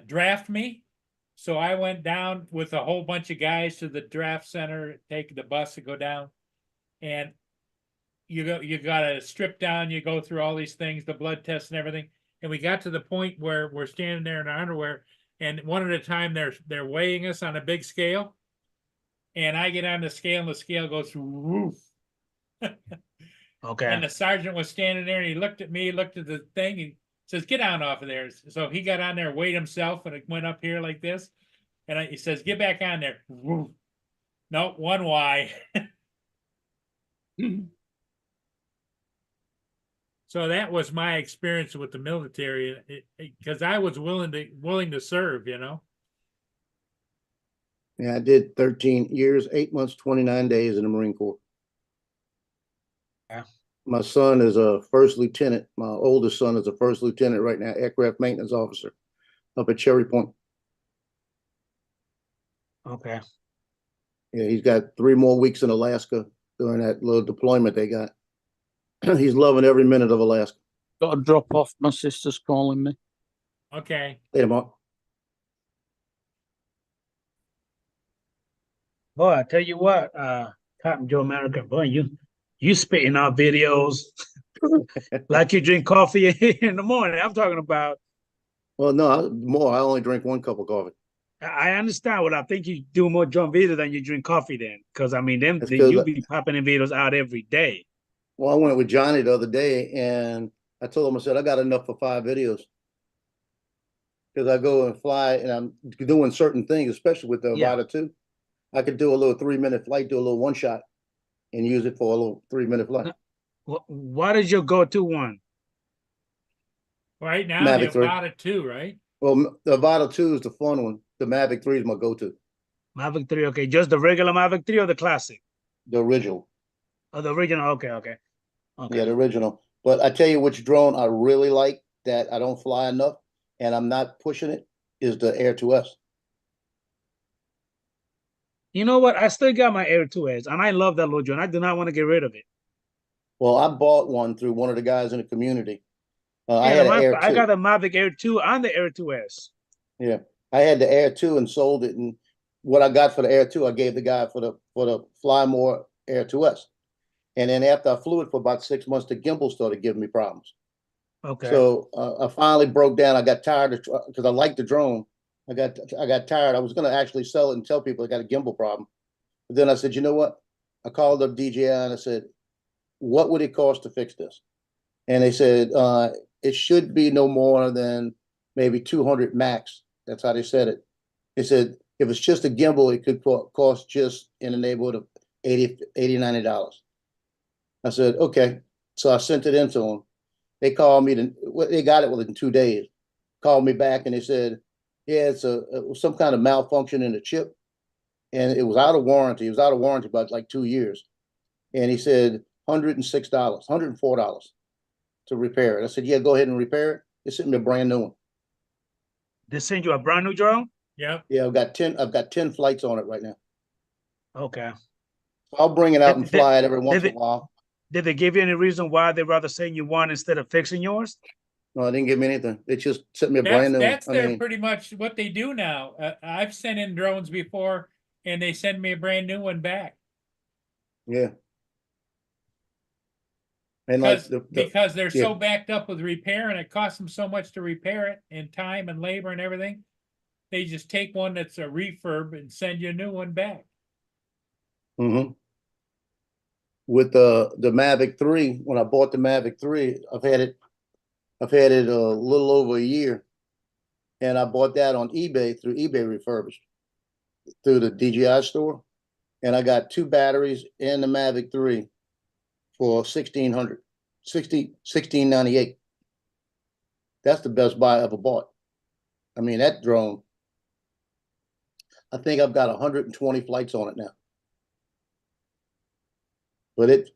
Speaker 1: draft me. So I went down with a whole bunch of guys to the draft center, take the bus to go down. And you gotta strip down, you go through all these things, the blood tests and everything. And we got to the point where we're standing there in our underwear, and one at a time they're weighing us on a big scale. And I get on the scale, and the scale goes woof.
Speaker 8: Okay.
Speaker 1: And the sergeant was standing there, and he looked at me, looked at the thing, and says, "Get down off of there." So he got on there, weighed himself, and it went up here like this. And he says, "Get back on there." Woof. No, 1Y. So that was my experience with the military, because I was willing to serve,
Speaker 5: Yeah, I did 13 years, 8 months, 29 days in the Marine Corps.
Speaker 8: Yeah.
Speaker 5: My son is a first lieutenant. My oldest son is a first lieutenant right now, aircraft maintenance officer up at Cherry Point.
Speaker 8: Okay.
Speaker 5: Yeah, he's got 3 more weeks in Alaska during that little deployment they got. He's loving every minute of Alaska.
Speaker 7: got to drop off. My sister's calling me.
Speaker 1: Okay.
Speaker 5: Later, Mark.
Speaker 8: Boy, I tell you what, Cotton Joe American, boy, you spit in our videos like you drink coffee in the morning. I'm talking about.
Speaker 5: Well, no, I only drink 1 cup of coffee.
Speaker 8: I understand. Well, I think you do more drum videos than you drink coffee then, because I mean,
Speaker 5: That's 'cause
Speaker 8: you be popping in videos out every day.
Speaker 5: Well, I went with Johnny the other day, and I told him, I said, I got enough for 5 videos. Because I go and fly, and I'm doing certain things, especially with the
Speaker 8: Yeah.
Speaker 5: Avata 2. I could do a little 3-minute flight, do a little one shot, and use it for a little 3-minute flight.
Speaker 8: What is your go-to one?
Speaker 1: Right now,
Speaker 5: Mavic
Speaker 1: the
Speaker 5: 3.
Speaker 1: Avata 2, right?
Speaker 5: Well, the Avata 2 is the fun one. The Mavic 3 is my go-to,
Speaker 8: Mavic 3, okay. Just the regular Mavic 3 or the classic?
Speaker 5: the original.
Speaker 8: Oh, the original, okay.
Speaker 5: Yeah, the original. But I tell you which drone I really like that I don't fly enough, and I'm not pushing it, is the Air 2S.
Speaker 8: You know what? I still got my Air 2S, and I love that little drone. I do not want to get rid of it.
Speaker 5: Well, I bought one through one of the guys in the community. I
Speaker 8: Yeah,
Speaker 5: had an Air 2.
Speaker 8: I got the Mavic Air 2 and the Air 2S.
Speaker 5: Yeah, I had the Air 2 and sold it, and what I got for the Air 2, I gave the guy for the Fly More Air 2S. And then after I flew it for about 6 months, the gimbal started giving me problems.
Speaker 8: Okay.
Speaker 5: So I finally broke down. I got tired because I liked the drone. I got tired. I was going to actually sell it and tell people I got a gimbal problem. But then I said, you know what? I called up DJI and I said, what would it cost to fix this? And they said, it should be no more than maybe 200 max. That's how they said it. They said, if it's just a gimbal, it could cost just in the neighborhood of $80, $90. I said, okay. So I sent it in to them. They called me, they got it within 2 days. Called me back and they said, yeah, it was some kind of malfunction in the chip. And it was out of warranty. It was out of warranty by like 2 years. And he said, $106, $104 to repair it. I said, yeah, go ahead and repair it. They sent me a brand new one.
Speaker 8: They send you a brand new drone?
Speaker 1: Yep.
Speaker 5: Yeah, I've got 10 flights on it right now.
Speaker 8: Okay.
Speaker 5: I'll bring it out and
Speaker 8: Did-
Speaker 5: fly it every once
Speaker 8: did
Speaker 5: in a while.
Speaker 8: Did they give you any reason why they'd rather send you one instead of fixing yours?
Speaker 5: No, I didn't give me anything. They just sent me a brand new.
Speaker 1: That's
Speaker 5: I
Speaker 1: their
Speaker 5: mean,
Speaker 1: pretty much what they do now. I've sent in drones before and they send me a brand new one back.
Speaker 5: yeah. And like
Speaker 1: Because they're
Speaker 5: yeah.
Speaker 1: so backed up with repair and it costs them so much to repair it and time and labor and everything. They just take one that's a refurb and send you a new one back.
Speaker 5: Mhm. With the Mavic 3, when I bought the Mavic 3, I've had it a little over a year. And I bought that on eBay through eBay refurbished through the DJI store. And I got 2 batteries and the Mavic 3 for $1,698. That's the best buy I ever bought. I mean, that drone, I think I've got 120 flights on it now. But it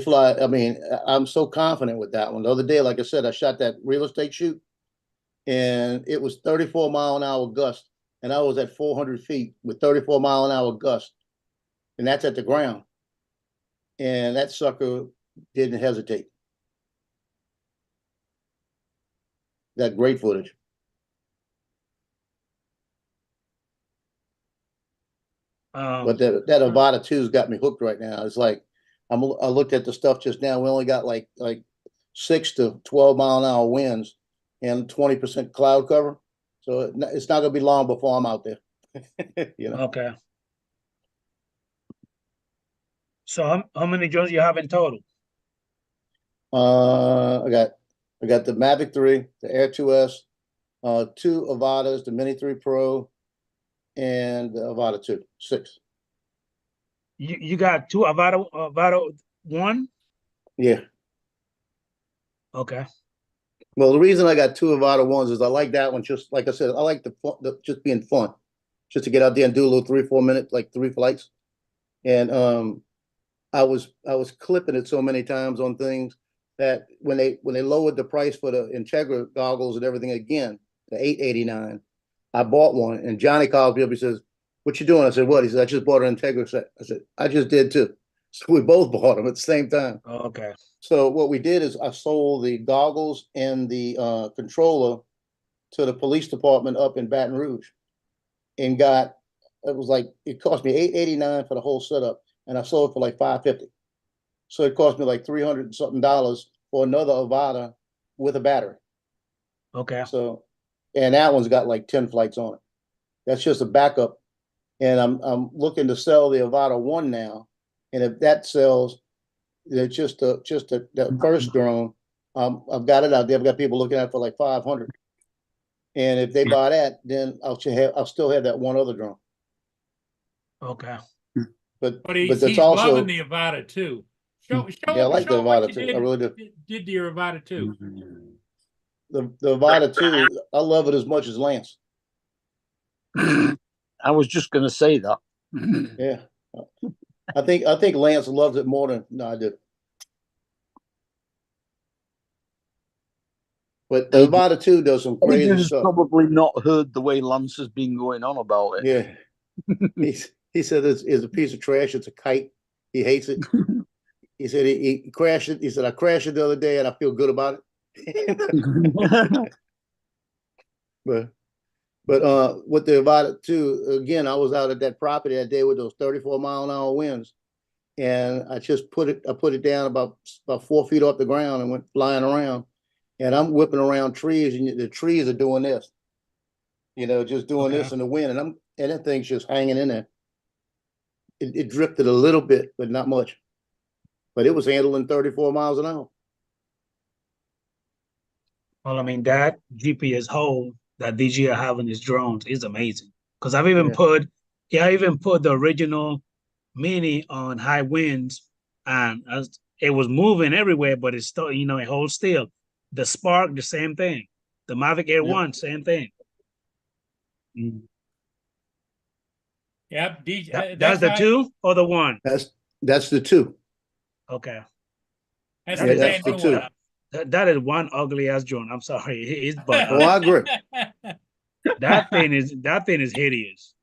Speaker 5: fly. I mean, I'm so confident with that one. The other day, like I said, I shot that real estate shoot, and it was 34-mile-an-hour gust, and I was at 400 feet with 34-mile-an-hour gust, and that's at the ground. And that sucker didn't hesitate. Got great footage. But that Avata 2's got me hooked right now. It's like I looked at the stuff just now. We only got like 6 to 12-mile-an-hour winds and 20% cloud cover. So it's not gonna be long before I'm out there. You know.
Speaker 8: Okay. So how many drones you have in total?
Speaker 5: I got the Mavic 3, the Air 2S, 2 Avatas, the Mini 3 Pro, and the Avata 2, 6.
Speaker 8: You got 2 Avata 1?
Speaker 5: Yeah.
Speaker 8: Okay.
Speaker 5: Well, the reason I got 2 Avata 1s is I like that one. Just like I said, I like the just being fun, just to get out there and do a little 3-4 minute, like 3 flights. And I was clipping it so many times on things that when they lowered the price for the Integra goggles and everything again to $889, I bought one. And Johnny calls me up. He says, "What you doing?" I said, "What?" He said, "I just bought an Integra set." I said, "I just did too." So we both bought them at the same time.
Speaker 8: Okay.
Speaker 5: So what we did is I sold the goggles and the controller to the police department up in Baton Rouge, and it cost me $889 for the whole setup, and I sold it for like $550. So it cost me like $300 and something for another Avata with a battery.
Speaker 8: Okay.
Speaker 5: So, and that one's got like 10 flights on it. That's just a backup, and I'm looking to sell the Avata 1 now, and if that sells, it's just the first drone. I've got it out there. I've got people looking at it for like 500. And if they buy that, then I'll still have that one other drone.
Speaker 8: Okay.
Speaker 5: But
Speaker 1: he's
Speaker 5: that's also
Speaker 1: loving the Avata too. Show
Speaker 5: yeah, I like the
Speaker 1: show what
Speaker 5: Avata
Speaker 1: you
Speaker 5: 2. I really do.
Speaker 1: did to your Avata 2.
Speaker 5: The Avata 2, I love it as much as Lance.
Speaker 7: I was just going to say that.
Speaker 5: Yeah, I think Lance loves it more than I do. But the Avata 2 does some crazy
Speaker 7: Adrian's
Speaker 5: stuff.
Speaker 7: probably not heard the way Lance has been going on about it.
Speaker 5: Yeah, he said it's a piece of trash. It's a kite. He hates it. He said he crashed it. He said, "I crashed it the other day and I feel good about it." But with the Avata 2, again, I was out at that property that day with those 34-mile-an-hour winds, and I put it down about 4 feet off the ground and went flying around, and I'm whipping around trees, and the trees are doing this, just doing this in the wind, and that thing's just hanging in there. It drifted a little bit, but not much. But it was handling 34 miles an hour.
Speaker 8: Well, I mean, that GPS hold that DJI have in his drones is amazing. Because I've even put the original Mini on high winds, and it was moving everywhere, but it's still, it holds still. The Spark, the same thing. The Mavic Air 1, same thing.
Speaker 1: Yep.
Speaker 8: That's the 2 or the 1?
Speaker 5: That's the 2.
Speaker 8: Okay.
Speaker 1: That's
Speaker 5: the 2.
Speaker 8: That is one ugly ass drone. I'm sorry. It's but
Speaker 5: Oh, I agree.
Speaker 8: That thing is hideous.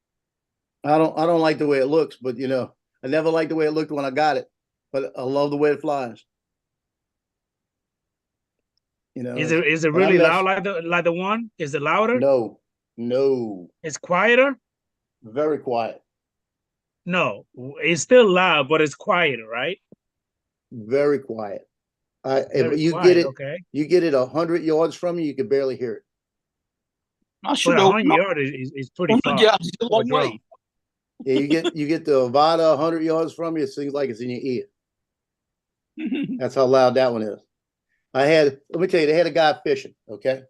Speaker 5: I don't like the way it looks, but you know, I never liked the way it looked when I got it, but I love the way it flies. You know,
Speaker 8: Is it
Speaker 5: and I
Speaker 8: really
Speaker 5: mess,
Speaker 8: loud like the one? Is it louder?
Speaker 5: no, no,
Speaker 8: It's quieter?
Speaker 5: very quiet,
Speaker 8: No, it's still loud, but it's quieter, right?
Speaker 5: very quiet. If
Speaker 8: Very
Speaker 5: you get
Speaker 8: quiet.
Speaker 5: it,
Speaker 8: Okay,
Speaker 5: you get it 100 yards from you, you can barely hear it.
Speaker 7: I
Speaker 8: but
Speaker 7: should
Speaker 8: a
Speaker 7: hope
Speaker 8: hundred
Speaker 7: not.
Speaker 8: yard is pretty
Speaker 7: 100
Speaker 8: far
Speaker 7: yards is a
Speaker 8: for a
Speaker 7: long
Speaker 8: drone.
Speaker 7: way.
Speaker 5: Yeah, you get the Avata 100 yards from you, it seems like it's in your ear. That's how loud that one is. Let me tell you, they had a guy fishing, okay?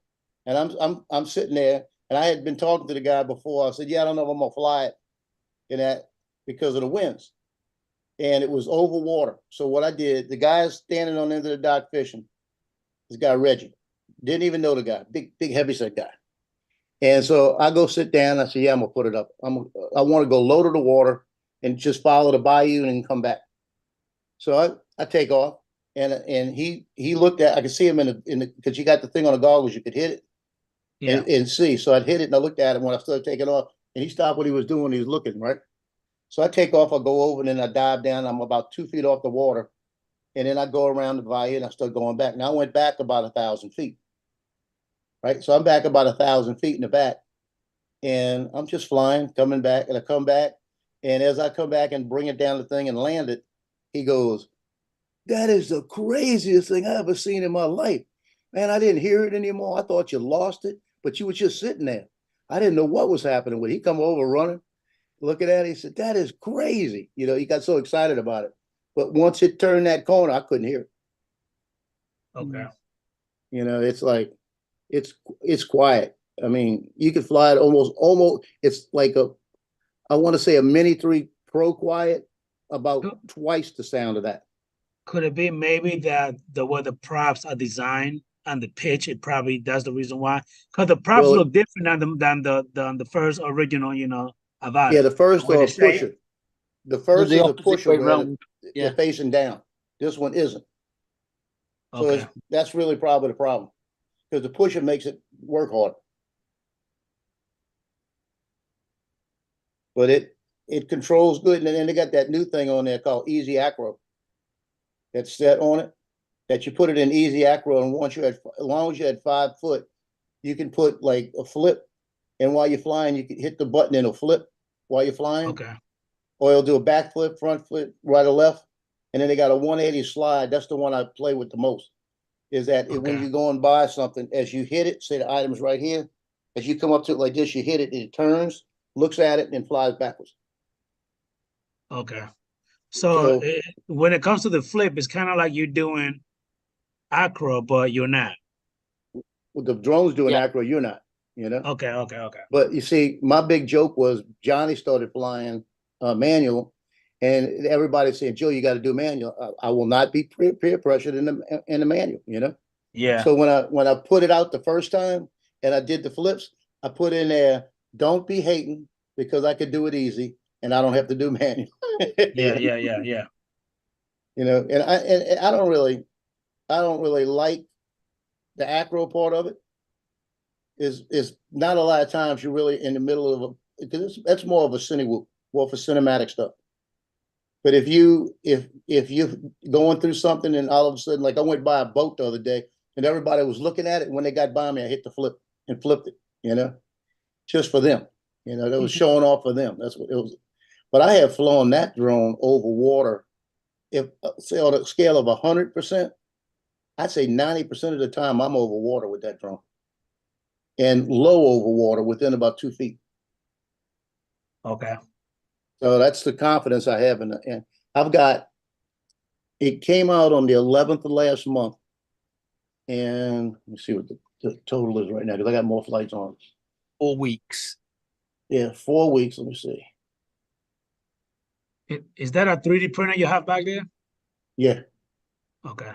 Speaker 5: And I'm sitting there, and I had been talking to the guy before. I said, yeah, I don't know if I'm gonna fly it in that because of the winds. And it was over water. So what I did, the guy is standing on the end of the dock fishing. This guy Reggie. Didn't even know the guy, big heavyset guy. And so I go sit down. I say, yeah, I'm gonna put it up. I want to go low to the water and just follow the bayou and then come back. So I take off, and he looked at. I could see him in the because you got the thing on the goggles. You could hit it
Speaker 8: Yeah.
Speaker 5: and see. So I'd hit it and I looked at him when I started taking off, and he stopped what he was doing. He was looking right. So I take off. I go over and then I dive down. I'm about 2 feet off the water, and then I go around the bayou and I start going back. Now I went back about 1,000 feet. Right, so I'm back about 1,000 feet in the back, and I'm just flying, coming back, and I come back, and as I come back and bring it down the thing and land it, he goes, "That is the craziest thing I ever seen in my life, man. I didn't hear it anymore. I thought you lost it, but you were just sitting there. I didn't know what was happening with it." He come over running, looking at it. He said, "That is crazy." You know, he got so excited about it, but once it turned that corner, I couldn't hear it.
Speaker 8: Okay.
Speaker 5: You know, it's like it's quiet. I mean, you could fly it almost. It's like I want to say a Mini 3 Pro quiet, about twice the sound of that.
Speaker 8: Could it be maybe that the way the props are designed and the pitch? It probably that's the reason why. Because the props
Speaker 5: Well,
Speaker 8: look different than the first original, Avata.
Speaker 5: yeah, the first
Speaker 8: With
Speaker 5: are
Speaker 8: the
Speaker 5: a
Speaker 8: shape.
Speaker 5: pusher. The
Speaker 7: They're
Speaker 5: first
Speaker 7: the
Speaker 5: is a
Speaker 7: opposite
Speaker 5: pusher
Speaker 7: way
Speaker 5: where
Speaker 7: round.
Speaker 5: they're
Speaker 7: Yeah.
Speaker 5: facing down. This one isn't. So
Speaker 8: Okay.
Speaker 5: that's really probably the problem, because the pusher makes it work harder. But it controls good, and then they got that new thing on there called Easy Acro. That's set on it. That you put it in Easy Acro, and once as long as you had 5 foot, you can put like a flip, and while you're flying, you can hit the button and it'll flip while you're flying,
Speaker 8: Okay.
Speaker 5: or it'll do a back flip, front flip, right or left, and then they got a 180 slide. That's the one I play with the most. Is that when
Speaker 8: Okay.
Speaker 5: you're going by something, as you hit it, say the item's right here, as you come up to it like this, you hit it, it turns, looks at it, and flies backwards.
Speaker 8: Okay. So
Speaker 5: So
Speaker 8: when it comes to the flip, it's kind of like you're doing acro, but you're not.
Speaker 5: with the drones doing
Speaker 7: Yeah.
Speaker 5: acro, you're not, you know.
Speaker 8: Okay.
Speaker 5: But you see, my big joke was Johnny started flying manual, and everybody saying, "Joe, you got to do manual." I will not be peer pressured in the manual, you know.
Speaker 8: Yeah.
Speaker 5: So when I put it out the first time and I did the flips, I put in there, "Don't be hating because I could do it easy and I don't have to do manual."
Speaker 8: Yeah.
Speaker 5: You know, and I don't really like the acro part of it. Is not a lot of times you're really in the middle of because that's more of a more for cinematic stuff. But if you're going through something and all of a sudden, like I went by a boat the other day and everybody was looking at it, when they got by me, I hit the flip and flipped it, you know, just for them. You know, that was showing off for them. That's what it was. But I have flown that drone over water. If say on a scale of 100%, I'd say 90% of the time I'm over water with that drone, and low over water within about 2 feet.
Speaker 8: Okay.
Speaker 5: So that's the confidence I have in it. And I've got, it came out on the 11th of last month. And let me see what the total is right now, because I got more flights on.
Speaker 7: 4 weeks.
Speaker 5: Yeah, 4 weeks. Let me see.
Speaker 8: Is that a 3D printer you have back there?
Speaker 5: Yeah.
Speaker 8: Okay.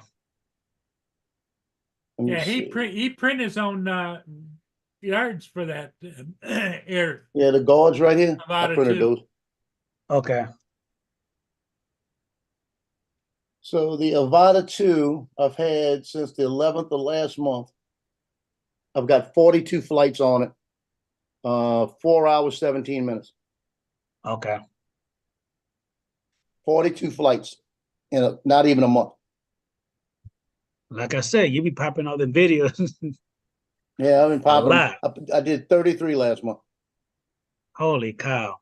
Speaker 5: Let me
Speaker 1: Yeah,
Speaker 5: see.
Speaker 1: he print his own yards for that air.
Speaker 5: Yeah, the guards right here. I
Speaker 1: Avata
Speaker 5: printed
Speaker 1: 2.
Speaker 5: those.
Speaker 8: Okay.
Speaker 5: So the Avata 2 I've had since the 11th of last month. I've got 42 flights on it. 4 hours, 17 minutes,
Speaker 8: Okay.
Speaker 5: 42 flights in not even a month.
Speaker 8: Like I said, you be popping all the videos.
Speaker 5: Yeah, I've been popping.
Speaker 8: lot.
Speaker 5: I did 33 last month.
Speaker 8: Holy cow.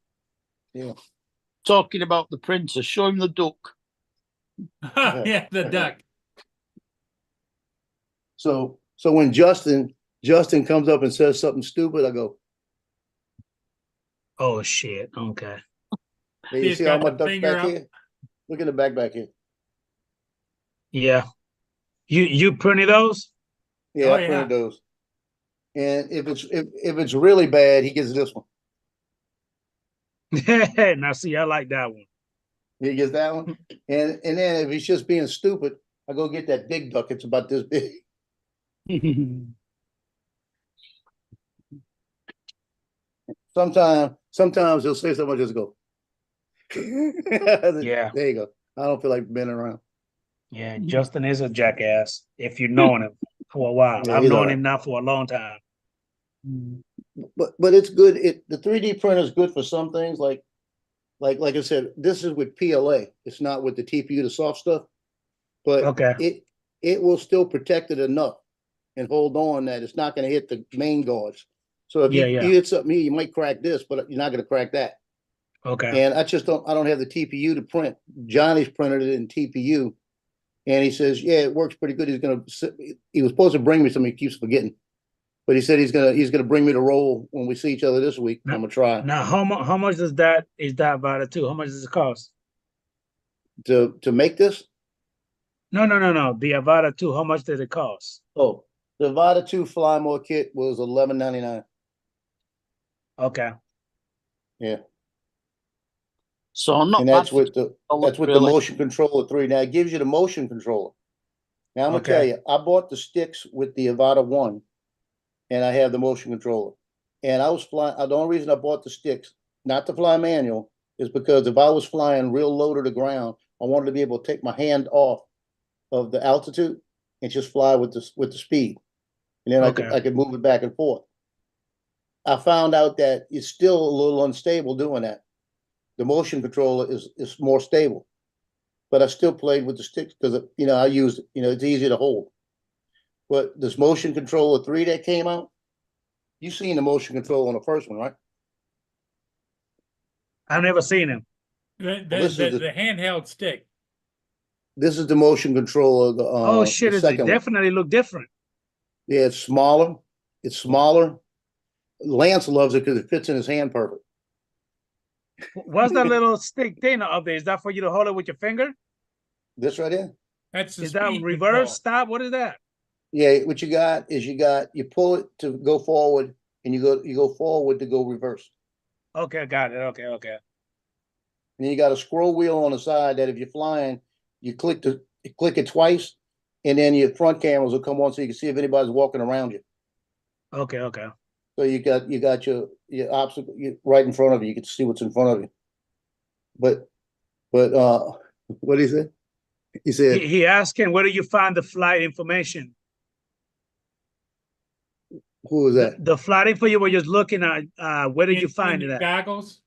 Speaker 7: Talking about the printer, show him the duck.
Speaker 1: Yeah, the duck.
Speaker 5: So when Justin comes up and says something stupid, I go,
Speaker 8: Oh shit. Okay.
Speaker 5: hey, you
Speaker 1: He's
Speaker 5: see all
Speaker 1: got
Speaker 5: my
Speaker 1: the
Speaker 5: ducks
Speaker 1: finger
Speaker 5: back
Speaker 1: up.
Speaker 5: here? Look at the back here.
Speaker 8: Yeah. You printed those?
Speaker 5: Yeah,
Speaker 1: Oh,
Speaker 5: I printed those. And if it's really bad, he gets this one.
Speaker 8: Now see, I like that one.
Speaker 5: He gets that one. And then if he's just being stupid, I go get that big duck. It's about this big. Sometimes he'll say something, I just go.
Speaker 8: Yeah.
Speaker 5: There you go. I don't feel like being around.
Speaker 8: Yeah, Justin is a jackass. If you've known him for a while,
Speaker 5: Yeah,
Speaker 8: I've
Speaker 5: he's
Speaker 8: known
Speaker 5: alright.
Speaker 8: him now for a long time.
Speaker 5: But it's good. The 3D printer is good for some things. Like I said, this is with PLA. It's not with the TPU, the soft stuff. But
Speaker 8: Okay.
Speaker 5: it will still protect it enough and hold on that it's not going to hit the main guards. So if
Speaker 8: Yeah,
Speaker 5: you
Speaker 8: yeah.
Speaker 5: hit something here, you might crack this, but you're not going to crack that.
Speaker 8: Okay.
Speaker 5: And I don't have the TPU to print. Johnny's printed it in TPU, and he says, yeah, it works pretty good. He was supposed to bring me something. He keeps forgetting, but he said he's gonna bring me the roll when we see each other this week. I'm gonna try
Speaker 8: Now, how much is that Vada 2? How much does it cost?
Speaker 5: to make this.
Speaker 8: No. The Avada 2, how much did it cost?
Speaker 5: Oh, the Vada 2 Fly More kit was $11.99.
Speaker 8: Okay.
Speaker 5: Yeah.
Speaker 7: So not
Speaker 5: And
Speaker 7: bad
Speaker 5: that's
Speaker 7: for
Speaker 5: with the
Speaker 7: really.
Speaker 5: motion controller 3. Now it gives you the motion controller. Now I'm gonna
Speaker 8: Okay.
Speaker 5: tell you, I bought the sticks with the Avada 1, and I have the motion controller. And I was flying. The only reason I bought the sticks, not to fly manual, is because if I was flying real low to the ground, I wanted to be able to take my hand off of the altitude and just fly with the speed, and then
Speaker 8: Okay.
Speaker 5: I could move it back and forth. I found out that it's still a little unstable doing that. The motion controller is more stable, but I still played with the sticks because I used it. It's easier to hold. But this motion controller 3 that came out, you've seen the motion control on the first one, right?
Speaker 8: I've never seen him.
Speaker 1: The handheld stick.
Speaker 5: This is the motion control of
Speaker 8: Oh shit,
Speaker 5: the
Speaker 8: it
Speaker 5: second one.
Speaker 8: definitely look different.
Speaker 5: Yeah, it's smaller. It's smaller. Lance loves it because it fits in his hand perfect.
Speaker 8: What's that little stick thing up there? Is that for you to hold it with your finger?
Speaker 5: This right here.
Speaker 1: That's the
Speaker 8: Is that
Speaker 1: speed
Speaker 8: reverse,
Speaker 1: control.
Speaker 8: stop? What is that?
Speaker 5: Yeah, what you got is you pull it to go forward, and you go forward to go reverse.
Speaker 8: Okay, got it. Okay.
Speaker 5: And then you got a scroll wheel on the side that if you're flying, you click it twice, and then your front cameras will come on so you can see if anybody's walking around you.
Speaker 8: Okay.
Speaker 5: So you got your obstacle right in front of you. You can see what's in front of you. But what he said? He said,
Speaker 8: He asking, where do you find the flight information?
Speaker 5: "Who was that?"
Speaker 8: The flight info you were just looking at, where did you find
Speaker 1: in
Speaker 8: it
Speaker 1: your
Speaker 8: at?
Speaker 1: goggles?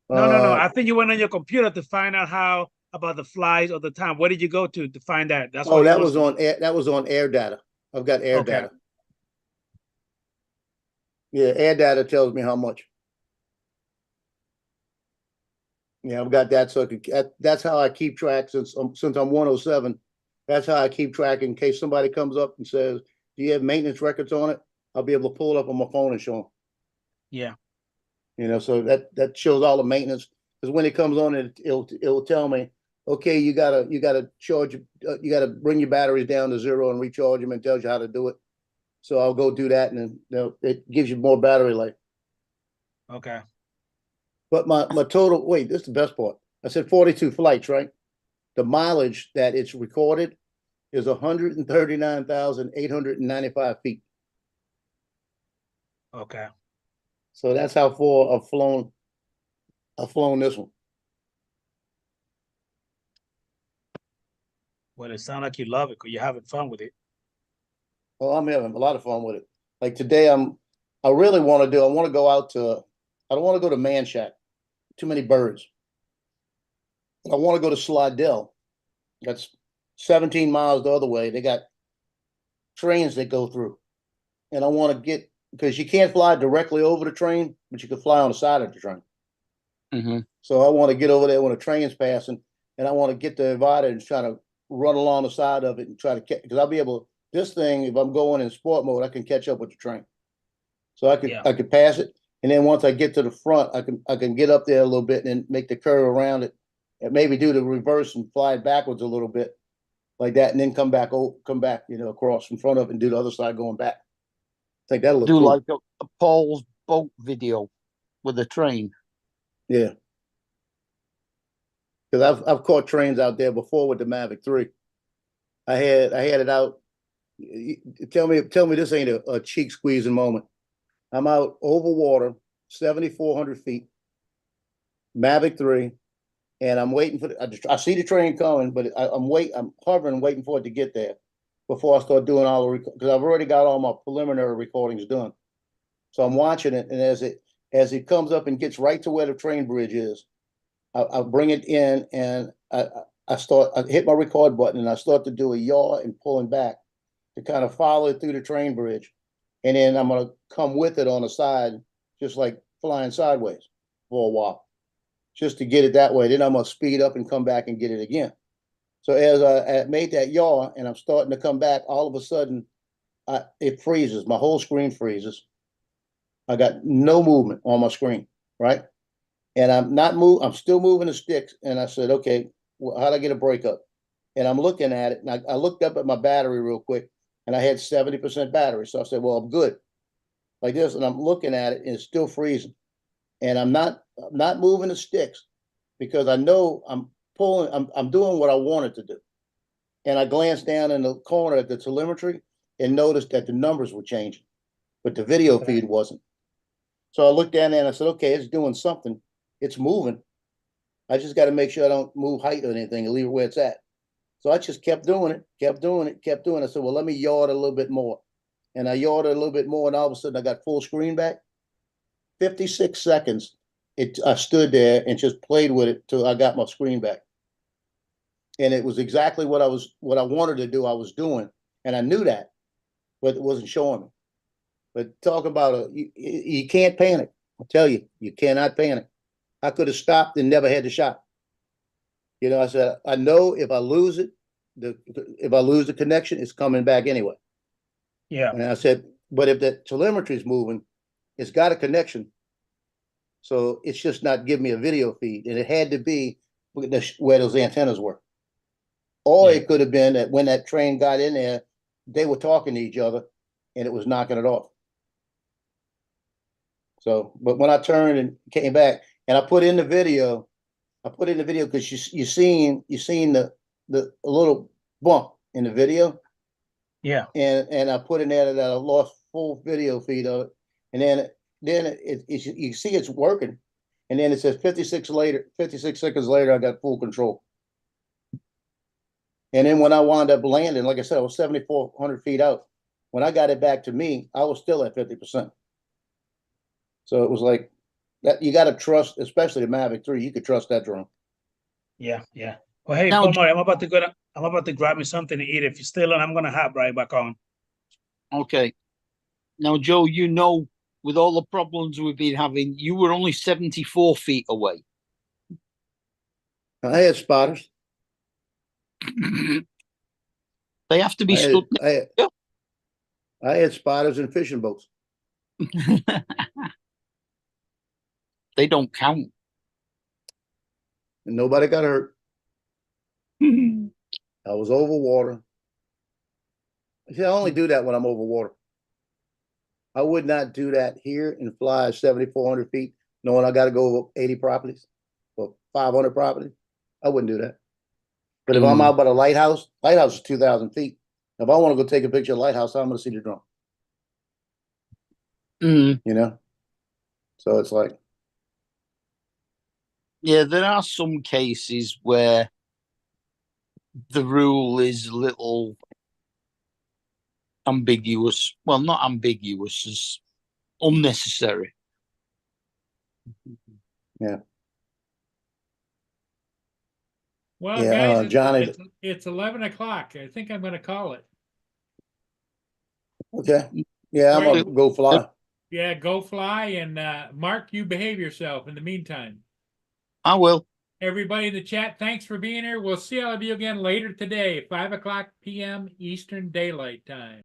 Speaker 8: No. I think you went on your computer to find out how about the flights or the time. Where did you go to find that? That's what
Speaker 5: that was on air data. I've got air
Speaker 8: Okay.
Speaker 5: data. Yeah, air data tells me how much. Yeah, I've got that. So that's how I keep track since I'm 107. That's how I keep track in case somebody comes up and says, "Do you have maintenance records on it?" I'll be able to pull it up on my phone and show them.
Speaker 8: Yeah.
Speaker 5: So that shows all the maintenance, because when it comes on, it'll tell me, okay, you gotta charge, you gotta bring your batteries down to 0 and recharge them, and tells you how to do it. So I'll go do that, and then it gives you more battery life.
Speaker 8: Okay.
Speaker 5: But my total, wait, this is the best part. I said 42 flights, right? The mileage that it's recorded is 139,895 feet.
Speaker 8: Okay.
Speaker 5: So that's how far I've flown this one.
Speaker 8: Well, it sounds like you love it because you're having fun with it.
Speaker 5: Well, I'm having a lot of fun with it. Like today, I'm I really want to do, I want to go out to, I don't want to go to Manchac. Too many birds. I want to go to Slidell. That's 17 miles the other way. They got trains that go through. And I want to get, because you can't fly directly over the train, but you can fly on the side of the train.
Speaker 7: Mhm.
Speaker 5: So I want to get over there when a train's passing, and I want to get the divider and try to run along the side of it and try to catch, because I'll be able, this thing, if I'm going in sport mode, I can catch up with the train. So
Speaker 8: Yeah.
Speaker 5: I could pass it, and then once I get to the front, I can get up there a little bit and then make the curve around it, and maybe do the reverse and fly it backwards a little bit, like that, and then come back, across in front of it and do the other side going back. I think that'll look
Speaker 7: Do
Speaker 5: cool.
Speaker 7: like a Paul's boat video with a train.
Speaker 5: Yeah. Because I've caught trains out there before with the Mavic 3. I had it out. Tell me this ain't a cheek squeezing moment. I'm out over water, 7,400 feet, Mavic 3, and I'm waiting for I see the train coming, but I'm hovering, waiting for it to get there before I start doing all the, because I've already got all my preliminary recordings done. So I'm watching it, and as it comes up and gets right to where the train bridge is, I bring it in, and I hit my record button, and I start to do a yaw and pulling back to kind of follow it through the train bridge. And then I'm going to come with it on the side, just like flying sideways for a while, just to get it that way. Then I'm going to speed up and come back and get it again. So as I made that yaw and I'm starting to come back, all of a sudden it freezes. My whole screen freezes. I got no movement on my screen, right? And I'm still moving the sticks. And I said, okay, well, how'd I get a breakup? And I'm looking at it, and I looked up at my battery real quick, and I had 70% battery. So I said, well, I'm good. Like this, and I'm looking at it, and it's still freezing. And I'm not moving the sticks because I know I'm doing what I wanted to do. And I glanced down in the corner at the telemetry and noticed that the numbers were changing, but the video feed wasn't. So I looked down there and I said, okay, it's doing something. It's moving. I just got to make sure I don't move height or anything and leave it where it's at. So I just kept doing it. I said, well, let me yaw it a little bit more. And I yawed it a little bit more, and all of a sudden I got full screen back. 56 seconds. I stood there and just played with it till I got my screen back. And it was exactly what I wanted to do, I was doing. And I knew that, but it wasn't showing me. But talk about you can't panic. I tell you, you cannot panic. I could have stopped and never had the shot. I said, I know if I lose it, if I lose the connection, it's coming back anyway.
Speaker 8: Yeah.
Speaker 5: And I said, but if the telemetry is moving, it's got a connection. So it's just not giving me a video feed. And it had to be where those antennas were. Or it could have been that when that train got in there, they were talking to each other and it was knocking it off. So, but when I turned and came back and I put in the video because you seen the little bump in the video.
Speaker 8: Yeah.
Speaker 5: And I put in there that I lost full video feed of it. And then you see it's working. And then it says 56 seconds later, I got full control. And then when I wound up landing, like I said, I was 7,400 feet out. When I got it back to me, I was still at 50%. So it was like that. You got to trust, especially the Mavic 3. You could trust that drone.
Speaker 8: Yeah. Yeah. Well, hey,
Speaker 7: Now,
Speaker 8: Paul Murray, I'm about to grab me something to eat. If you're still on, I'm going to hop right back on.
Speaker 7: Okay. Now, Joe, with all the problems we've been having, you were only 74 feet away.
Speaker 5: I had spotters.
Speaker 7: They have to be stood.
Speaker 5: I had spotters and fishing boats.
Speaker 7: They don't count.
Speaker 5: And nobody got hurt. I was over water. See, I only do that when I'm over water. I would not do that here and fly 7,400 feet, knowing I got to go over 80 properties or 500 properties. I wouldn't do that. But if I'm out by the lighthouse is 2,000 feet. If I want to go take a picture of the lighthouse, I'm going to see the drone. So it's like.
Speaker 7: Yeah, there are some cases where the rule is a little ambiguous. Well, not ambiguous, as unnecessary.
Speaker 1: Well,
Speaker 5: Yeah,
Speaker 1: guys,
Speaker 5: Johnny-
Speaker 1: it's 11 o'clock. I think I'm gonna call it.
Speaker 5: Okay, yeah, I'm gonna go fly.
Speaker 1: Yeah, go fly, and Mark, you behave yourself in the meantime.
Speaker 7: I will.
Speaker 1: Everybody in the chat, thanks for being here. We'll see all of you again later today, 5 o'clock p.m. Eastern Daylight Time.